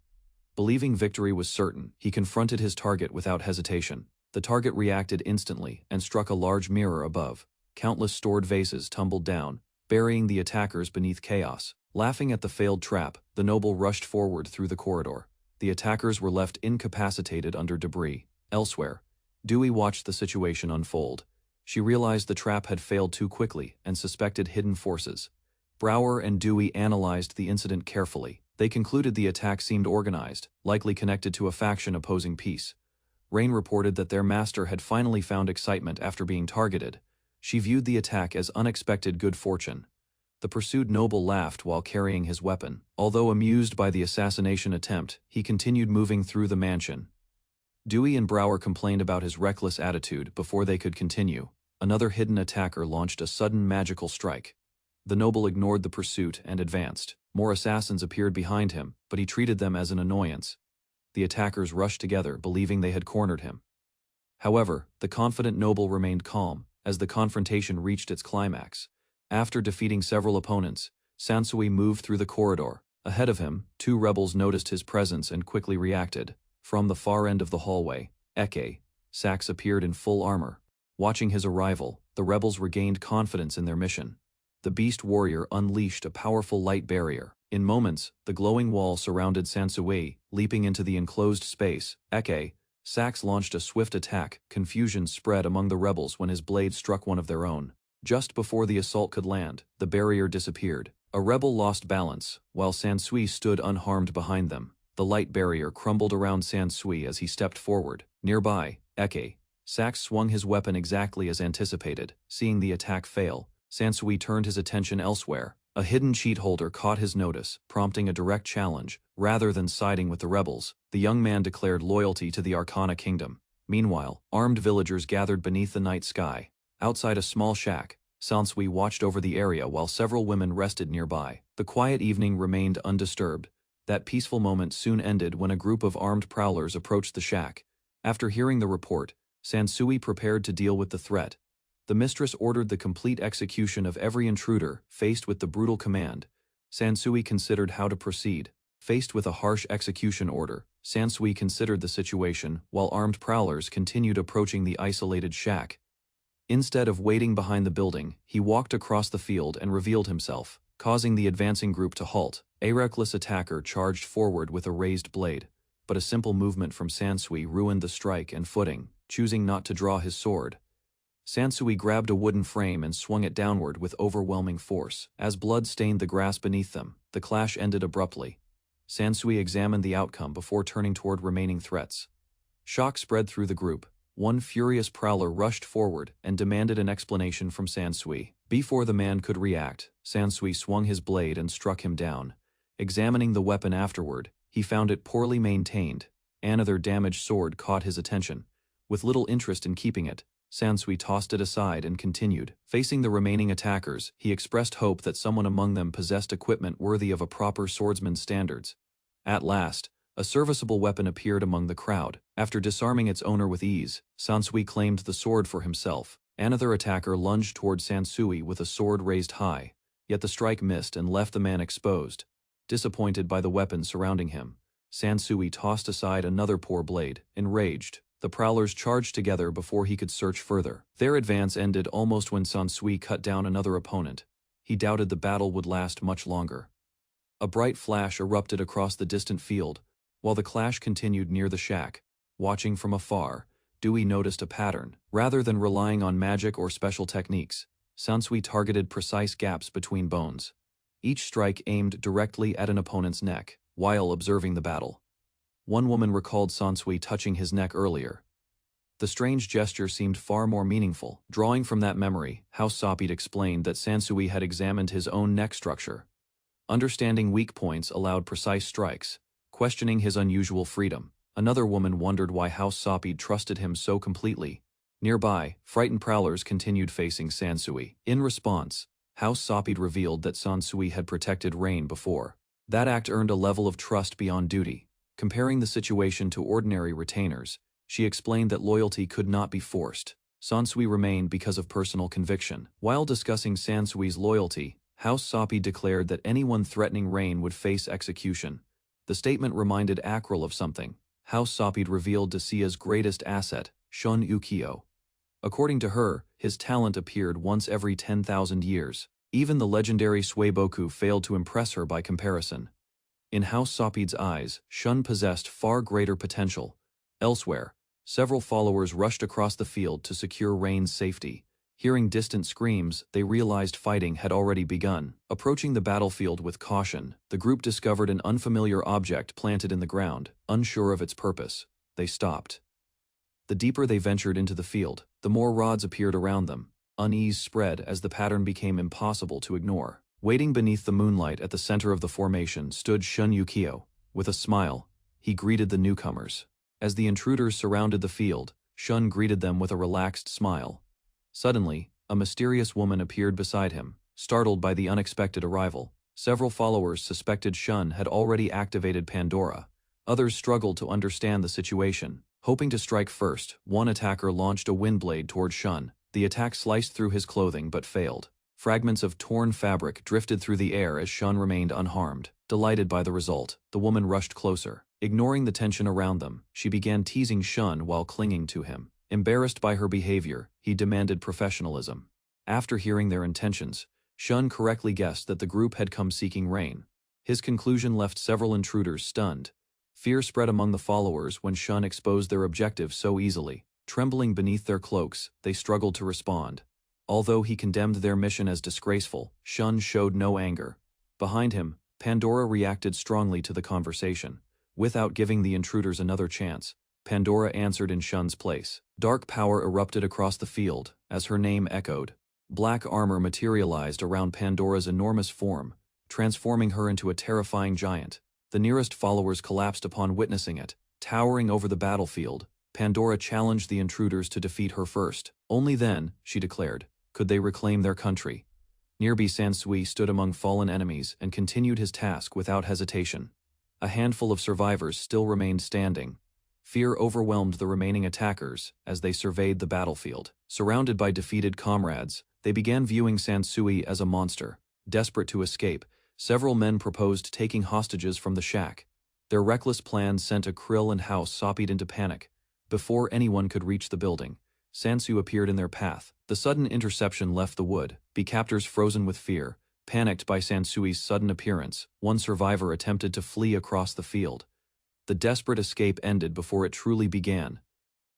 Believing victory was certain, he confronted his target without hesitation. The target reacted instantly and struck a large mirror above. Countless stored vases tumbled down, burying the attackers beneath chaos. Laughing at the failed trap, the noble rushed forward through the corridor. The attackers were left incapacitated under debris. Elsewhere, Dewey watched the situation unfold. She realized the trap had failed too quickly and suspected hidden forces. Brower and Dewey analyzed the incident carefully. They concluded the attack seemed organized, likely connected to a faction opposing peace. Rain reported that their master had finally found excitement after being targeted. She viewed the attack as unexpected good fortune. The pursued noble laughed while carrying his weapon. Although amused by the assassination attempt, he continued moving through the mansion. Dewey and Brower complained about his reckless attitude before they could continue. Another hidden attacker launched a sudden magical strike. The noble ignored the pursuit and advanced. More assassins appeared behind him, but he treated them as an annoyance. The attackers rushed together, believing they had cornered him. However, the confident noble remained calm as the confrontation reached its climax. After defeating several opponents, Sansui moved through the corridor. Ahead of him, 2 rebels noticed his presence and quickly reacted. From the far end of the hallway, Eke, Sax appeared in full armor. Watching his arrival, the rebels regained confidence in their mission. The beast warrior unleashed a powerful light barrier. In moments, the glowing wall surrounded Sansui. Leaping into the enclosed space, Eke, Sax launched a swift attack. Confusion spread among the rebels when his blade struck one of their own. Just before the assault could land, the barrier disappeared. A rebel lost balance, while Sansui stood unharmed behind them. The light barrier crumbled around Sansui as he stepped forward. Nearby, Sax swung his weapon exactly as anticipated. Seeing the attack fail, Sansui turned his attention elsewhere. A hidden cheat holder caught his notice, prompting a direct challenge. Rather than siding with the rebels, the young man declared loyalty to the Arcana Kingdom. Meanwhile, armed villagers gathered beneath the night sky. Outside a small shack, Sansui watched over the area while several women rested nearby. The quiet evening remained undisturbed. That peaceful moment soon ended when a group of armed prowlers approached the shack. After hearing the report, Sansui prepared to deal with the threat. The mistress ordered the complete execution of every intruder. Faced with the brutal command, Sansui considered how to proceed. Faced with a harsh execution order, Sansui considered the situation while armed prowlers continued approaching the isolated shack. Instead of waiting behind the building, he walked across the field and revealed himself, causing the advancing group to halt. A reckless attacker charged forward with a raised blade, but a simple movement from Sansui ruined the strike and footing. Choosing not to draw his sword, Sansui grabbed a wooden frame and swung it downward with overwhelming force. As blood stained the grass beneath them, the clash ended abruptly. Sansui examined the outcome before turning toward remaining threats. Shock spread through the group. One furious prowler rushed forward and demanded an explanation from Sansui. Before the man could react, Sansui swung his blade and struck him down. Examining the weapon afterward, he found it poorly maintained. Another damaged sword caught his attention. With little interest in keeping it, Sansui tossed it aside and continued. Facing the remaining attackers, he expressed hope that someone among them possessed equipment worthy of a proper swordsman's standards. At last, a serviceable weapon appeared among the crowd. After disarming its owner with ease, Sansui claimed the sword for himself. Another attacker lunged toward Sansui with a sword raised high, yet the strike missed and left the man exposed. Disappointed by the weapon surrounding him, Sansui tossed aside another poor blade. Enraged, the prowlers charged together before he could search further. Their advance ended almost when Sansui cut down another opponent. He doubted the battle would last much longer. A bright flash erupted across the distant field, while the clash continued near the shack. Watching from afar, Dewey noticed a pattern. Rather than relying on magic or special techniques, Sansui targeted precise gaps between bones. Each strike aimed directly at an opponent's neck. While observing the battle, one woman recalled Sansui touching his neck earlier. The strange gesture seemed far more meaningful. Drawing from that memory, House Sapid explained that Sansui had examined his own neck structure. Understanding weak points allowed precise strikes, questioning his unusual freedom. Another woman wondered why House Sapid trusted him so completely. Nearby, frightened prowlers continued facing Sansui. In response, House Sapid revealed that Sansui had protected Rain before. That act earned a level of trust beyond duty. Comparing the situation to ordinary retainers, she explained that loyalty could not be forced. Sansui remained because of personal conviction. While discussing Sansui's loyalty, House Sapid declared that anyone threatening Rain would face execution. The statement reminded Akril of something. House Sapid revealed Desia's greatest asset, Shun Ukiyo. According to her, his talent appeared once every 10,000 years. Even the legendary Suiboku failed to impress her by comparison. In House Sapid's eyes, Shun possessed far greater potential. Elsewhere, several followers rushed across the field to secure Rain's safety. Hearing distant screams, they realized fighting had already begun. Approaching the battlefield with caution, the group discovered an unfamiliar object planted in the ground. Unsure of its purpose, they stopped. The deeper they ventured into the field, the more rods appeared around them. Unease spread as the pattern became impossible to ignore. Waiting beneath the moonlight at the center of the formation stood Shun Ukiyo. With a smile, he greeted the newcomers. As the intruders surrounded the field, Shun greeted them with a relaxed smile. Suddenly, a mysterious woman appeared beside him. Startled by the unexpected arrival, several followers suspected Shun had already activated Pandora. Others struggled to understand the situation. Hoping to strike first, one attacker launched a wind blade toward Shun. The attack sliced through his clothing but failed. Fragments of torn fabric drifted through the air as Shun remained unharmed. Delighted by the result, the woman rushed closer. Ignoring the tension around them, she began teasing Shun while clinging to him. Embarrassed by her behavior, he demanded professionalism. After hearing their intentions, Shun correctly guessed that the group had come seeking Rain. His conclusion left several intruders stunned. Fear spread among the followers when Shun exposed their objective so easily. Trembling beneath their cloaks, they struggled to respond. Although he condemned their mission as disgraceful, Shun showed no anger. Behind him, Pandora reacted strongly to the conversation. Without giving the intruders another chance, Pandora answered in Shun's place. Dark power erupted across the field, as her name echoed. Black armor materialized around Pandora's enormous form, transforming her into a terrifying giant. The nearest followers collapsed upon witnessing it. Towering over the battlefield, Pandora challenged the intruders to defeat her first. Only then, she declared, could they reclaim their country. Nearby Sansui stood among fallen enemies and continued his task without hesitation. A handful of survivors still remained standing. Fear overwhelmed the remaining attackers as they surveyed the battlefield. Surrounded by defeated comrades, they began viewing Sansui as a monster. Desperate to escape, several men proposed taking hostages from the shack. Their reckless plan sent Akrill and House Sopped into panic. Before anyone could reach the building, Sansu appeared in their path. The sudden interception left the wood, captors frozen with fear. Panicked by Sansui's sudden appearance, one survivor attempted to flee across the field. The desperate escape ended before it truly began.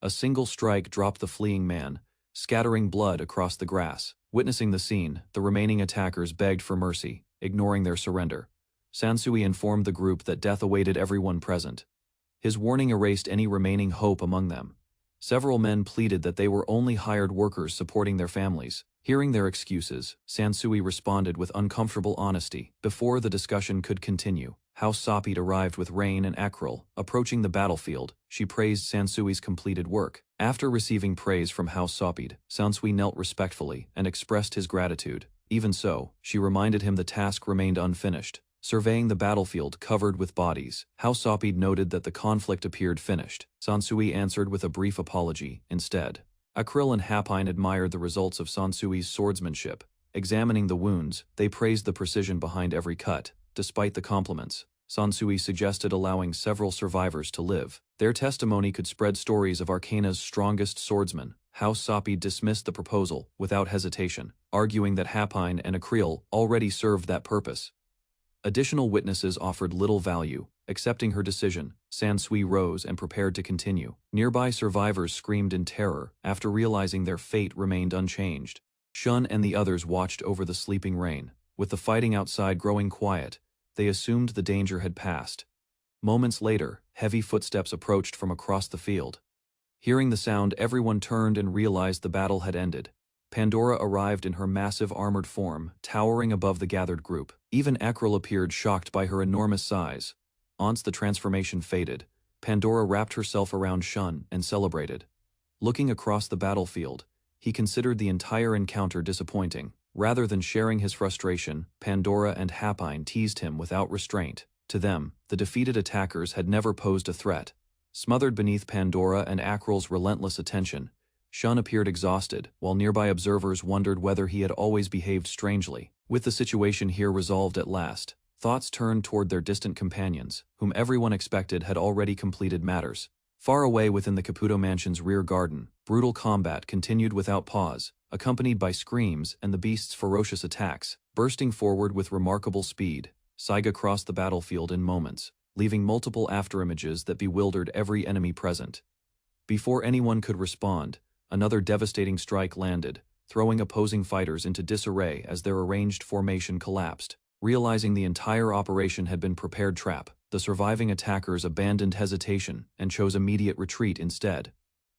A single strike dropped the fleeing man, scattering blood across the grass. Witnessing the scene, the remaining attackers begged for mercy, ignoring their surrender. Sansui informed the group that death awaited everyone present. His warning erased any remaining hope among them. Several men pleaded that they were only hired workers supporting their families. Hearing their excuses, Sansui responded with uncomfortable honesty. Before the discussion could continue, House Sopped arrived with Rain and Akrill. Approaching the battlefield, she praised Sansui's completed work. After receiving praise from House Sopped, Sansui knelt respectfully and expressed his gratitude. Even so, she reminded him the task remained unfinished. Surveying the battlefield covered with bodies, House Sopped noted that the conflict appeared finished. Sansui answered with a brief apology instead. Akrill and Hapine admired the results of Sansui's swordsmanship. Examining the wounds, they praised the precision behind every cut. Despite the compliments, Sansui suggested allowing several survivors to live. Their testimony could spread stories of Arcana's strongest swordsman. House Sopped dismissed the proposal without hesitation, arguing that Hapine and Akrill already served that purpose. Additional witnesses offered little value. Accepting her decision, Sansui rose and prepared to continue. Nearby survivors screamed in terror after realizing their fate remained unchanged. Shun and the others watched over the sleeping Rain. With the fighting outside growing quiet, they assumed the danger had passed. Moments later, heavy footsteps approached from across the field. Hearing the sound, everyone turned and realized the battle had ended. Pandora arrived in her massive armored form, towering above the gathered group. Even Akrill appeared, shocked by her enormous size. Once the transformation faded, Pandora wrapped herself around Shun and celebrated. Looking across the battlefield, he considered the entire encounter disappointing. Rather than sharing his frustration, Pandora and Hapine teased him without restraint. To them, the defeated attackers had never posed a threat. Smothered beneath Pandora and Akrill's relentless attention, Shun appeared exhausted, while nearby observers wondered whether he had always behaved strangely. With the situation here resolved at last, thoughts turned toward their distant companions, whom everyone expected had already completed matters. Far away within the Caputo Mansion's rear garden, brutal combat continued without pause, accompanied by screams and the beast's ferocious attacks. Bursting forward with remarkable speed, Saiga crossed the battlefield in moments, leaving multiple afterimages that bewildered every enemy present. Before anyone could respond, another devastating strike landed, throwing opposing fighters into disarray as their arranged formation collapsed. Realizing the entire operation had been prepared trap, the surviving attackers abandoned hesitation and chose immediate retreat instead.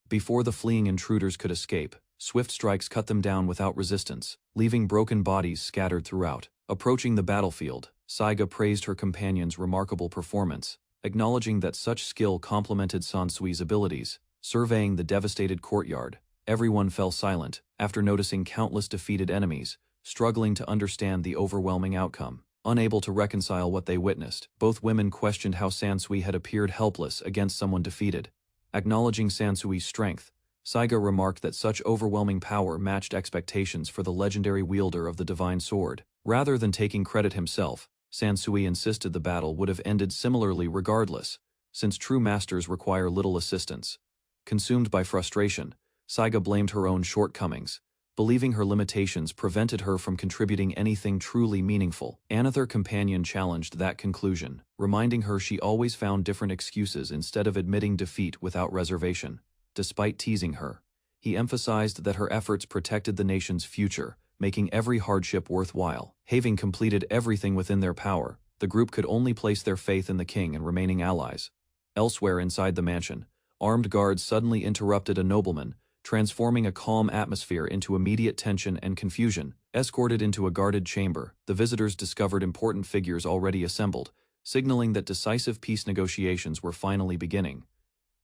Before the fleeing intruders could escape, swift strikes cut them down without resistance, leaving broken bodies scattered throughout. Approaching the battlefield, Saiga praised her companion's remarkable performance, acknowledging that such skill complemented Sansui's abilities. Surveying the devastated courtyard, everyone fell silent after noticing countless defeated enemies, struggling to understand the overwhelming outcome. Unable to reconcile what they witnessed, both women questioned how Sansui had appeared helpless against someone defeated. Acknowledging Sansui's strength, Saiga remarked that such overwhelming power matched expectations for the legendary wielder of the divine sword. Rather than taking credit himself, Sansui insisted the battle would have ended similarly regardless, since true masters require little assistance. Consumed by frustration, Saiga blamed her own shortcomings, believing her limitations prevented her from contributing anything truly meaningful. Another companion challenged that conclusion, reminding her she always found different excuses instead of admitting defeat without reservation. Despite teasing her, he emphasized that her efforts protected the nation's future, making every hardship worthwhile. Having completed everything within their power, the group could only place their faith in the king and remaining allies. Elsewhere inside the mansion, armed guards suddenly interrupted a nobleman, transforming a calm atmosphere into immediate tension and confusion. Escorted into a guarded chamber, the visitors discovered important figures already assembled, signaling that decisive peace negotiations were finally beginning.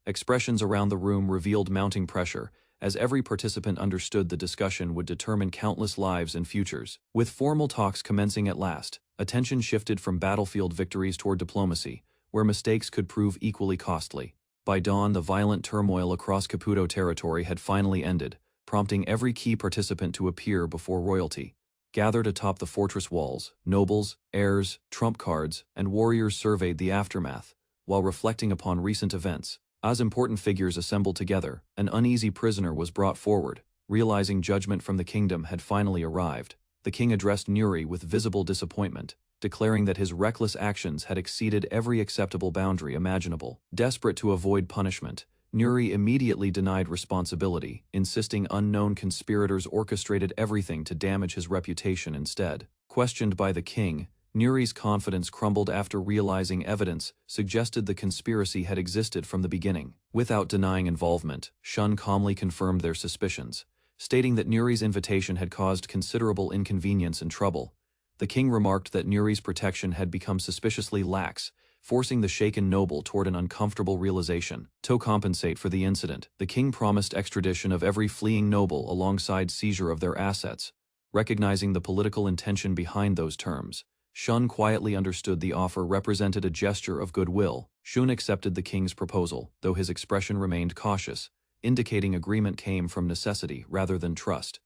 Expressions around the room revealed mounting pressure, as every participant understood the discussion would determine countless lives and futures. With formal talks commencing at last, attention shifted from battlefield victories toward diplomacy, where mistakes could prove equally costly. By dawn, the violent turmoil across Caputo territory had finally ended, prompting every key participant to appear before royalty. Gathered atop the fortress walls, nobles, heirs, trump cards, and warriors surveyed the aftermath, while reflecting upon recent events. As important figures assembled together, an uneasy prisoner was brought forward. Realizing judgment from the kingdom had finally arrived, the king addressed Nuri with visible disappointment, declaring that his reckless actions had exceeded every acceptable boundary imaginable. Desperate to avoid punishment, Nuri immediately denied responsibility, insisting unknown conspirators orchestrated everything to damage his reputation instead. Questioned by the king, Nuri's confidence crumbled after realizing evidence suggested the conspiracy had existed from the beginning. Without denying involvement, Shun calmly confirmed their suspicions, stating that Nuri's invitation had caused considerable inconvenience and trouble. The king remarked that Nuri's protection had become suspiciously lax, forcing the shaken noble toward an uncomfortable realization. To compensate for the incident, the king promised extradition of every fleeing noble alongside seizure of their assets. Recognizing the political intention behind those terms, Shun quietly understood the offer represented a gesture of goodwill. Shun accepted the king's proposal, though his expression remained cautious, indicating agreement came from necessity rather than trust.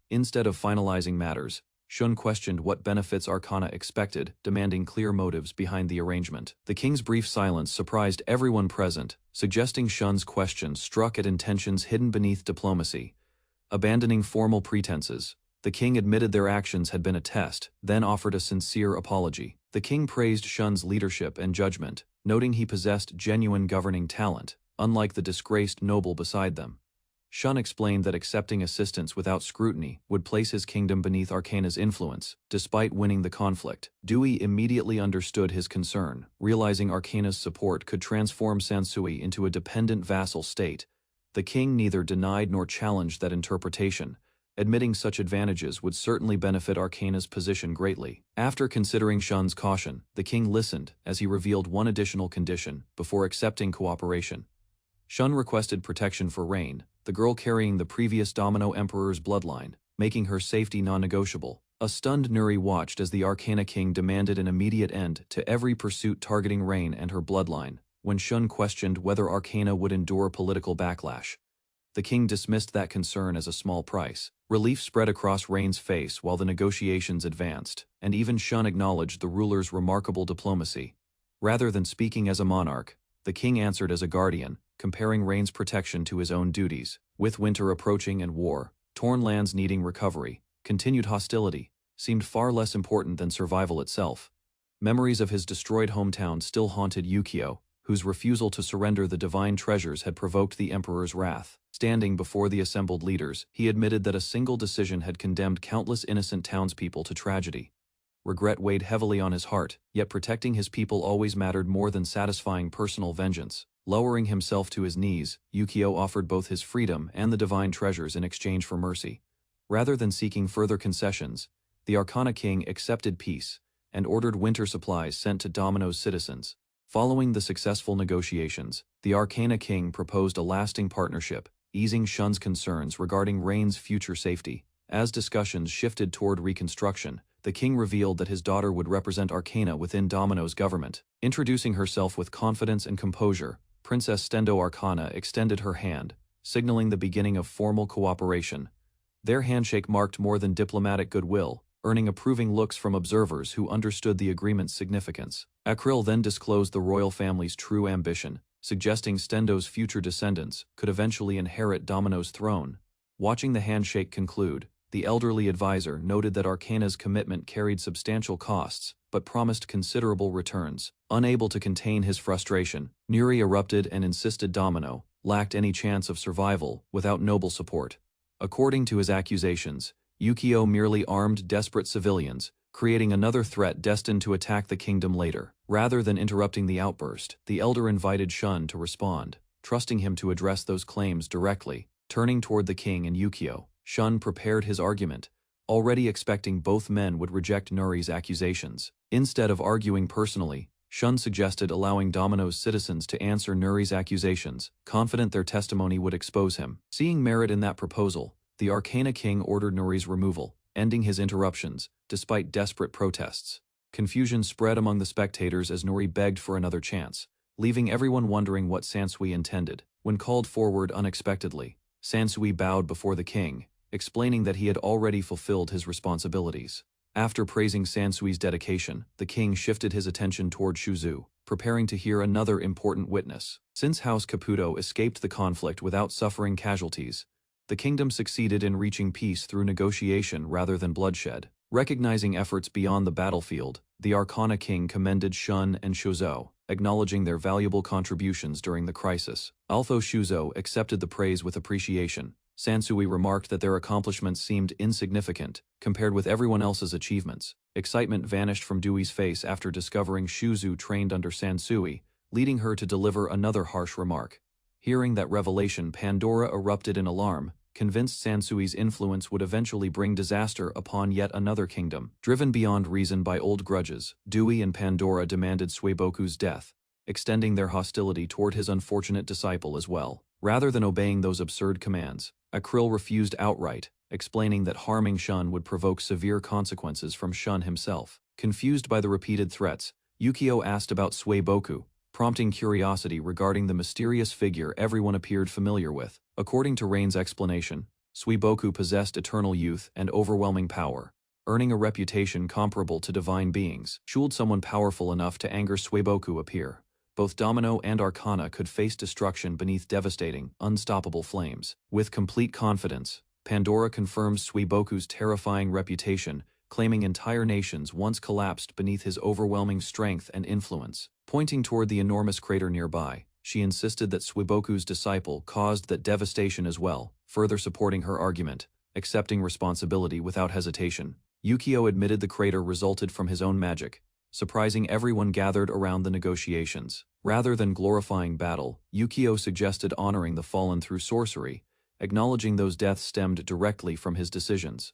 Instead of finalizing matters, Shun questioned what benefits Arcana expected, demanding clear motives behind the arrangement. The king's brief silence surprised everyone present, suggesting Shun's questions struck at intentions hidden beneath diplomacy. Abandoning formal pretenses, the king admitted their actions had been a test, then offered a sincere apology. The king praised Shun's leadership and judgment, noting he possessed genuine governing talent, unlike the disgraced noble beside them. Shun explained that accepting assistance without scrutiny would place his kingdom beneath Arcana's influence. Despite winning the conflict, Dewey immediately understood his concern, realizing Arcana's support could transform Sansui into a dependent vassal state. The king neither denied nor challenged that interpretation, admitting such advantages would certainly benefit Arcana's position greatly. After considering Shun's caution, the king listened as he revealed one additional condition before accepting cooperation. Shun requested protection for Rain, the girl carrying the previous Domino Emperor's bloodline, making her safety non-negotiable. A stunned Nuri watched as the Arcana King demanded an immediate end to every pursuit targeting Rain and her bloodline. When Shun questioned whether Arcana would endure political backlash, the king dismissed that concern as a small price. Relief spread across Rain's face while the negotiations advanced, and even Shun acknowledged the ruler's remarkable diplomacy. Rather than speaking as a monarch, the king answered as a guardian, comparing Rain's protection to his own duties. With winter approaching and war, torn lands needing recovery, continued hostility seemed far less important than survival itself. Memories of his destroyed hometown still haunted Yukio, whose refusal to surrender the divine treasures had provoked the emperor's wrath. Standing before the assembled leaders, he admitted that a single decision had condemned countless innocent townspeople to tragedy. Regret weighed heavily on his heart, yet protecting his people always mattered more than satisfying personal vengeance. Lowering himself to his knees, Yukio offered both his freedom and the divine treasures in exchange for mercy. Rather than seeking further concessions, the Arcana King accepted peace and ordered winter supplies sent to Domino's citizens. Following the successful negotiations, the Arcana King proposed a lasting partnership, easing Shun's concerns regarding Rain's future safety. As discussions shifted toward reconstruction, the king revealed that his daughter would represent Arcana within Domino's government. Introducing herself with confidence and composure, Princess Stendo Arcana extended her hand, signaling the beginning of formal cooperation. Their handshake marked more than diplomatic goodwill, earning approving looks from observers who understood the agreement's significance. Akril then disclosed the royal family's true ambition, suggesting Stendo's future descendants could eventually inherit Domino's throne. Watching the handshake conclude, the elderly advisor noted that Arcana's commitment carried substantial costs, but promised considerable returns. Unable to contain his frustration, Nuri erupted and insisted Domino lacked any chance of survival without noble support. According to his accusations, Yukio merely armed desperate civilians, creating another threat destined to attack the kingdom later. Rather than interrupting the outburst, the elder invited Shun to respond, trusting him to address those claims directly. Turning toward the king and Yukio, Shun prepared his argument, already expecting both men would reject Nuri's accusations. Instead of arguing personally, Shun suggested allowing Domino's citizens to answer Nuri's accusations, confident their testimony would expose him. Seeing merit in that proposal, the Arcana king ordered Nuri's removal, ending his interruptions, despite desperate protests. Confusion spread among the spectators as Nuri begged for another chance, leaving everyone wondering what Sansui intended. When called forward unexpectedly, Sansui bowed before the king, explaining that he had already fulfilled his responsibilities. After praising Sansui's dedication, the king shifted his attention toward Shuzu, preparing to hear another important witness. Since House Caputo escaped the conflict without suffering casualties, the kingdom succeeded in reaching peace through negotiation rather than bloodshed. Recognizing efforts beyond the battlefield, the Arcana king commended Shun and Shuzo, acknowledging their valuable contributions during the crisis. Although Shuzo accepted the praise with appreciation, Sansui remarked that their accomplishments seemed insignificant compared with everyone else's achievements. Excitement vanished from Dewey's face after discovering Shuzu trained under Sansui, leading her to deliver another harsh remark. Hearing that revelation, Pandora erupted in alarm, convinced Sansui's influence would eventually bring disaster upon yet another kingdom. Driven beyond reason by old grudges, Dewey and Pandora demanded Suiboku's death, extending their hostility toward his unfortunate disciple as well. Rather than obeying those absurd commands, Akrill refused outright, explaining that harming Shun would provoke severe consequences from Shun himself. Confused by the repeated threats, Yukio asked about Suiboku, prompting curiosity regarding the mysterious figure everyone appeared familiar with. According to Rain's explanation, Suiboku possessed eternal youth and overwhelming power, earning a reputation comparable to divine beings. Should someone powerful enough to anger Suiboku appear, both Domino and Arcana could face destruction beneath devastating, unstoppable flames. With complete confidence, Pandora confirmed Suiboku's terrifying reputation, claiming entire nations once collapsed beneath his overwhelming strength and influence. Pointing toward the enormous crater nearby, she insisted that Suiboku's disciple caused that devastation as well, further supporting her argument, accepting responsibility without hesitation. Yukio admitted the crater resulted from his own magic, surprising everyone gathered around the negotiations. Rather than glorifying battle, Yukio suggested honoring the fallen through sorcery, acknowledging those deaths stemmed directly from his decisions.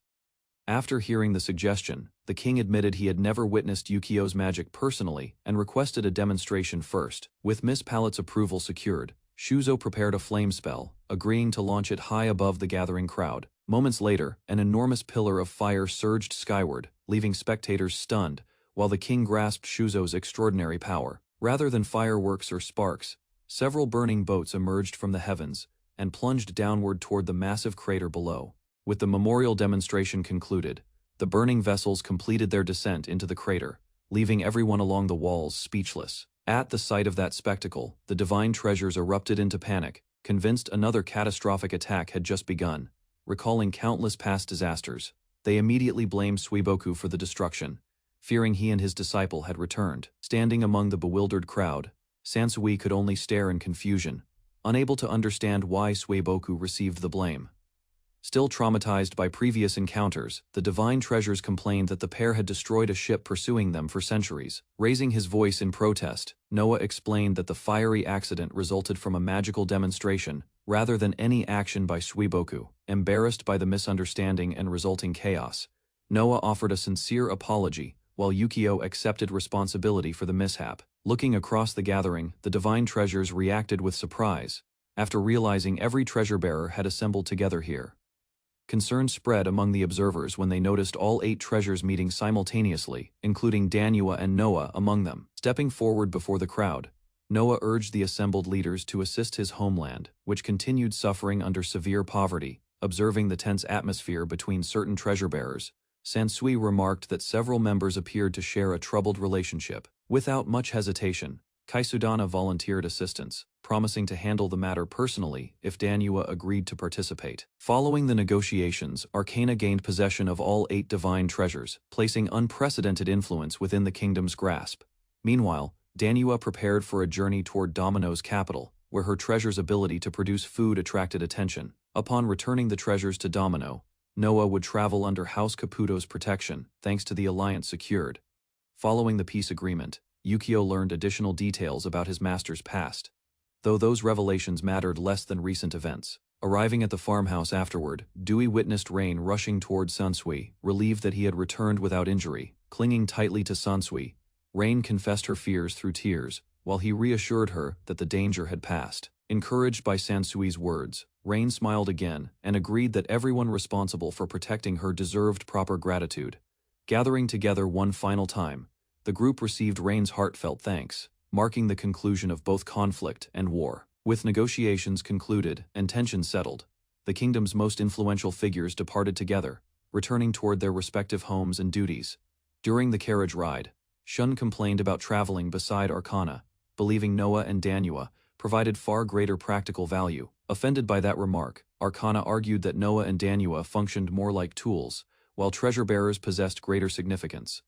After hearing the suggestion, the king admitted he had never witnessed Yukio's magic personally and requested a demonstration first. With Miss Pallet's approval secured, Shuzo prepared a flame spell, agreeing to launch it high above the gathering crowd. Moments later, an enormous pillar of fire surged skyward, leaving spectators stunned, while the king grasped Shuzo's extraordinary power. Rather than fireworks or sparks, several burning boats emerged from the heavens and plunged downward toward the massive crater below. With the memorial demonstration concluded, the burning vessels completed their descent into the crater, leaving everyone along the walls speechless. At the sight of that spectacle, the divine treasures erupted into panic, convinced another catastrophic attack had just begun. Recalling countless past disasters, they immediately blamed Suiboku for the destruction, fearing he and his disciple had returned. Standing among the bewildered crowd, Sansui could only stare in confusion, unable to understand why Suiboku received the blame. Still traumatized by previous encounters, the divine treasures complained that the pair had destroyed a ship pursuing them for centuries. Raising his voice in protest, Noah explained that the fiery accident resulted from a magical demonstration, rather than any action by Suiboku. Embarrassed by the misunderstanding and resulting chaos, Noah offered a sincere apology, while Yukio accepted responsibility for the mishap. Looking across the gathering, the divine treasures reacted with surprise, after realizing every treasure-bearer had assembled together here. Concern spread among the observers when they noticed all 8 treasures meeting simultaneously, including Danua and Noah among them. Stepping forward before the crowd, Noah urged the assembled leaders to assist his homeland, which continued suffering under severe poverty. Observing the tense atmosphere between certain treasure-bearers, Sansui remarked that several members appeared to share a troubled relationship. Without much hesitation, Kaisudana volunteered assistance, promising to handle the matter personally if Danua agreed to participate. Following the negotiations, Arcana gained possession of all 8 divine treasures, placing unprecedented influence within the kingdom's grasp. Meanwhile, Danua prepared for a journey toward Domino's capital, where her treasure's ability to produce food attracted attention. Upon returning the treasures to Domino, Noah would travel under House Caputo's protection, thanks to the alliance secured. Following the peace agreement, Yukio learned additional details about his master's past, though those revelations mattered less than recent events. Arriving at the farmhouse afterward, Dewey witnessed Rain rushing toward Sansui, relieved that he had returned without injury. Clinging tightly to Sansui, Rain confessed her fears through tears, while he reassured her that the danger had passed. Encouraged by Sansui's words, Rain smiled again and agreed that everyone responsible for protecting her deserved proper gratitude. Gathering together one final time, the group received Rain's heartfelt thanks, marking the conclusion of both conflict and war. With negotiations concluded and tensions settled, the kingdom's most influential figures departed together, returning toward their respective homes and duties. During the carriage ride, Shun complained about traveling beside Arcana, believing Noah and Danua provided far greater practical value. Offended by that remark, Arcana argued that Noah and Danua functioned more like tools, while treasure-bearers possessed greater significance.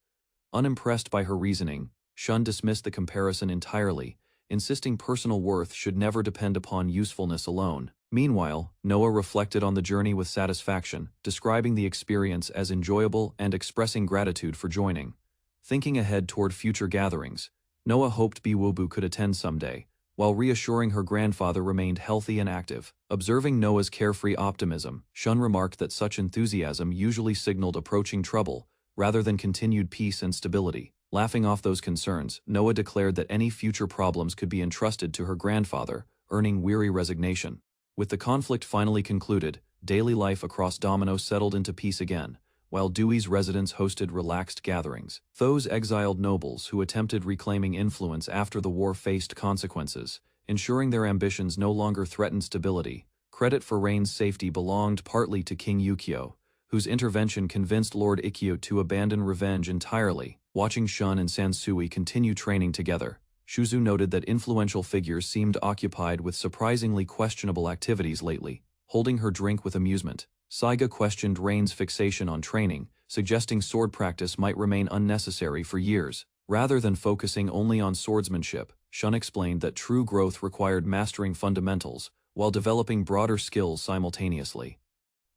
Unimpressed by her reasoning, Shun dismissed the comparison entirely, insisting personal worth should never depend upon usefulness alone. Meanwhile, Noah reflected on the journey with satisfaction, describing the experience as enjoyable and expressing gratitude for joining. Thinking ahead toward future gatherings, Noah hoped Biwobu could attend someday, while reassuring her grandfather remained healthy and active. Observing Noah's carefree optimism, Shun remarked that such enthusiasm usually signaled approaching trouble, rather than continued peace and stability. Laughing off those concerns, Noah declared that any future problems could be entrusted to her grandfather, earning weary resignation. With the conflict finally concluded, daily life across Domino settled into peace again, while Dewey's residence hosted relaxed gatherings. Those exiled nobles who attempted reclaiming influence after the war faced consequences, ensuring their ambitions no longer threatened stability. Credit for Rain's safety belonged partly to King Yukio, whose intervention convinced Lord Ikkyo to abandon revenge entirely. Watching Shun and Sansui continue training together, Shuzu noted that influential figures seemed occupied with surprisingly questionable activities lately. Holding her drink with amusement, Saiga questioned Rain's fixation on training, suggesting sword practice might remain unnecessary for years. Rather than focusing only on swordsmanship, Shun explained that true growth required mastering fundamentals, while developing broader skills simultaneously.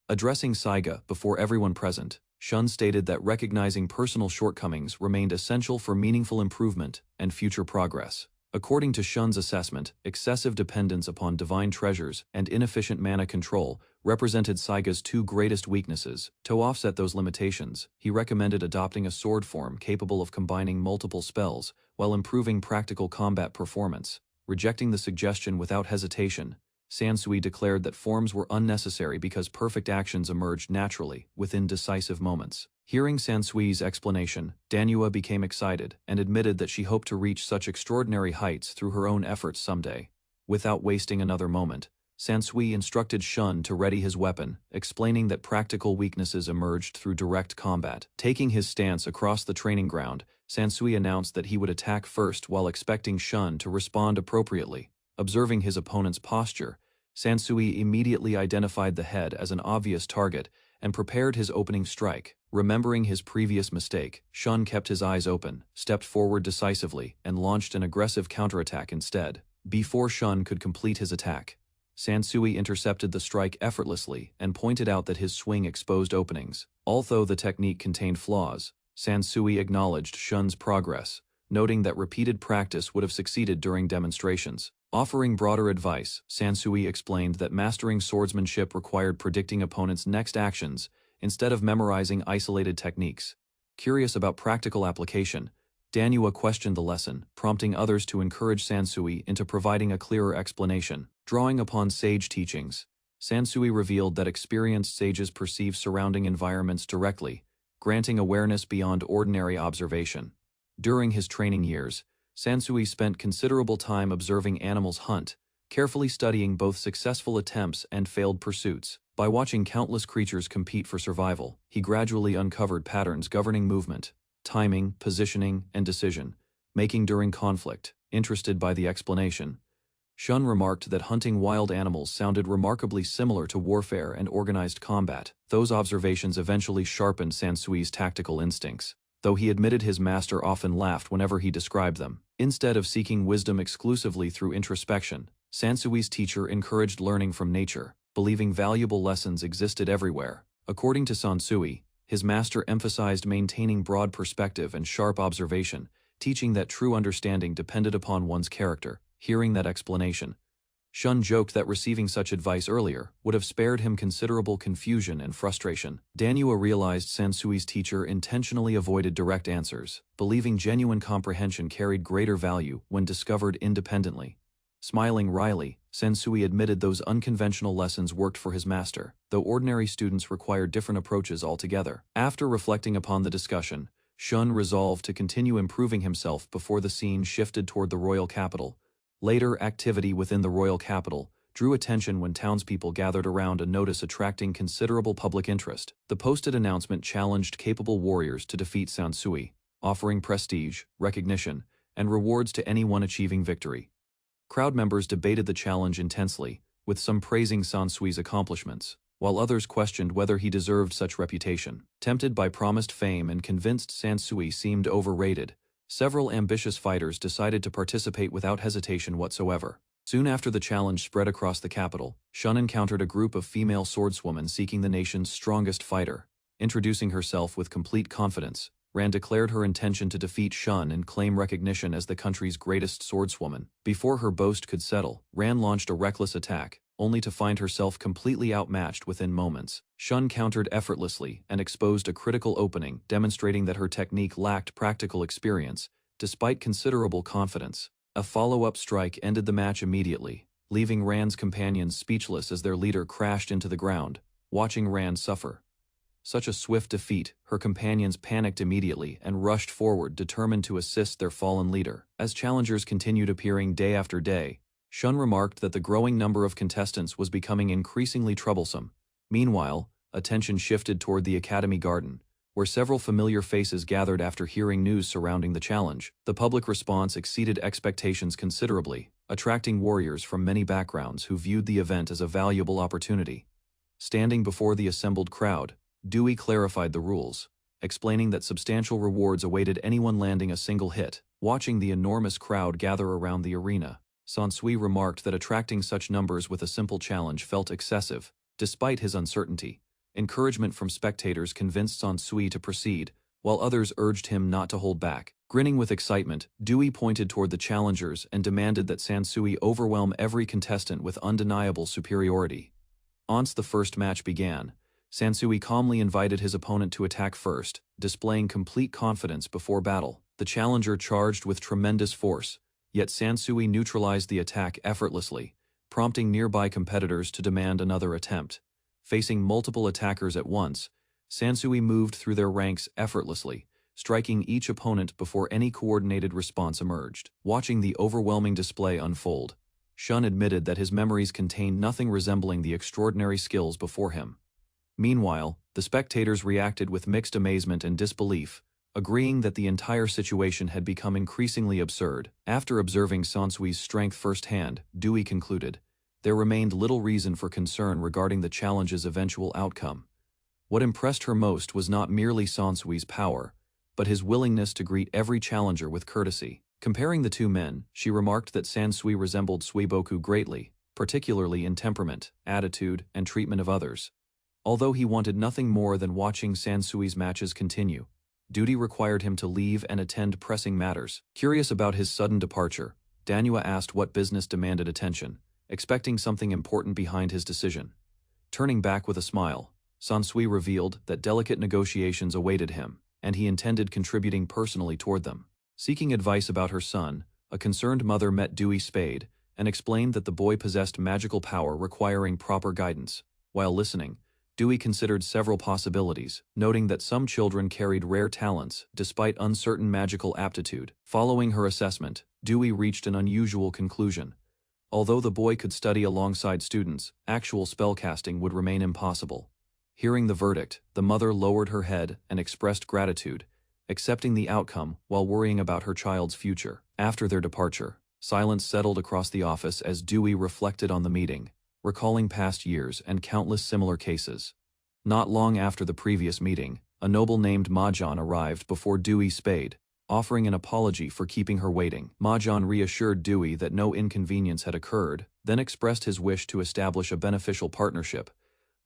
Addressing Saiga before everyone present, Shun stated that recognizing personal shortcomings remained essential for meaningful improvement and future progress. According to Shun's assessment, excessive dependence upon divine treasures and inefficient mana control represented Saiga's 2 greatest weaknesses. To offset those limitations, he recommended adopting a sword form capable of combining multiple spells while improving practical combat performance. Rejecting the suggestion without hesitation, Sansui declared that forms were unnecessary because perfect actions emerged naturally within decisive moments. Hearing Sansui's explanation, Danua became excited and admitted that she hoped to reach such extraordinary heights through her own efforts someday. Without wasting another moment, Sansui instructed Shun to ready his weapon, explaining that practical weaknesses emerged through direct combat. Taking his stance across the training ground, Sansui announced that he would attack first while expecting Shun to respond appropriately. Observing his opponent's posture, Sansui immediately identified the head as an obvious target and prepared his opening strike. Remembering his previous mistake, Shun kept his eyes open, stepped forward decisively, and launched an aggressive counterattack instead. Before Shun could complete his attack, Sansui intercepted the strike effortlessly and pointed out that his swing exposed openings. Although the technique contained flaws, Sansui acknowledged Shun's progress, noting that repeated practice would have succeeded during demonstrations. Offering broader advice, Sansui explained that mastering swordsmanship required predicting opponents' next actions instead of memorizing isolated techniques. Curious about practical application, Danua questioned the lesson, prompting others to encourage Sansui into providing a clearer explanation. Drawing upon sage teachings, Sansui revealed that experienced sages perceive surrounding environments directly, granting awareness beyond ordinary observation. During his training years, Sansui spent considerable time observing animals hunt, carefully studying both successful attempts and failed pursuits. By watching countless creatures compete for survival, he gradually uncovered patterns governing movement, timing, positioning, and decision-making during conflict. Interested by the explanation, Shun remarked that hunting wild animals sounded remarkably similar to warfare and organized combat. Those observations eventually sharpened Sansui's tactical instincts, though he admitted his master often laughed whenever he described them. Instead of seeking wisdom exclusively through introspection, Sansui's teacher encouraged learning from nature, believing valuable lessons existed everywhere. According to Sansui, his master emphasized maintaining broad perspective and sharp observation, teaching that true understanding depended upon one's character. Hearing that explanation, Shun joked that receiving such advice earlier would have spared him considerable confusion and frustration. Danua realized Sansui's teacher intentionally avoided direct answers, believing genuine comprehension carried greater value when discovered independently. Smiling wryly, Sansui admitted those unconventional lessons worked for his master, though ordinary students required different approaches altogether. After reflecting upon the discussion, Shun resolved to continue improving himself before the scene shifted toward the royal capital. Later activity within the royal capital drew attention when townspeople gathered around a notice attracting considerable public interest. The posted announcement challenged capable warriors to defeat Sansui, offering prestige, recognition, and rewards to anyone achieving victory. Crowd members debated the challenge intensely, with some praising Sansui's accomplishments, while others questioned whether he deserved such reputation. Tempted by promised fame and convinced Sansui seemed overrated, several ambitious fighters decided to participate without hesitation whatsoever. Soon after the challenge spread across the capital, Shun encountered a group of female swordswomen seeking the nation's strongest fighter. Introducing herself with complete confidence, Ran declared her intention to defeat Shun and claim recognition as the country's greatest swordswoman. Before her boast could settle, Ran launched a reckless attack, only to find herself completely outmatched within moments. Shun countered effortlessly and exposed a critical opening, demonstrating that her technique lacked practical experience, despite considerable confidence. A follow-up strike ended the match immediately, leaving Ran's companions speechless as their leader crashed into the ground, watching Ran suffer. Such a swift defeat, her companions panicked immediately and rushed forward, determined to assist their fallen leader. As challengers continued appearing day after day, Shun remarked that the growing number of contestants was becoming increasingly troublesome. Meanwhile, attention shifted toward the Academy Garden, where several familiar faces gathered after hearing news surrounding the challenge. The public response exceeded expectations considerably, attracting warriors from many backgrounds who viewed the event as a valuable opportunity. Standing before the assembled crowd, Dewey clarified the rules, explaining that substantial rewards awaited anyone landing a single hit. Watching the enormous crowd gather around the arena, Sansui remarked that attracting such numbers with a simple challenge felt excessive. Despite his uncertainty, encouragement from spectators convinced Sansui to proceed, while others urged him not to hold back. Grinning with excitement, Dewey pointed toward the challengers and demanded that Sansui overwhelm every contestant with undeniable superiority. Once the first match began, Sansui calmly invited his opponent to attack first, displaying complete confidence before battle. The challenger charged with tremendous force, yet Sansui neutralized the attack effortlessly, prompting nearby competitors to demand another attempt. Facing multiple attackers at once, Sansui moved through their ranks effortlessly, striking each opponent before any coordinated response emerged. Watching the overwhelming display unfold, Shun admitted that his memories contained nothing resembling the extraordinary skills before him. Meanwhile, the spectators reacted with mixed amazement and disbelief, agreeing that the entire situation had become increasingly absurd. After observing Sansui's strength firsthand, Dewey concluded, there remained little reason for concern regarding the challenge's eventual outcome. What impressed her most was not merely Sansui's power, but his willingness to greet every challenger with courtesy. Comparing the two men, she remarked that Sansui resembled Suiboku greatly, particularly in temperament, attitude, and treatment of others. Although he wanted nothing more than watching Sansui's matches continue, duty required him to leave and attend pressing matters. Curious about his sudden departure, Danua asked what business demanded attention, expecting something important behind his decision. Turning back with a smile, Sansui revealed that delicate negotiations awaited him, and he intended contributing personally toward them. Seeking advice about her son, a concerned mother met Dewey Spade and explained that the boy possessed magical power requiring proper guidance. While listening, Dewey considered several possibilities, noting that some children carried rare talents despite uncertain magical aptitude. Following her assessment, Dewey reached an unusual conclusion. Although the boy could study alongside students, actual spellcasting would remain impossible. Hearing the verdict, the mother lowered her head and expressed gratitude, accepting the outcome while worrying about her child's future. After their departure, silence settled across the office as Dewey reflected on the meeting, recalling past years and countless similar cases. Not long after the previous meeting, a noble named Mahjong arrived before Dewey Spade, offering an apology for keeping her waiting. Mahjong reassured Dewey that no inconvenience had occurred, then expressed his wish to establish a beneficial partnership.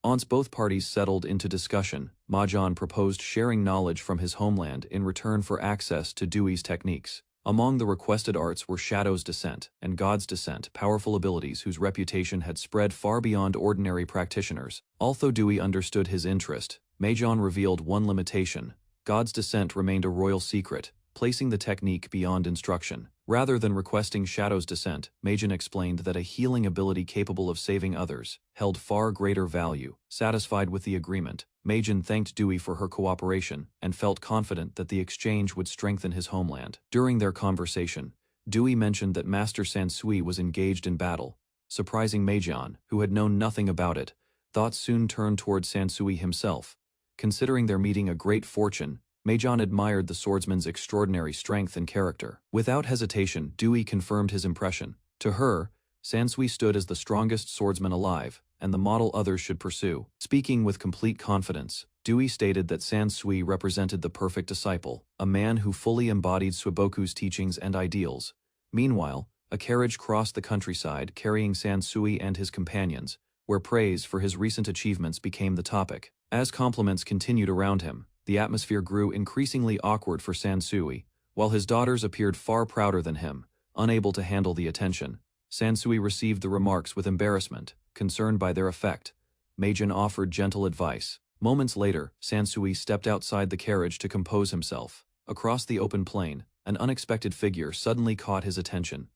Once both parties settled into discussion, Mahjong proposed sharing knowledge from his homeland in return for access to Dewey's techniques. Among the requested arts were Shadow's Descent and God's Descent, powerful abilities whose reputation had spread far beyond ordinary practitioners. Although Dewey understood his interest, Mahjong revealed one limitation: God's Descent remained a royal secret, placing the technique beyond instruction. Rather than requesting Shadow's Descent, Mahjong explained that a healing ability capable of saving others held far greater value. Satisfied with the agreement, Mahjong thanked Dewey for her cooperation and felt confident that the exchange would strengthen his homeland. During their conversation, Dewey mentioned that Master Sansui was engaged in battle, surprising Mahjong, who had known nothing about it. Thoughts soon turned toward Sansui himself. Considering their meeting a great fortune, Mahjong admired the swordsman's extraordinary strength and character. Without hesitation, Dewey confirmed his impression. To her, Sansui stood as the strongest swordsman alive, and the model others should pursue. Speaking with complete confidence, Dewey stated that Sansui represented the perfect disciple, a man who fully embodied Suiboku's teachings and ideals. Meanwhile, a carriage crossed the countryside carrying Sansui and his companions, where praise for his recent achievements became the topic. As compliments continued around him, the atmosphere grew increasingly awkward for Sansui, while his daughters appeared far prouder than him, unable to handle the attention. Sansui received the remarks with embarrassment, concerned by their effect. Mahjong offered gentle advice. Moments later, Sansui stepped outside the carriage to compose himself. Across the open plain, an unexpected figure suddenly caught his attention.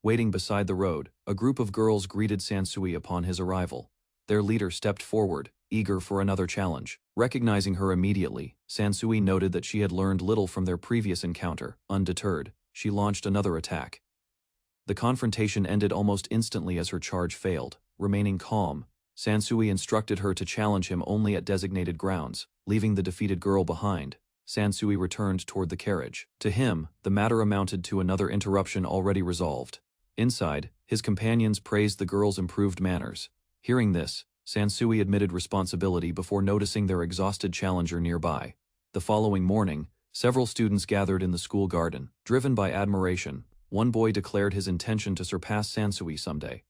Waiting beside the road, a group of girls greeted Sansui upon his arrival. Their leader stepped forward, eager for another challenge. Recognizing her immediately, Sansui noted that she had learned little from their previous encounter. Undeterred, she launched another attack. The confrontation ended almost instantly as her charge failed. Remaining calm, Sansui instructed her to challenge him only at designated grounds, leaving the defeated girl behind. Sansui returned toward the carriage. To him, the matter amounted to another interruption already resolved. Inside, his companions praised the girl's improved manners. Hearing this, Sansui admitted responsibility before noticing their exhausted challenger nearby. The following morning, several students gathered in the school garden. Driven by admiration, one boy declared his intention to surpass Sansui someday.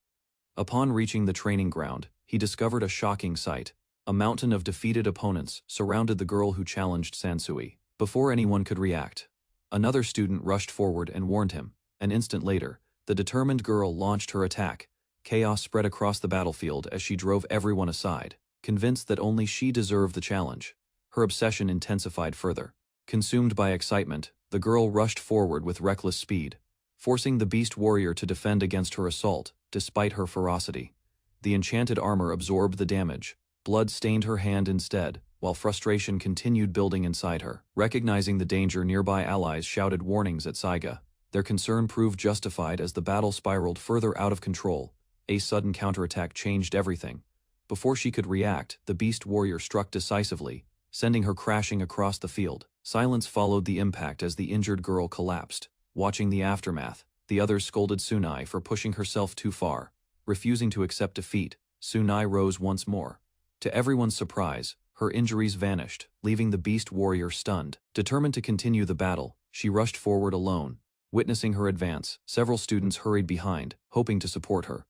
Upon reaching the training ground, he discovered a shocking sight. A mountain of defeated opponents surrounded the girl who challenged Sansui. Before anyone could react, another student rushed forward and warned him. An instant later, the determined girl launched her attack. Chaos spread across the battlefield as she drove everyone aside. Convinced that only she deserved the challenge, her obsession intensified further. Consumed by excitement, the girl rushed forward with reckless speed, forcing the beast warrior to defend against her assault. Despite her ferocity, the enchanted armor absorbed the damage. Blood stained her hand instead, while frustration continued building inside her. Recognizing the danger, nearby allies shouted warnings at Saiga. Their concern proved justified as the battle spiraled further out of control. A sudden counterattack changed everything. Before she could react, the beast warrior struck decisively, sending her crashing across the field. Silence followed the impact as the injured girl collapsed. Watching the aftermath, the others scolded Tsunai for pushing herself too far. Refusing to accept defeat, Tsunai rose once more. To everyone's surprise, her injuries vanished, leaving the beast warrior stunned. Determined to continue the battle, she rushed forward alone. Witnessing her advance, several students hurried behind, hoping to support her.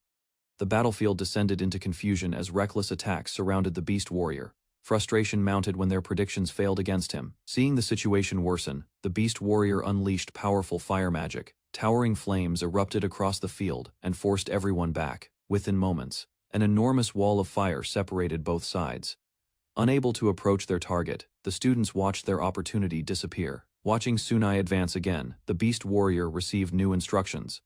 The battlefield descended into confusion as reckless attacks surrounded the beast warrior. Frustration mounted when their predictions failed against him. Seeing the situation worsen, the beast warrior unleashed powerful fire magic. Towering flames erupted across the field and forced everyone back. Within moments, an enormous wall of fire separated both sides. Unable to approach their target, the students watched their opportunity disappear. Watching Tsunai advance again, the beast warrior received new instructions.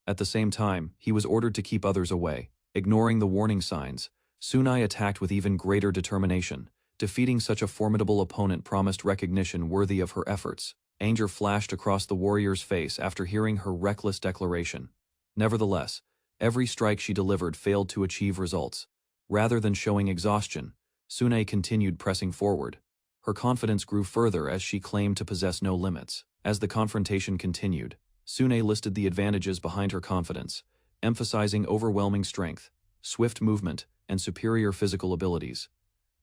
At the same time, he was ordered to keep others away. Ignoring the warning signs, Tsunai attacked with even greater determination. Defeating such a formidable opponent promised recognition worthy of her efforts. Anger flashed across the warrior's face after hearing her reckless declaration. Nevertheless, every strike she delivered failed to achieve results. Rather than showing exhaustion, Tsunai continued pressing forward. Her confidence grew further as she claimed to possess no limits. As the confrontation continued, Sune listed the advantages behind her confidence, emphasizing overwhelming strength, swift movement, and superior physical abilities.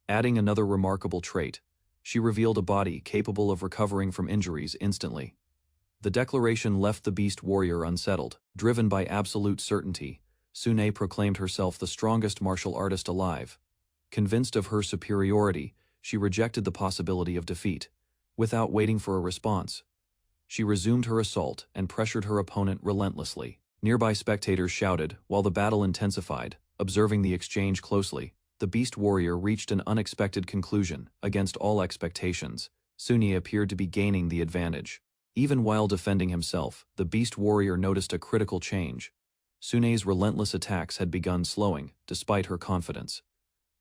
Adding another remarkable trait, she revealed a body capable of recovering from injuries instantly. The declaration left the beast warrior unsettled. Driven by absolute certainty, Sune proclaimed herself the strongest martial artist alive. Convinced of her superiority, she rejected the possibility of defeat. Without waiting for a response, she resumed her assault and pressured her opponent relentlessly. Nearby spectators shouted while the battle intensified. Observing the exchange closely, the beast warrior reached an unexpected conclusion. Against all expectations, Sune appeared to be gaining the advantage. Even while defending himself, the beast warrior noticed a critical change. Sune's relentless attacks had begun slowing, despite her confidence.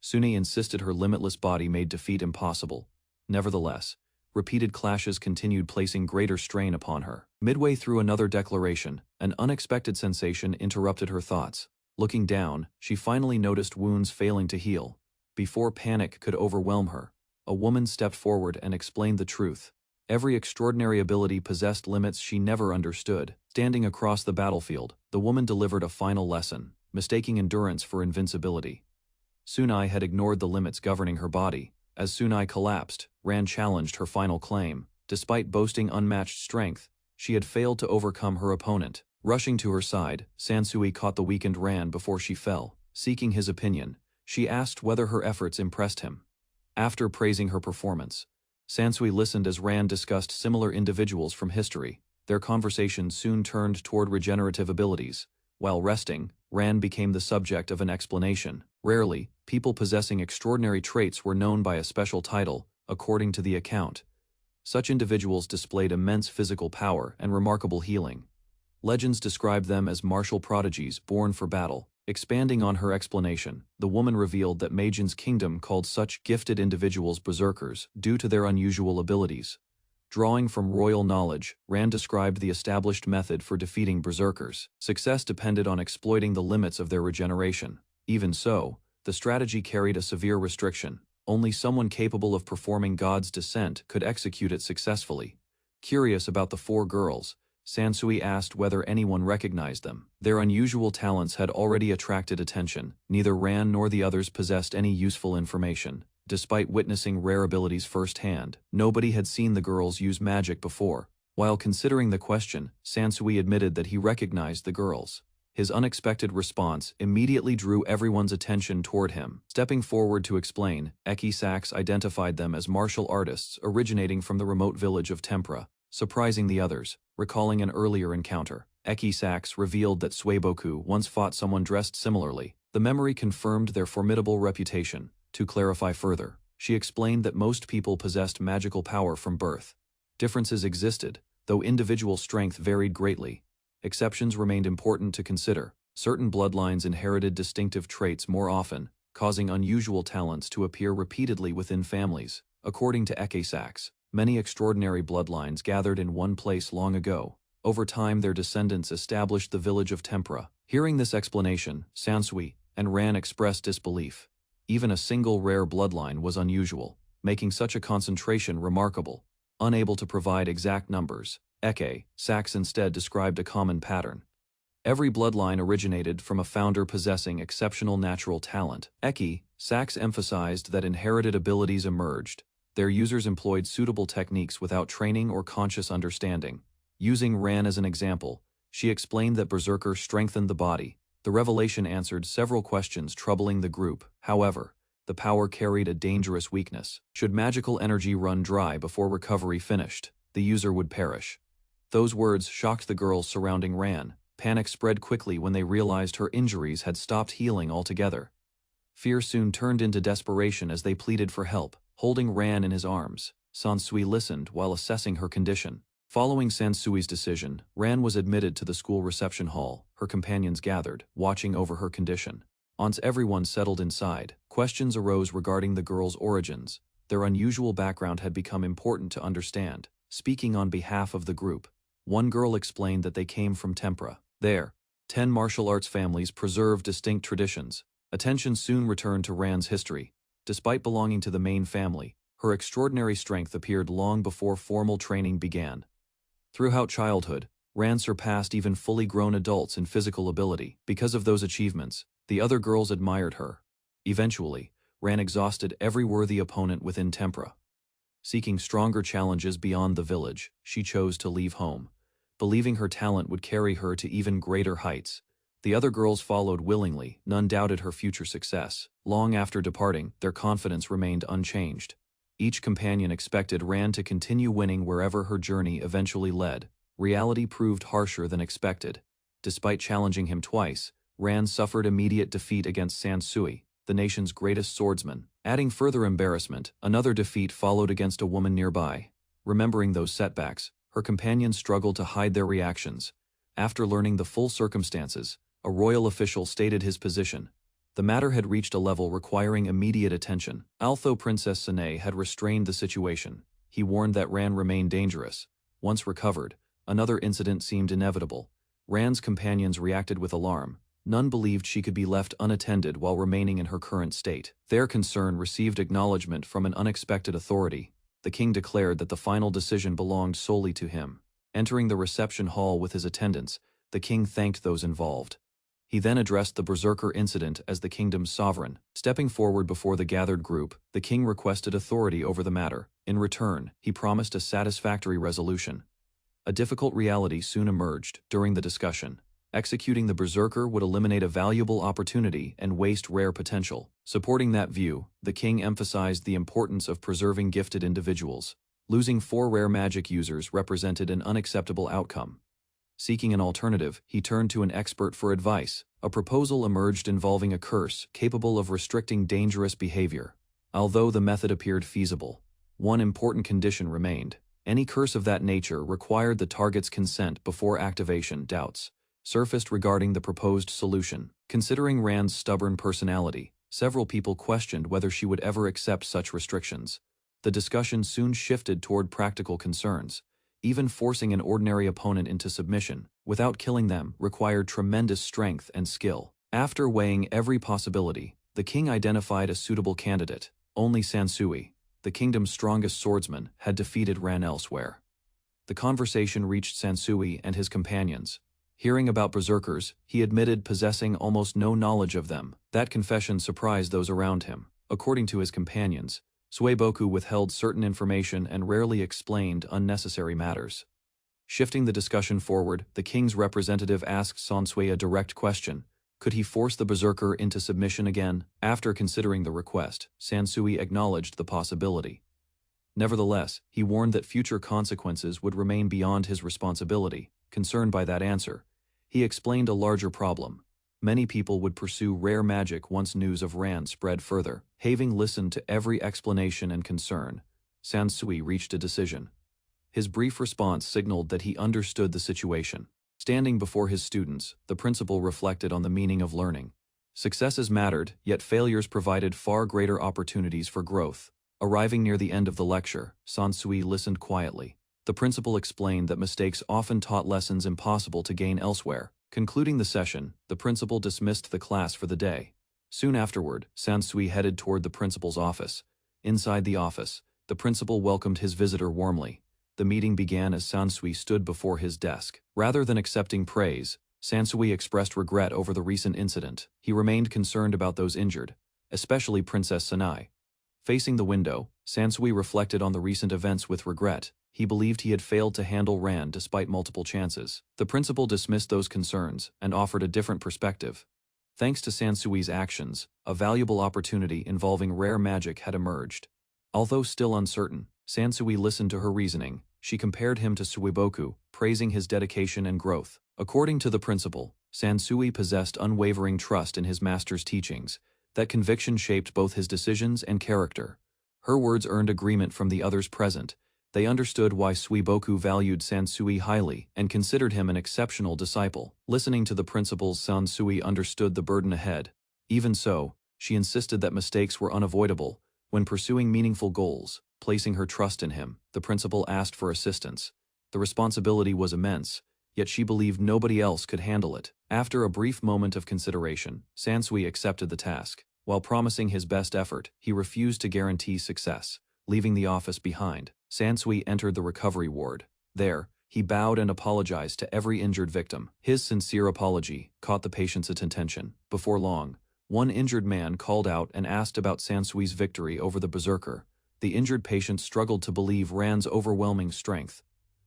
Sune insisted her limitless body made defeat impossible. Nevertheless, repeated clashes continued, placing greater strain upon her. Midway through another declaration, an unexpected sensation interrupted her thoughts. Looking down, she finally noticed wounds failing to heal. Before panic could overwhelm her, a woman stepped forward and explained the truth. Every extraordinary ability possessed limits she never understood. Standing across the battlefield, the woman delivered a final lesson, mistaking endurance for invincibility. Sune had ignored the limits governing her body. As Sune collapsed, Ran challenged her final claim. Despite boasting unmatched strength, she had failed to overcome her opponent. Rushing to her side, Sansui caught the weakened Ran before she fell. Seeking his opinion, she asked whether her efforts impressed him. After praising her performance, Sansui listened as Ran discussed similar individuals from history. Their conversation soon turned toward regenerative abilities. While resting, Ran became the subject of an explanation. Rarely, people possessing extraordinary traits were known by a special title, according to the account. Such individuals displayed immense physical power and remarkable healing. Legends described them as martial prodigies born for battle. Expanding on her explanation, the woman revealed that Meijin's kingdom called such gifted individuals berserkers due to their unusual abilities. Drawing from royal knowledge, Ran described the established method for defeating berserkers. Success depended on exploiting the limits of their regeneration. Even so, the strategy carried a severe restriction. Only someone capable of performing God's descent could execute it successfully. Curious about the four girls, Sansui asked whether anyone recognized them. Their unusual talents had already attracted attention. Neither Ran nor the others possessed any useful information. Despite witnessing rare abilities firsthand, nobody had seen the girls use magic before. While considering the question, Sansui admitted that he recognized the girls. His unexpected response immediately drew everyone's attention toward him. Stepping forward to explain, Eki Sax identified them as martial artists originating from the remote village of Tempra. Surprising the others, recalling an earlier encounter, Eki Sax revealed that Sueboku once fought someone dressed similarly. The memory confirmed their formidable reputation. To clarify further, she explained that most people possessed magical power from birth. Differences existed, though individual strength varied greatly. Exceptions remained important to consider. Certain bloodlines inherited distinctive traits more often, causing unusual talents to appear repeatedly within families. According to Eki Sax, many extraordinary bloodlines gathered in one place long ago. Over time their descendants established the village of Tempra. Hearing this explanation, Sansui and Ran expressed disbelief. Even a single rare bloodline was unusual, making such a concentration remarkable. Unable to provide exact numbers, Eki Sax instead described a common pattern. Every bloodline originated from a founder possessing exceptional natural talent. Eki Sax emphasized that inherited abilities emerged. Their users employed suitable techniques without training or conscious understanding. Using Ran as an example, she explained that Berserker strengthened the body. The revelation answered several questions troubling the group. However, the power carried a dangerous weakness. Should magical energy run dry before recovery finished, the user would perish. Those words shocked the girls surrounding Ran. Panic spread quickly when they realized her injuries had stopped healing altogether. Fear soon turned into desperation as they pleaded for help. Holding Ran in his arms, Sansui listened while assessing her condition. Following Sansui's decision, Ran was admitted to the school reception hall. Her companions gathered, watching over her condition. Once everyone settled inside, questions arose regarding the girls' origins. Their unusual background had become important to understand. Speaking on behalf of the group, one girl explained that they came from Tempra. There, 10 martial arts families preserved distinct traditions. Attention soon returned to Ran's history. Despite belonging to the main family, Her extraordinary strength appeared long before formal training began. Throughout childhood, Ran surpassed even fully grown adults in physical ability. Because of those achievements, the other girls admired her. Eventually, Ran exhausted every worthy opponent within Tempra. Seeking stronger challenges beyond the village, she chose to leave home, believing her talent would carry her to even greater heights. The other girls followed willingly, none doubted her future success. Long after departing, their confidence remained unchanged. Each companion expected Ran to continue winning wherever her journey eventually led. Reality proved harsher than expected. Despite challenging him twice, Ran suffered immediate defeat against Sansui, the nation's greatest swordsman. Adding further embarrassment, another defeat followed against a woman nearby. Remembering those setbacks, her companions struggled to hide their reactions. After learning the full circumstances, a royal official stated his position. The matter had reached a level requiring immediate attention. Although Princess Sanae had restrained the situation, he warned that Ran remained dangerous. Once recovered, another incident seemed inevitable. Ran's companions reacted with alarm. None believed she could be left unattended while remaining in her current state. Their concern received acknowledgement from an unexpected authority. The king declared that the final decision belonged solely to him. Entering the reception hall with his attendants, the king thanked those involved. He then addressed the Berserker incident as the kingdom's sovereign. Stepping forward before the gathered group, the king requested authority over the matter. In return, he promised a satisfactory resolution. A difficult reality soon emerged during the discussion. Executing the Berserker would eliminate a valuable opportunity and waste rare potential. Supporting that view, the king emphasized the importance of preserving gifted individuals. Losing 4 rare magic users represented an unacceptable outcome. Seeking an alternative, he turned to an expert for advice. A proposal emerged involving a curse capable of restricting dangerous behavior. Although the method appeared feasible, one important condition remained. Any curse of that nature required the target's consent before activation. Doubts surfaced regarding the proposed solution. Considering Rand's stubborn personality, several people questioned whether she would ever accept such restrictions. The discussion soon shifted toward practical concerns. Even forcing an ordinary opponent into submission, without killing them, required tremendous strength and skill. After weighing every possibility, the king identified a suitable candidate. Only Sansui, the kingdom's strongest swordsman, had defeated Ran elsewhere. The conversation reached Sansui and his companions. Hearing about berserkers, he admitted possessing almost no knowledge of them. That confession surprised those around him. According to his companions, Sueboku withheld certain information and rarely explained unnecessary matters. Shifting the discussion forward, the king's representative asked Sansui a direct question. Could he force the berserker into submission again? After considering the request, Sansui acknowledged the possibility. Nevertheless, he warned that future consequences would remain beyond his responsibility. Concerned by that answer, he explained a larger problem. Many people would pursue rare magic once news of Ran spread further. Having listened to every explanation and concern, Sansui reached a decision. His brief response signaled that he understood the situation. Standing before his students, the principal reflected on the meaning of learning. Successes mattered, yet failures provided far greater opportunities for growth. Arriving near the end of the lecture, Sansui listened quietly. The principal explained that mistakes often taught lessons impossible to gain elsewhere. Concluding the session, the principal dismissed the class for the day. Soon afterward, Sansui headed toward the principal's office. Inside the office, the principal welcomed his visitor warmly. The meeting began as Sansui stood before his desk. Rather than accepting praise, Sansui expressed regret over the recent incident. He remained concerned about those injured, especially Princess Sanae. Facing the window, Sansui reflected on the recent events with regret. He believed he had failed to handle Ran despite multiple chances. The principal dismissed those concerns and offered a different perspective. Thanks to Sansui's actions, a valuable opportunity involving rare magic had emerged. Although still uncertain, Sansui listened to her reasoning. She compared him to Sueboku, praising his dedication and growth. According to the principal, Sansui possessed unwavering trust in his master's teachings. That conviction shaped both his decisions and character. Her words earned agreement from the others present. They understood why Sueboku valued Sansui highly and considered him an exceptional disciple. Listening to the principals, Sansui understood the burden ahead. Even so, she insisted that mistakes were unavoidable when pursuing meaningful goals. Placing her trust in him, the principal asked for assistance. The responsibility was immense, yet she believed nobody else could handle it. After a brief moment of consideration, Sansui accepted the task. While promising his best effort, he refused to guarantee success. leaving the office behind. Sansui entered the recovery ward. There, he bowed and apologized to every injured victim. His sincere apology caught the patient's attention. Before long, one injured man called out and asked about Sansui's victory over the berserker. The injured patient struggled to believe Ran's overwhelming strength.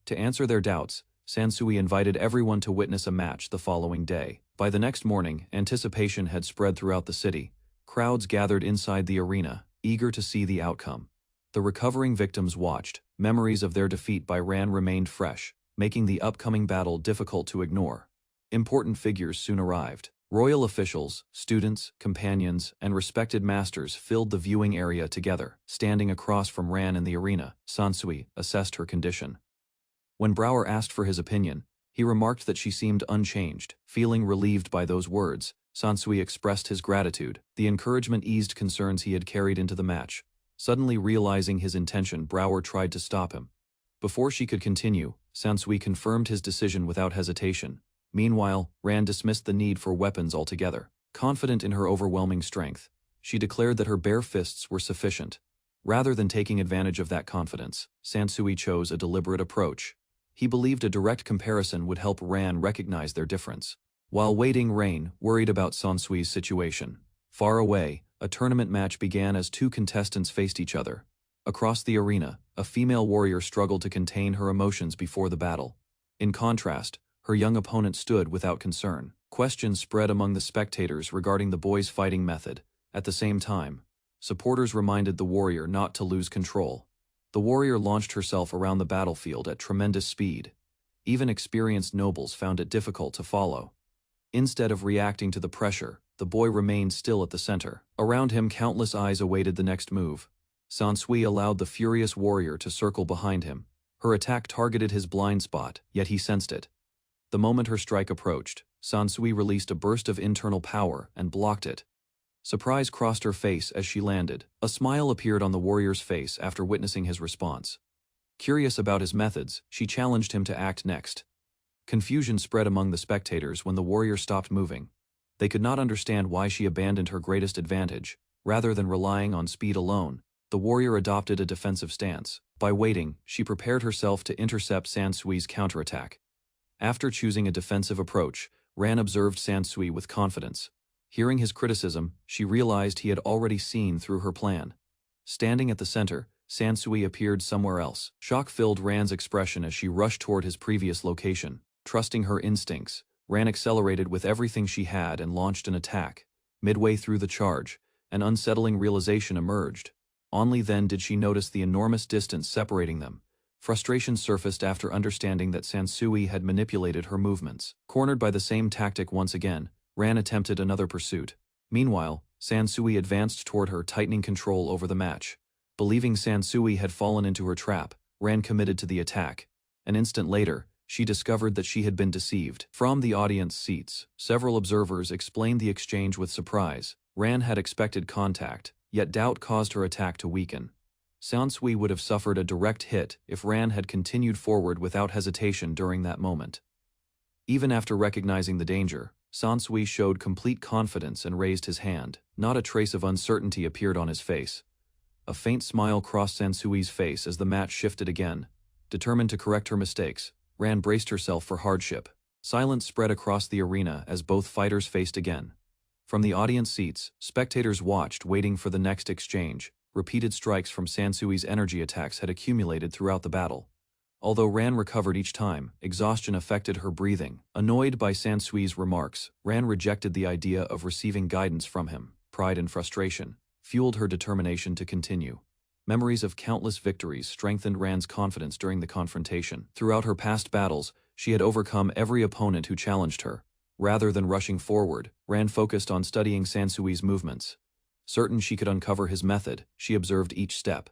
To answer their doubts, Sansui invited everyone to witness a match the following day. By the next morning, anticipation had spread throughout the city. Crowds gathered inside the arena, eager to see the outcome. The recovering victims watched. Memories of their defeat by Ran remained fresh, making the upcoming battle difficult to ignore. Important figures soon arrived. Royal officials, students, companions, and respected masters filled the viewing area together. Standing across from Ran in the arena, Sansui assessed her condition. When Brower asked for his opinion, he remarked that she seemed unchanged. Feeling relieved by those words, Sansui expressed his gratitude. The encouragement eased concerns he had carried into the match. Suddenly realizing his intention, Brower tried to stop him. Before she could continue, Sansui confirmed his decision without hesitation. Meanwhile, Ran dismissed the need for weapons altogether. Confident in her overwhelming strength, she declared that her bare fists were sufficient. Rather than taking advantage of that confidence, Sansui chose a deliberate approach. He believed a direct comparison would help Ran recognize their difference. While waiting, Rain worried about Sansui's situation. Far away, a tournament match began as two contestants faced each other. Across the arena, a female warrior struggled to contain her emotions before the battle. In contrast, her young opponent stood without concern. Questions spread among the spectators regarding the boy's fighting method. At the same time, supporters reminded the warrior not to lose control. The warrior launched herself around the battlefield at tremendous speed. Even experienced nobles found it difficult to follow. Instead of reacting to the pressure, the boy remained still at the center. Around him, countless eyes awaited the next move. Sansui allowed the furious warrior to circle behind him. Her attack targeted his blind spot, yet he sensed it. The moment her strike approached, Sansui released a burst of internal power and blocked it. Surprise crossed her face as she landed. A smile appeared on the warrior's face after witnessing his response. Curious about his methods, she challenged him to act next. Confusion spread among the spectators when the warrior stopped moving. They could not understand why she abandoned her greatest advantage. Rather than relying on speed alone, the warrior adopted a defensive stance. By waiting, she prepared herself to intercept Sansui's counterattack. After choosing a defensive approach, Ran observed Sansui with confidence. Hearing his criticism, she realized he had already seen through her plan. Standing at the center, Sansui appeared somewhere else. Shock filled Ran's expression as she rushed toward his previous location. Trusting her instincts, Ran accelerated with everything she had and launched an attack. Midway through the charge, an unsettling realization emerged. Only then did she notice the enormous distance separating them. Frustration surfaced after understanding that Sansui had manipulated her movements. Cornered by the same tactic once again, Ran attempted another pursuit. Meanwhile, Sansui advanced toward her, tightening control over the match. Believing Sansui had fallen into her trap, Ran committed to the attack. An instant later, she discovered that she had been deceived. From the audience seats, several observers explained the exchange with surprise. Ran had expected contact, yet doubt caused her attack to weaken. Sansui would have suffered a direct hit if Ran had continued forward without hesitation during that moment. Even after recognizing the danger, Sansui showed complete confidence and raised his hand. Not a trace of uncertainty appeared on his face. A faint smile crossed Sansui's face as the match shifted again. Determined to correct her mistakes, Ran braced herself for hardship. Silence spread across the arena as both fighters faced again. From the audience seats, spectators watched, waiting for the next exchange. Repeated strikes from Sansui's energy attacks had accumulated throughout the battle. Although Ran recovered each time, exhaustion affected her breathing. Annoyed by Sansui's remarks, Ran rejected the idea of receiving guidance from him. Pride and frustration fueled her determination to continue. Memories of countless victories strengthened Ran's confidence during the confrontation. Throughout her past battles, she had overcome every opponent who challenged her. Rather than rushing forward, Ran focused on studying Sansui's movements. Certain she could uncover his method, she observed each step.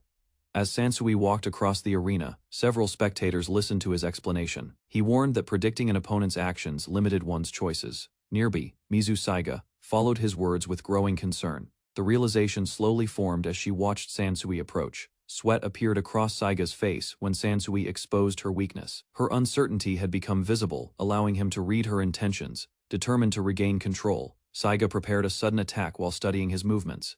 As Sansui walked across the arena, several spectators listened to his explanation. He warned that predicting an opponent's actions limited one's choices. Nearby, Mizu Saiga followed his words with growing concern. The realization slowly formed as she watched Sansui approach. Sweat appeared across Saiga's face when Sansui exposed her weakness. Her uncertainty had become visible, allowing him to read her intentions. Determined to regain control, Saiga prepared a sudden attack while studying his movements.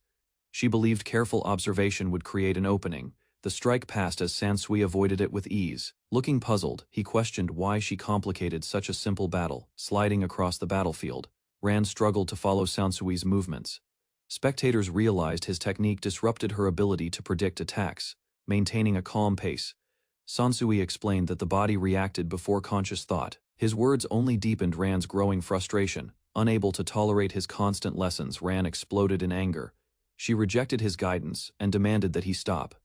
She believed careful observation would create an opening. The strike passed as Sansui avoided it with ease. Looking puzzled, he questioned why she complicated such a simple battle. Sliding across the battlefield, Ran struggled to follow Sansui's movements. Spectators realized his technique disrupted her ability to predict attacks, maintaining a calm pace. Sansui explained that the body reacted before conscious thought. His words only deepened Ran's growing frustration. Unable to tolerate his constant lessons, Ran exploded in anger. She rejected his guidance and demanded that he stop.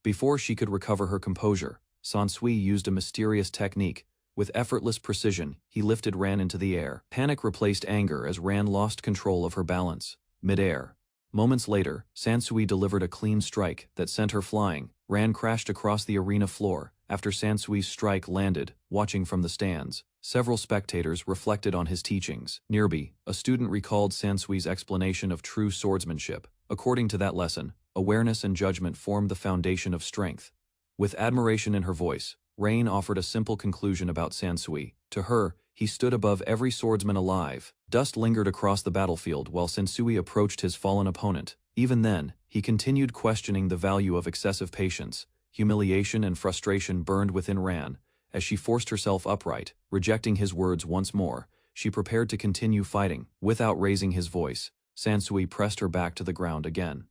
Before she could recover her composure, Sansui used a mysterious technique. With effortless precision, he lifted Ran into the air. Panic replaced anger as Ran lost control of her balance. Mid-air. Moments later, Sansui delivered a clean strike that sent her flying. Ran crashed across the arena floor. After Sansui's strike landed, watching from the stands, several spectators reflected on his teachings. Nearby, a student recalled Sansui's explanation of true swordsmanship. According to that lesson, awareness and judgment formed the foundation of strength. With admiration in her voice, Rain offered a simple conclusion about Sansui. To her, he stood above every swordsman alive. Dust lingered across the battlefield while Sansui approached his fallen opponent. Even then, he continued questioning the value of excessive patience. Humiliation and frustration burned within Ran. As she forced herself upright, rejecting his words once more, she prepared to continue fighting. Without raising his voice, Sansui pressed her back to the ground again.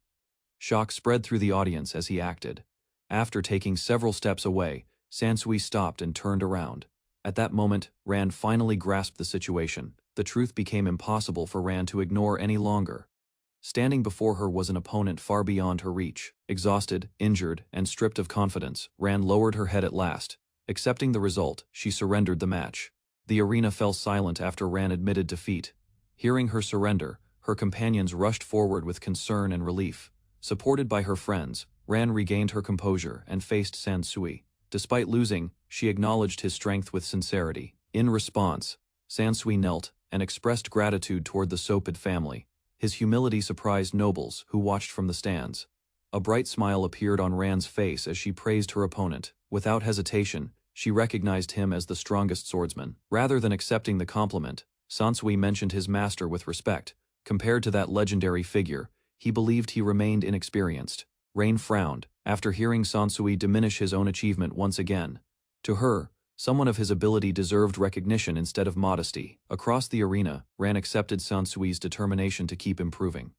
Shock spread through the audience as he acted. After taking several steps away, Sansui stopped and turned around. At that moment, Ran finally grasped the situation. The truth became impossible for Ran to ignore any longer. Standing before her was an opponent far beyond her reach. Exhausted, injured, and stripped of confidence, Ran lowered her head at last. Accepting the result, she surrendered the match. The arena fell silent after Ran admitted defeat. Hearing her surrender, her companions rushed forward with concern and relief. Supported by her friends, Ran regained her composure and faced Sansui. Despite losing, she acknowledged his strength with sincerity. In response, Sansui knelt and expressed gratitude toward the Sopid family. His humility surprised nobles who watched from the stands. A bright smile appeared on Ran's face as she praised her opponent. Without hesitation, she recognized him as the strongest swordsman. Rather than accepting the compliment, Sansui mentioned his master with respect. Compared to that legendary figure, he believed he remained inexperienced. Rain frowned, after hearing Sansui diminish his own achievement once again. To her, someone of his ability deserved recognition instead of modesty. Across the arena, Ran accepted Sansui's determination to keep improving.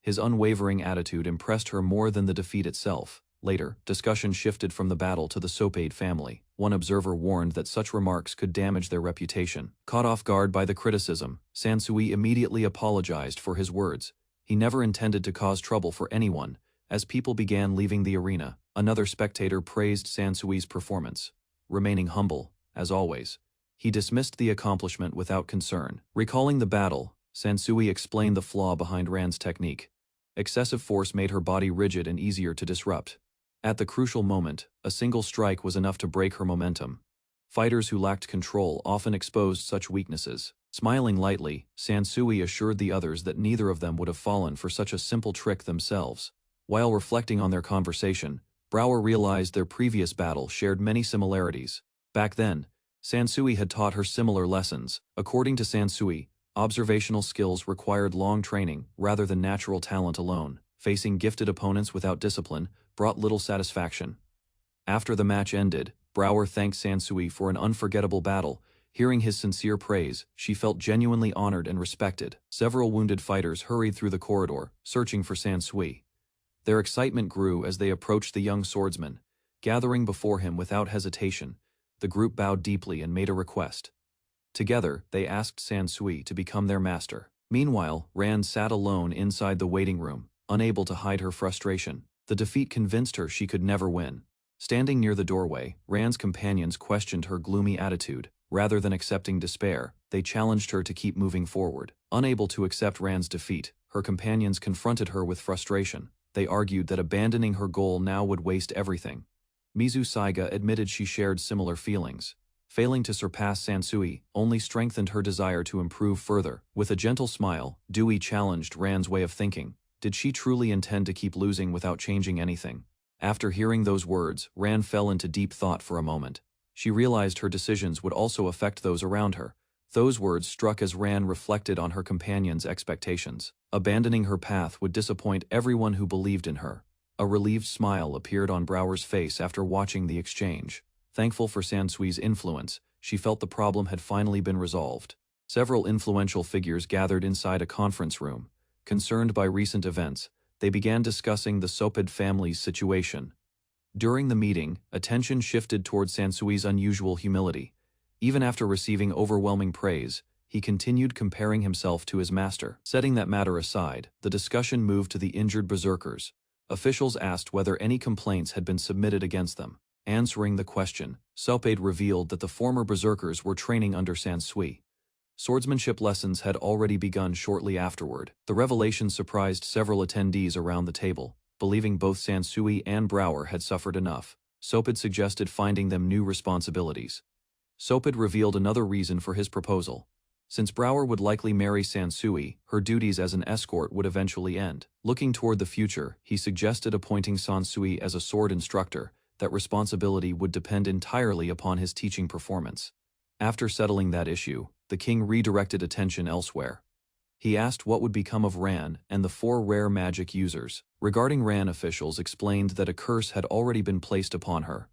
His unwavering attitude impressed her more than the defeat itself. Later, discussion shifted from the battle to the Sopade family. One observer warned that such remarks could damage their reputation. Caught off guard by the criticism, Sansui immediately apologized for his words. He never intended to cause trouble for anyone. As people began leaving the arena, another spectator praised Sansui's performance. Remaining humble, as always, he dismissed the accomplishment without concern. Recalling the battle, Sansui explained the flaw behind Ran's technique. Excessive force made her body rigid and easier to disrupt. At the crucial moment, a single strike was enough to break her momentum. Fighters who lacked control often exposed such weaknesses. Smiling lightly, Sansui assured the others that neither of them would have fallen for such a simple trick themselves. While reflecting on their conversation, Brower realized their previous battle shared many similarities. Back then, Sansui had taught her similar lessons. According to Sansui, observational skills required long training rather than natural talent alone. Facing gifted opponents without discipline brought little satisfaction. After the match ended, Brower thanked Sansui for an unforgettable battle. Hearing his sincere praise, she felt genuinely honored and respected. Several wounded fighters hurried through the corridor, searching for Sansui. Their excitement grew as they approached the young swordsman. Gathering before him without hesitation, the group bowed deeply and made a request. Together, they asked Sansui to become their master. Meanwhile, Ran sat alone inside the waiting room, unable to hide her frustration. The defeat convinced her she could never win. Standing near the doorway, Ran's companions questioned her gloomy attitude. Rather than accepting despair, they challenged her to keep moving forward. Unable to accept Ran's defeat, her companions confronted her with frustration. They argued that abandoning her goal now would waste everything. Mizu Saiga admitted she shared similar feelings. Failing to surpass Sansui only strengthened her desire to improve further. With a gentle smile, Dewey challenged Ran's way of thinking. Did she truly intend to keep losing without changing anything? After hearing those words, Ran fell into deep thought for a moment. She realized her decisions would also affect those around her. Those words struck as Ran reflected on her companions' expectations. Abandoning her path would disappoint everyone who believed in her. A relieved smile appeared on Brower's face after watching the exchange. Thankful for Sansui's influence, she felt the problem had finally been resolved. Several influential figures gathered inside a conference room. Concerned by recent events, they began discussing the Soped family's situation. During the meeting, attention shifted toward Sansui's unusual humility. Even after receiving overwhelming praise, he continued comparing himself to his master. Setting that matter aside, the discussion moved to the injured berserkers. Officials asked whether any complaints had been submitted against them. Answering the question, Soped revealed that the former berserkers were training under Sansui. Swordsmanship lessons had already begun shortly afterward. The revelation surprised several attendees around the table. Believing both Sansui and Brower had suffered enough, Soped suggested finding them new responsibilities. Soped revealed another reason for his proposal. Since Brower would likely marry Sansui, her duties as an escort would eventually end. Looking toward the future, he suggested appointing Sansui as a sword instructor. That responsibility would depend entirely upon his teaching performance. After settling that issue, the king redirected attention elsewhere. He asked what would become of Ran and the 4 rare magic users. Regarding Ran, officials explained that a curse had already been placed upon her.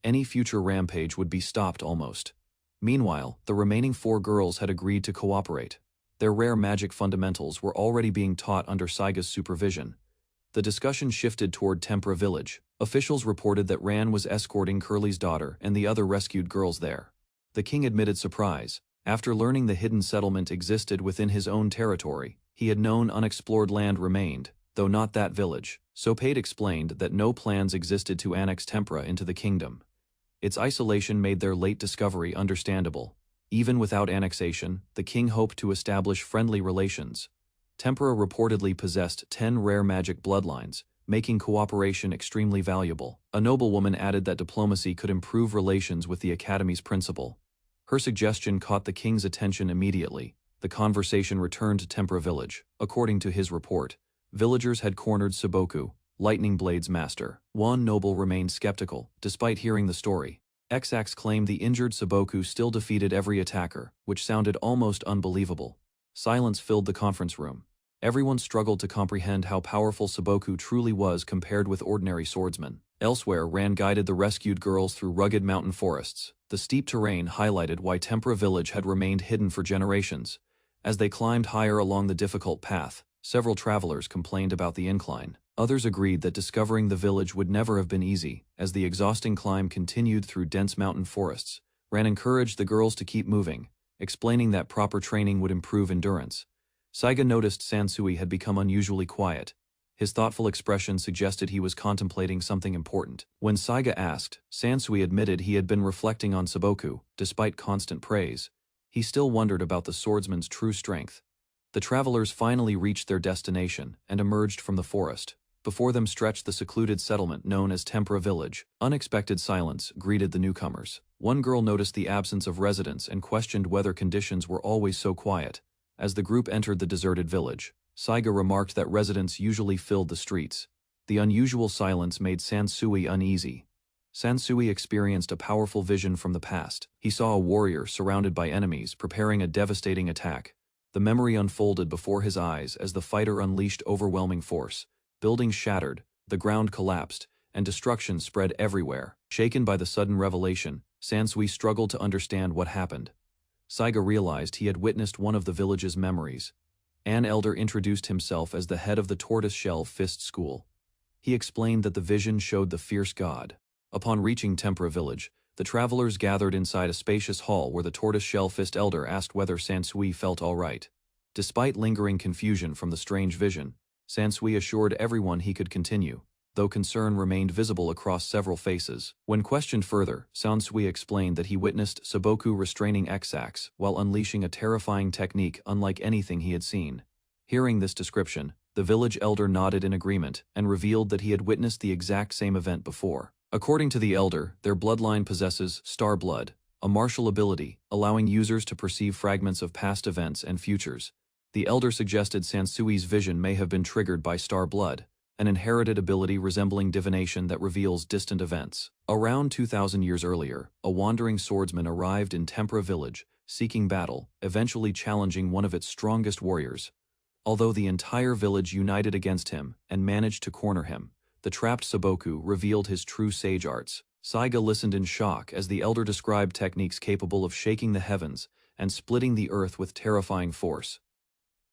Any future rampage would be stopped almost. Meanwhile, the remaining 4 girls had agreed to cooperate. Their rare magic fundamentals were already being taught under Saiga's supervision. The discussion shifted toward Tempera village. Officials reported that Ran was escorting Curly's daughter and the other rescued girls there. The king admitted surprise. After learning the hidden settlement existed within his own territory, he had known unexplored land remained, though not that village. Soped explained that no plans existed to annex Tempera into the kingdom. Its isolation made their late discovery understandable. Even without annexation, the king hoped to establish friendly relations. Tempera reportedly possessed 10 rare magic bloodlines, making cooperation extremely valuable. A noblewoman added that diplomacy could improve relations with the academy's principal. Her suggestion caught the king's attention immediately. The conversation returned to Tempera village. According to his report, villagers had cornered Saboku, Lightning Blade's master. One noble remained skeptical, despite hearing the story. Xax claimed the injured Saboku still defeated every attacker, which sounded almost unbelievable. Silence filled the conference room. Everyone struggled to comprehend how powerful Saboku truly was compared with ordinary swordsmen. Elsewhere, Ran guided the rescued girls through rugged mountain forests. The steep terrain highlighted why Tempera village had remained hidden for generations. As they climbed higher along the difficult path, several travelers complained about the incline. Others agreed that discovering the village would never have been easy. As the exhausting climb continued through dense mountain forests, Ran encouraged the girls to keep moving, explaining that proper training would improve endurance. Saiga noticed Sansui had become unusually quiet. His thoughtful expression suggested he was contemplating something important. When Saiga asked, Sansui admitted he had been reflecting on Saboku. Despite constant praise, he still wondered about the swordsman's true strength. The travelers finally reached their destination and emerged from the forest. Before them stretched the secluded settlement known as Tempera village. Unexpected silence greeted the newcomers. One girl noticed the absence of residents and questioned whether conditions were always so quiet. As the group entered the deserted village, Saiga remarked that residents usually filled the streets. The unusual silence made Sansui uneasy. Sansui experienced a powerful vision from the past. He saw a warrior surrounded by enemies preparing a devastating attack. The memory unfolded before his eyes as the fighter unleashed overwhelming force. Buildings shattered, the ground collapsed, and destruction spread everywhere. Shaken by the sudden revelation, Sansui struggled to understand what happened. Saiga realized he had witnessed one of the village's memories. An elder introduced himself as the head of the Tortoise-Shell Fist School. He explained that the vision showed the fierce god. Upon reaching Tempera village, the travelers gathered inside a spacious hall where the Tortoise-Shell Fist elder asked whether Sansui felt all right. Despite lingering confusion from the strange vision, Sansui assured everyone he could continue, though concern remained visible across several faces. When questioned further, Sansui explained that he witnessed Saboku restraining Xax while unleashing a terrifying technique unlike anything he had seen. Hearing this description, the village elder nodded in agreement and revealed that he had witnessed the exact same event before. According to the elder, their bloodline possesses Star Blood, a martial ability allowing users to perceive fragments of past events and futures. The elder suggested Sansui's vision may have been triggered by Star Blood, an inherited ability resembling divination that reveals distant events. Around 2,000 years earlier, a wandering swordsman arrived in Tempera village, seeking battle, eventually challenging one of its strongest warriors. Although the entire village united against him and managed to corner him, the trapped Saboku revealed his true sage arts. Saiga listened in shock as the elder described techniques capable of shaking the heavens and splitting the earth with terrifying force.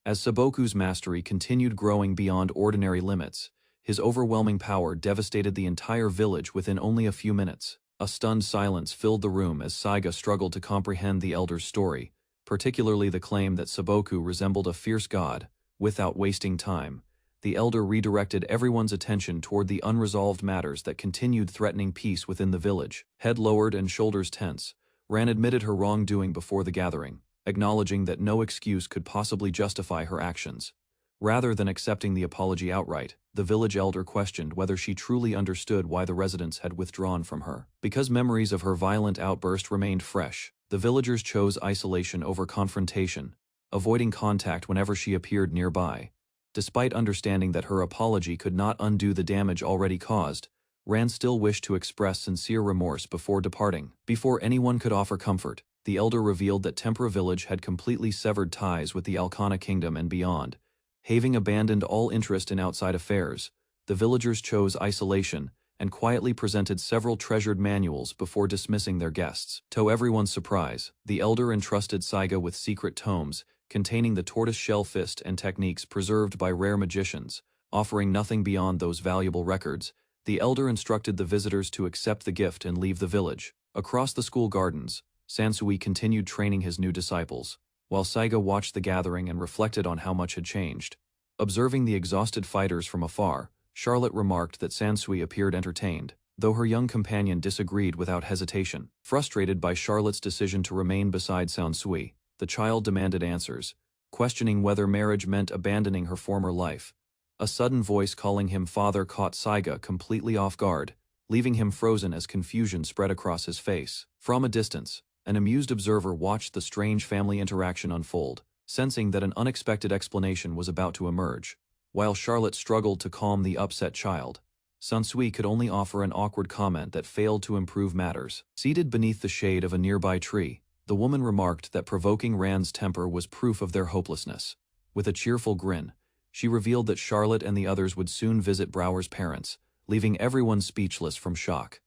As Saboku's mastery continued growing beyond ordinary limits, his overwhelming power devastated the entire village within only a few minutes. A stunned silence filled the room as Saiga struggled to comprehend the elder's story, particularly the claim that Saboku resembled a fierce god. Without wasting time, the elder redirected everyone's attention toward the unresolved matters that continued threatening peace within the village. Head lowered and shoulders tense, Ran admitted her wrongdoing before the gathering, acknowledging that no excuse could possibly justify her actions. Rather than accepting the apology outright, the village elder questioned whether she truly understood why the residents had withdrawn from her. Because memories of her violent outburst remained fresh, the villagers chose isolation over confrontation, avoiding contact whenever she appeared nearby. Despite understanding that her apology could not undo the damage already caused, Ran still wished to express sincere remorse before departing. Before anyone could offer comfort, the elder revealed that Tempera Village had completely severed ties with the Alcana Kingdom and beyond. Having abandoned all interest in outside affairs, the villagers chose isolation and quietly presented several treasured manuals before dismissing their guests. To everyone's surprise, the elder entrusted Saiga with secret tomes containing the tortoise-shell fist and techniques preserved by rare magicians. Offering nothing beyond those valuable records, the elder instructed the visitors to accept the gift and leave the village. Across the school gardens, Sansui continued training his new disciples, while Saiga watched the gathering and reflected on how much had changed. Observing the exhausted fighters from afar, Charlotte remarked that Sansui appeared entertained, though her young companion disagreed without hesitation. Frustrated by Charlotte's decision to remain beside Sansui, the child demanded answers, questioning whether marriage meant abandoning her former life. A sudden voice calling him father caught Saiga completely off guard, leaving him frozen as confusion spread across his face. From a distance, an amused observer watched the strange family interaction unfold, sensing that an unexpected explanation was about to emerge. While Charlotte struggled to calm the upset child, Sansui could only offer an awkward comment that failed to improve matters. Seated beneath the shade of a nearby tree, the woman remarked that provoking Ran's temper was proof of their hopelessness. With a cheerful grin, she revealed that Charlotte and the others would soon visit Brower's parents, leaving everyone speechless from shock.